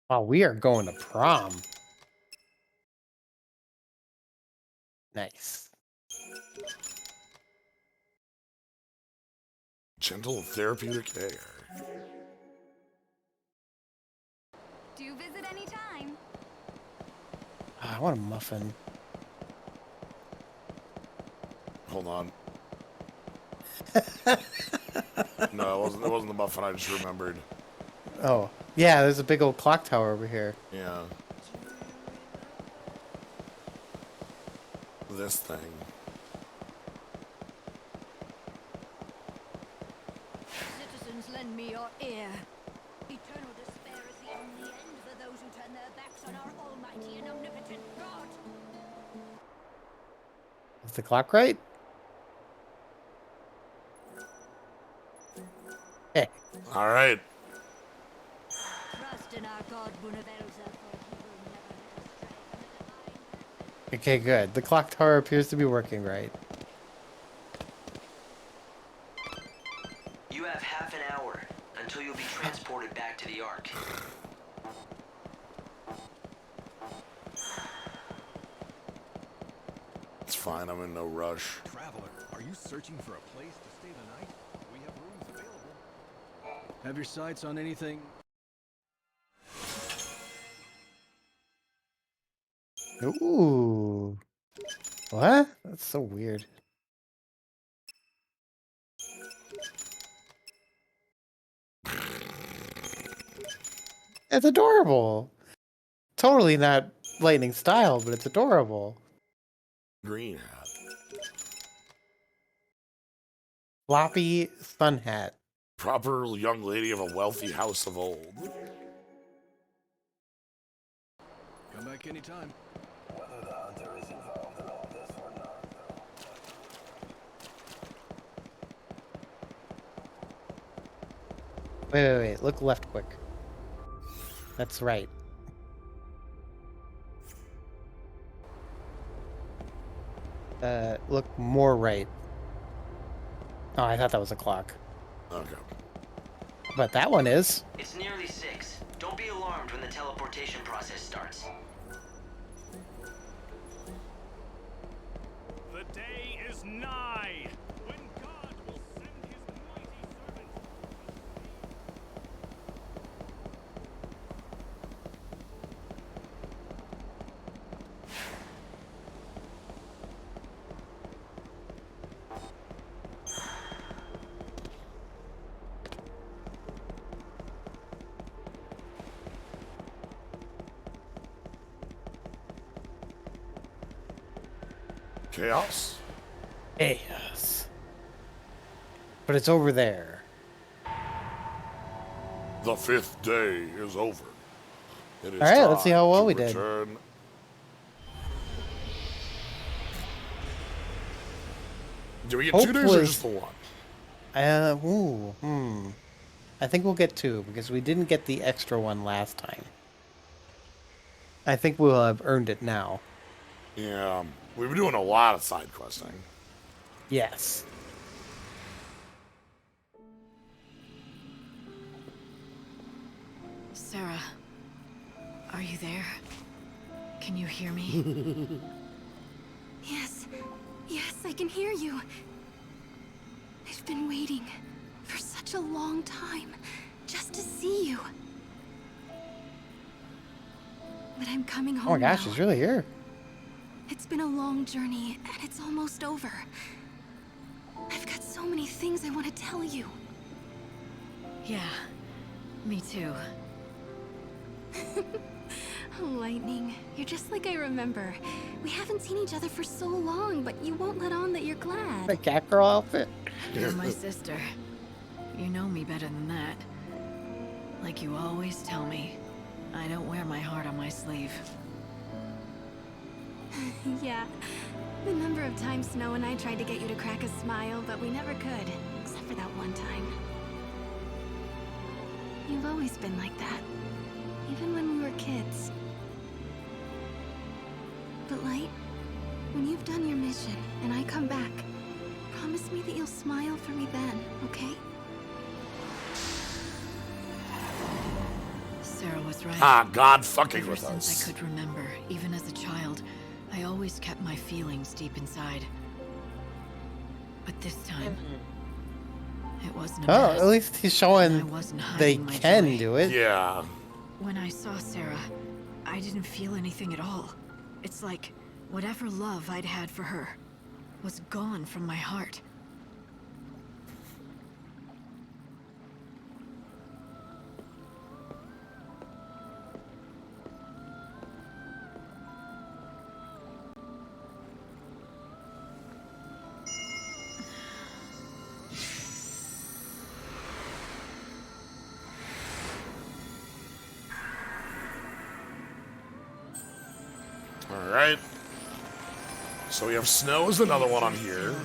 Wow, we are going to prom. Nice. Gentle therapeutic air. Do visit anytime. I want a muffin. Hold on. No, it wasn't the muffin. I just remembered. Oh, yeah, there's a big old clock tower over here. Yeah. This thing. Citizens, lend me your ear. Eternal despair is the only end for those who turn their backs on our almighty and omnipotent God. Is the clock right? Hey. All right. Trust in our God, Bunavelza, for he will never let us stray. Okay, good. The clock tower appears to be working right. You have half an hour until you'll be transported back to the Ark. It's fine. I'm in no rush. Traveler, are you searching for a place to stay the night? We have rooms available. Have your sights on anything? Ooh. What? That's so weird. It's adorable. Totally not lightning style, but it's adorable. Green hat. Floppy sun hat. Proper young lady of a wealthy house of old. Come back anytime. Whether the hunter is involved in all this or not, though. Wait. Look left quick. That's right. Look more right. Oh, I thought that was a clock. Okay. But that one is. It's nearly 6. Don't be alarmed when the teleportation process starts. The day is nigh when God will send his mighty Chaos. Chaos. But it's over there. The 5th day is over. It is All right, let's see how well time we to did. return. Do we get 2 days or just the 1? I think we'll get 2 because we didn't get the extra one last time. I think we'll have earned it now. Yeah, we've been doing a lot of side questing. Yes. Sarah, are you there? Can you hear me? Yes. Yes, I can hear you. I've been waiting for such a long time just to see you. But I'm coming home Oh my gosh, now. she's really here. It's been a long journey, and it's almost over. I've got so many things I want to tell you. Yeah, me too. Oh, Lightning, you're just like I remember. We haven't seen each other for so long, but you won't let on that you're glad. The cat girl outfit. You're my sister. You know me better than that. Like you always tell me, I don't wear my heart on my sleeve. Yeah. The number of times Snow and I tried to get you to crack a smile, but we never could, except for that one time. You've always been like that, even when we were kids. But Light, when you've done your mission and I come back, promise me that you'll smile for me then, okay? Sarah was right. Ah, God fucking Ever with since us. I could remember, even as a child, I always kept my feelings deep inside. But this time, it wasn't a Oh, mask, at least he's and showing I wasn't they hiding my can joy. do it. Yeah. When I saw Sarah, I didn't feel anything at all. It's like whatever love I'd had for her was gone from my heart. Alright. So we have Snow as another one on here.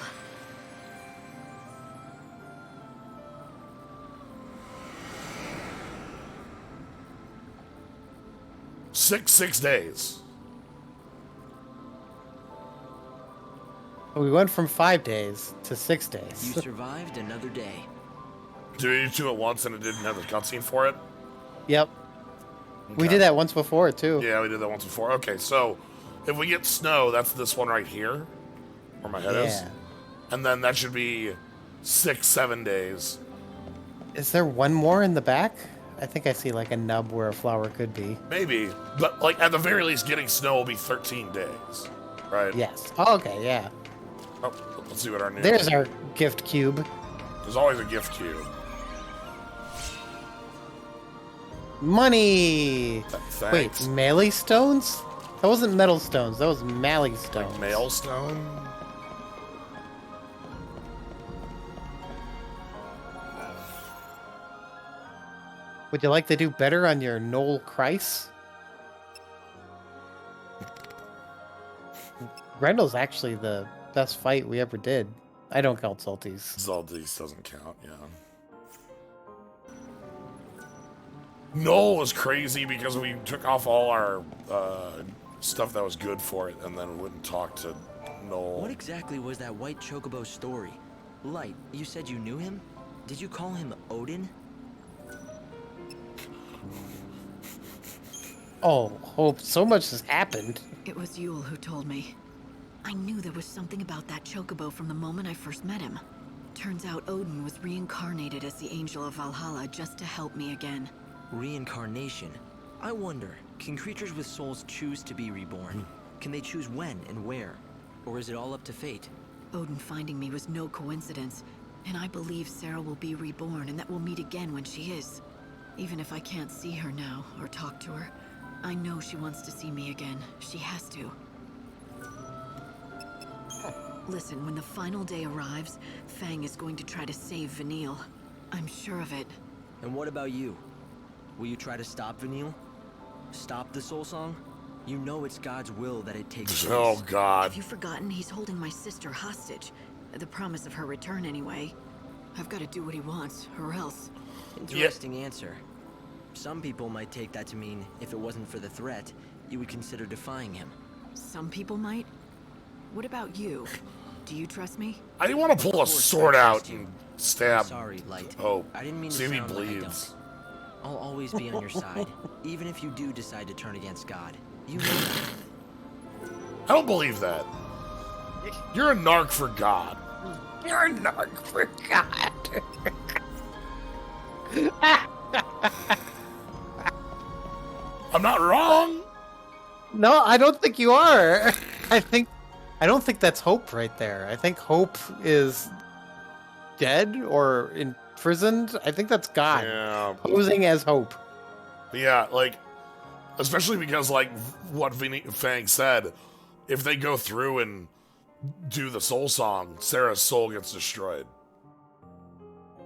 Six days. We went from 5 days to 6 days. You survived another day. Did we do 2 at once and it didn't have the cutscene for it? Yep. We Okay. did that once before, too. Yeah, we did that once before. Okay, so if we get Snow, that's this one right here, where my head is. Yeah. And then that should be 6-7 days. Is there one more in the back? I think I see like a nub where a flower could be. Maybe. But, like, at the very least, getting Snow will be 13 days. Right? Yes. Oh, okay, yeah. Oh, let's see what our new... There's our gift cube. There's always a gift cube. Money! Thanks. Wait, melee stones? That wasn't metal stones, that was mally stones. Like mailstone? Would you like to do better on your Noel Kreis? Grendel's actually the best fight we ever did. I don't count Salties. Salties doesn't count, yeah. Noel was crazy because we took off all our stuff that was good for it and then wouldn't talk to Noel. What exactly was that white chocobo story? Light, you said you knew him? Did you call him Odin? Oh, Hope, so much has happened. It was Yule who told me. I knew there was something about that chocobo from the moment I first met him. Turns out Odin was reincarnated as the Angel of Valhalla just to help me again. Reincarnation. I wonder, can creatures with souls choose to be reborn? Can they choose when and where? Or is it all up to fate? Odin finding me was no coincidence, and I believe Sarah will be reborn and that we'll meet again when she is. Even if I can't see her now or talk to her, I know she wants to see me again. She has to. Listen, when the final day arrives, Fang is going to try to save Vanille. I'm sure of it. And what about you? Will you try to stop Vanille? Stop the Soul Song? You know it's God's will that it takes place. Oh, God. Have you forgotten he's holding my sister hostage? The promise of her return, anyway. I've got to do what he wants, or else. Interesting answer. Some people might take that to mean if it wasn't for the threat, you would consider defying him. Some people might. What about you? Do you trust me? I didn't want to pull a sword out and stab. Sorry, Light. Oh, I didn't mean to see if he sound like I bleeds. don't. I'll always be on your side, even if you do decide to turn against God. You know that. I don't believe that. You're a narc for God. You're a narc for God. I'm not wrong. No, I don't think you are. I don't think that's Hope right there. I think Hope is dead or imprisoned. I think that's God posing as Hope. Yeah, like, especially because, like, what Fang said, if they go through and do the soul song, Sarah's soul gets destroyed.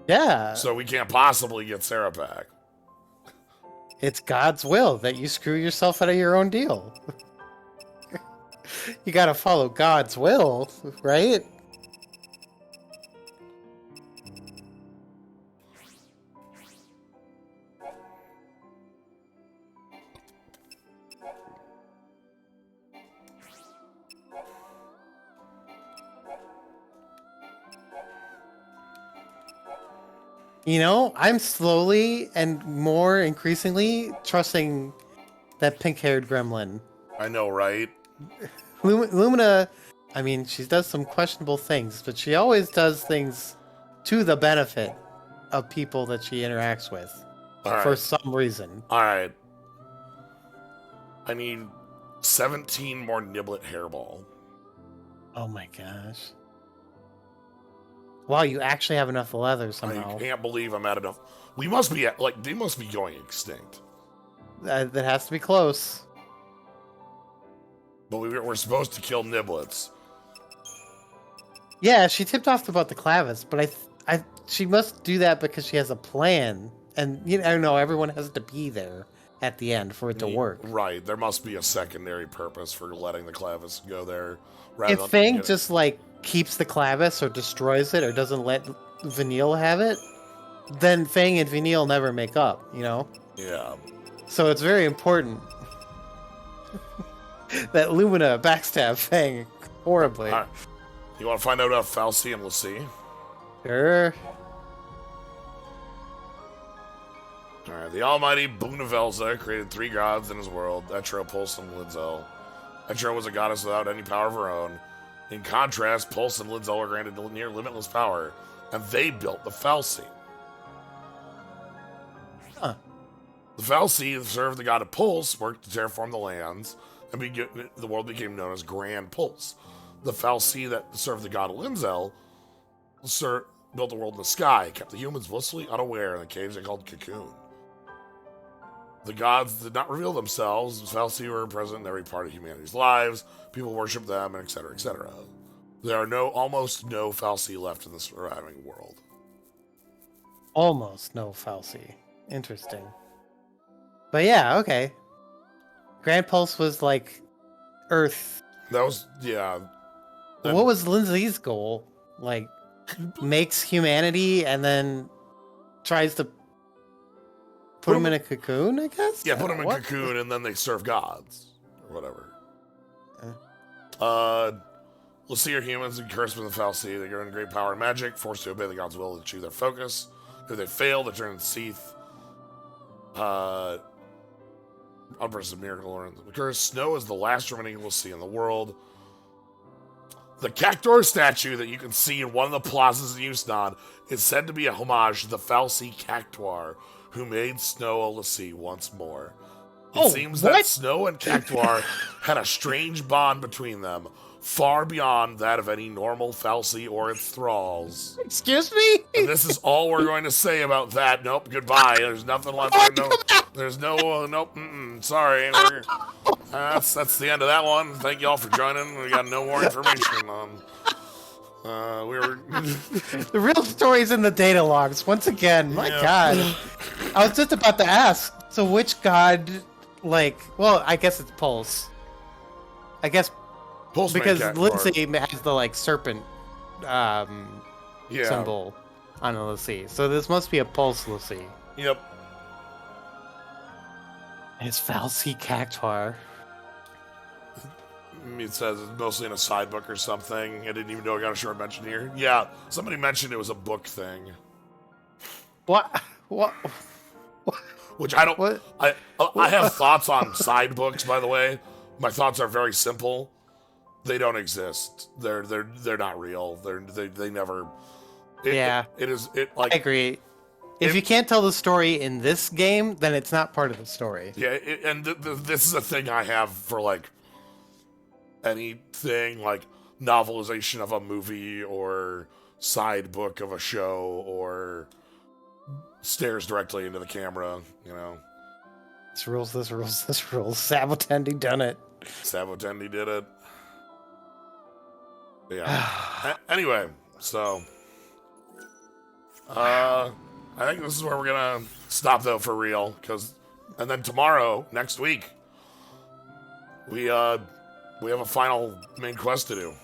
Yeah. So we can't possibly get Sarah back. It's God's will that you screw yourself out of your own deal. You gotta follow God's will, right? You know, I'm slowly and more increasingly trusting that pink-haired gremlin. I know, right? Lumina, I mean, she does some questionable things, but she always does things to the benefit of people that she interacts with for some reason. All right. I need 17 more Niblet hairball. Oh my gosh. Wow, you actually have enough leather somehow. I can't believe I'm at enough. We must be at, like, they must be going extinct. That has to be close. But we're supposed to kill Niblets. Yeah, she tipped off about the Clavis, but she must do that because she has a plan. And, you know, everyone has to be there at the end for it to work. Right, there must be a secondary purpose for letting the Clavis go there. If Fang just, like, keeps the Clavis or destroys it or doesn't let Vanille have it, then Fang and Vanille never make up, you know? Yeah. So it's very important that Lumina backstab Fang horribly. Right. You want to find out about Falsi and Lassie? Sure. Alright, the almighty Bunavelza created 3 gods in his world, Etro, Pulse, and Linzel. Etro was a goddess without any power of her own. In contrast, Pulse and Linzel were granted near limitless power, and they built the Falsi. Huh. The Falsi served the god of Pulse, worked to terraform the lands, and the world became known as Grand Pulse. The Falsi that served the god of Linzel built the world in the sky, kept the humans blissfully unaware in the caves they called Cocoon. The gods did not reveal themselves. The Falsi were present in every part of humanity's lives. People worship them, and etc., etc. There are almost no Falsi left in the surviving world. Almost no Falsi. Interesting. But yeah, okay. Grand Pulse was like Earth. That was, yeah. What was Lindsay's goal? Like, makes humanity and then tries to put them in a cocoon, I guess? Yeah, put them in cocoon and then they serve gods. Or whatever. Lassie are humans and cursed with the Falsi. They gain great power and magic, forced to obey the god's will to achieve their focus. If they fail, they turn into Seath. Outbursts of miracle or the curse. Snow is the last remaining Lassie in the world. The Cactuar statue that you can see in one of the plazas in Yusnaan is said to be a homage to the Falsi Cactuar, who made Snow a Lassie once more. It seems that Snow and Cactuar had a strange bond between them, far beyond that of any normal Falsi or its thralls. Excuse me? And this is all we're going to say about that. Nope, goodbye. There's nothing left. There's no, nope, sorry. That's the end of that one. Thank you all for joining. We got no more information on We were. The real story's in the data logs. Once again, my God. I was just about to ask. So which god, like, well, I guess it's Pulse. I guess Pulse because main Lindsay has the like serpent symbol on the Lucy. So this must be a Pulse Lucy. Yep. And it's Falsey Cactuar. It says it's mostly in a side book or something. I didn't even know I got a short mention here. Yeah, somebody mentioned it was a book thing. What? Which I don't. What? I have thoughts on side books, by the way. My thoughts are very simple. They don't exist. They're not real. They never. Yeah. It is like. I agree. If you can't tell the story in this game, then it's not part of the story. Yeah, and this is a thing I have for like anything like novelization of a movie or side book of a show or stares directly into the camera, you know. This rules. Sabotendi done it. Sabotendi did it. But yeah. Anyway, so I think this is where we're gonna stop though for real, and then tomorrow, next week, we have a final main quest to do.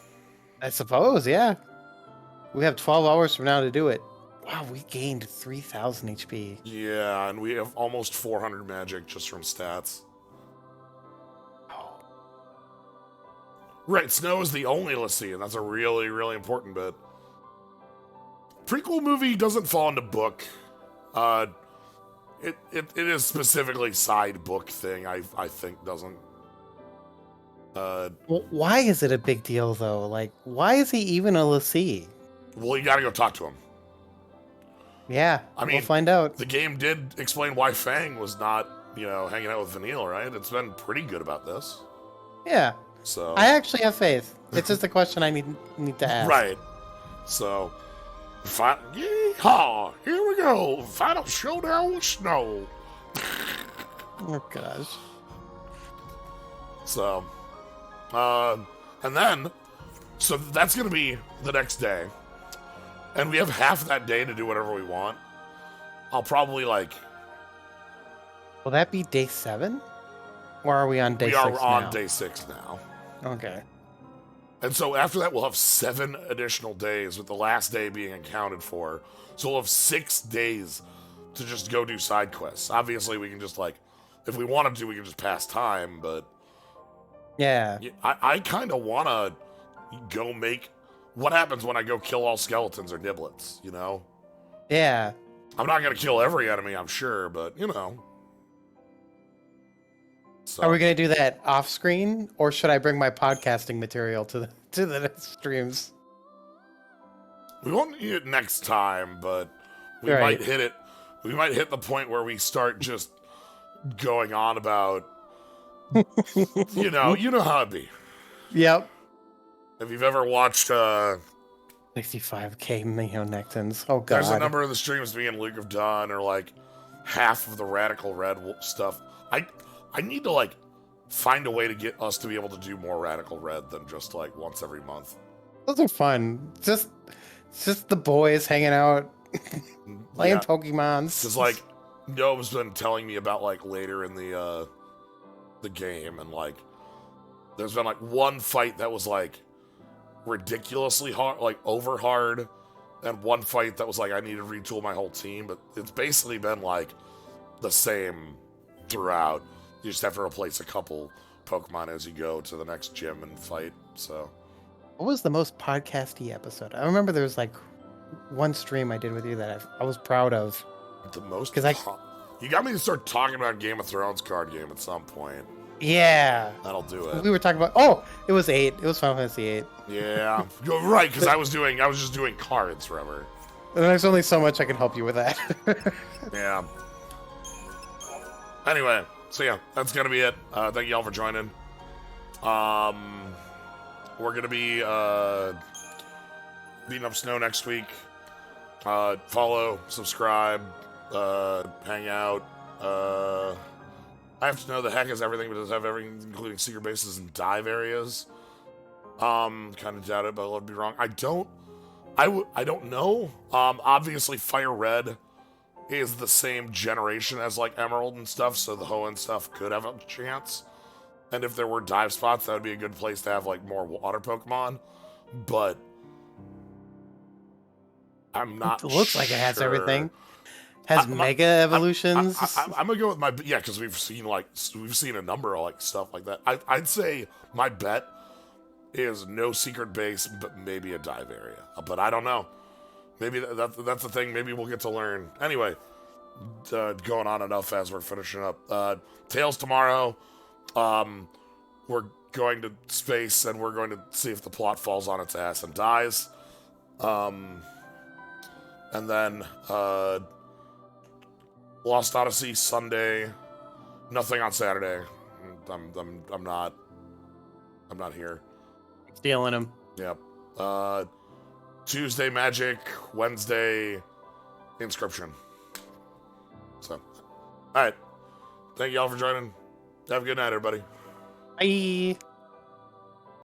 I suppose, yeah. We have 12 hours from now to do it. Wow, we gained 3,000 HP. Yeah, and we have almost 400 magic just from stats. Right, Snow is the only Lassie, and that's a really, really important bit. Prequel movie doesn't fall into book. It is specifically side book thing, I think doesn't. Well, why is it a big deal, though? Like, why is he even a Lassie? Well, you gotta go talk to him. Yeah, I mean, we'll find out. The game did explain why Fang was not, hanging out with Vanille, right? It's been pretty good about this. Yeah. So I actually have faith. It's just a question I need to ask. Right. So, yeehaw! Here we go. Final showdown with Snow. Oh gosh. So, and then, so that's gonna be the next day, and we have half that day to do whatever we want. I'll probably Will that be day 7? Or are we on day 6 now? We are on day 6 now. Okay. And so after that, we'll have 7 additional days, with the last day being accounted for. So we'll have 6 days to just go do side quests. Obviously, we can just, if we wanted to, we can just pass time, but... Yeah. I kind of want to go make... What happens when I go kill all skeletons or niblets, you know? Yeah. I'm not going to kill every enemy, I'm sure, but, So. Are we going to do that off screen, or should I bring my podcasting material to the next streams? We won't need it next time, but we might hit it. We might hit the point where we start just going on about, you know how it be. Yep. If you've ever watched 65k Neonectins. Oh god. There's a number of the streams being Luke of Dawn or half of the Radical Red stuff. I need to find a way to get us to be able to do more Radical Red than just once every month. Those are fun. Just the boys hanging out, playing Pokemons. Because Nova's been telling me about later in the game, and there's been one fight that was ridiculously hard, over hard, and one fight that was I need to retool my whole team. But it's basically been the same throughout. You just have to replace a couple Pokemon as you go to the next gym and fight. So, what was the most podcasty episode? I remember there was one stream I did with you that I was proud of. The most, because you got me to start talking about Game of Thrones card game at some point. Yeah, that'll do it. We were talking about. Oh, it was 8. It was Final Fantasy 8. Yeah, you're right. Because I was just doing cards forever. And there's only so much I can help you with that. Yeah. Anyway. So yeah, that's gonna be it. Thank you all for joining. We're gonna be beating up Snow next week. Follow, subscribe, hang out. I have to know the heck is everything, but does have everything, including secret bases and dive areas. Kind of doubt it, but I'll be wrong. I don't I don't know. Obviously, Fire Red is the same generation as like Emerald and stuff, so the Hoenn stuff could have a chance. And if there were dive spots, that would be a good place to have like more water Pokemon. But I'm not. It looks like it has everything. Has Mega Evolutions. I'm gonna go with my because we've seen a number of like stuff like that. I'd say my bet is no secret base, but maybe a dive area. But I don't know. Maybe that's the thing. Maybe we'll get to learn. Anyway, going on enough as we're finishing up. Tales tomorrow. We're going to space and we're going to see if the plot falls on its ass and dies. And then Lost Odyssey Sunday. Nothing on Saturday. I'm not here. Stealing them. Yep. Tuesday Magic. Wednesday Inscription. So, all right. Thank you all for joining. Have a good night, everybody. Bye.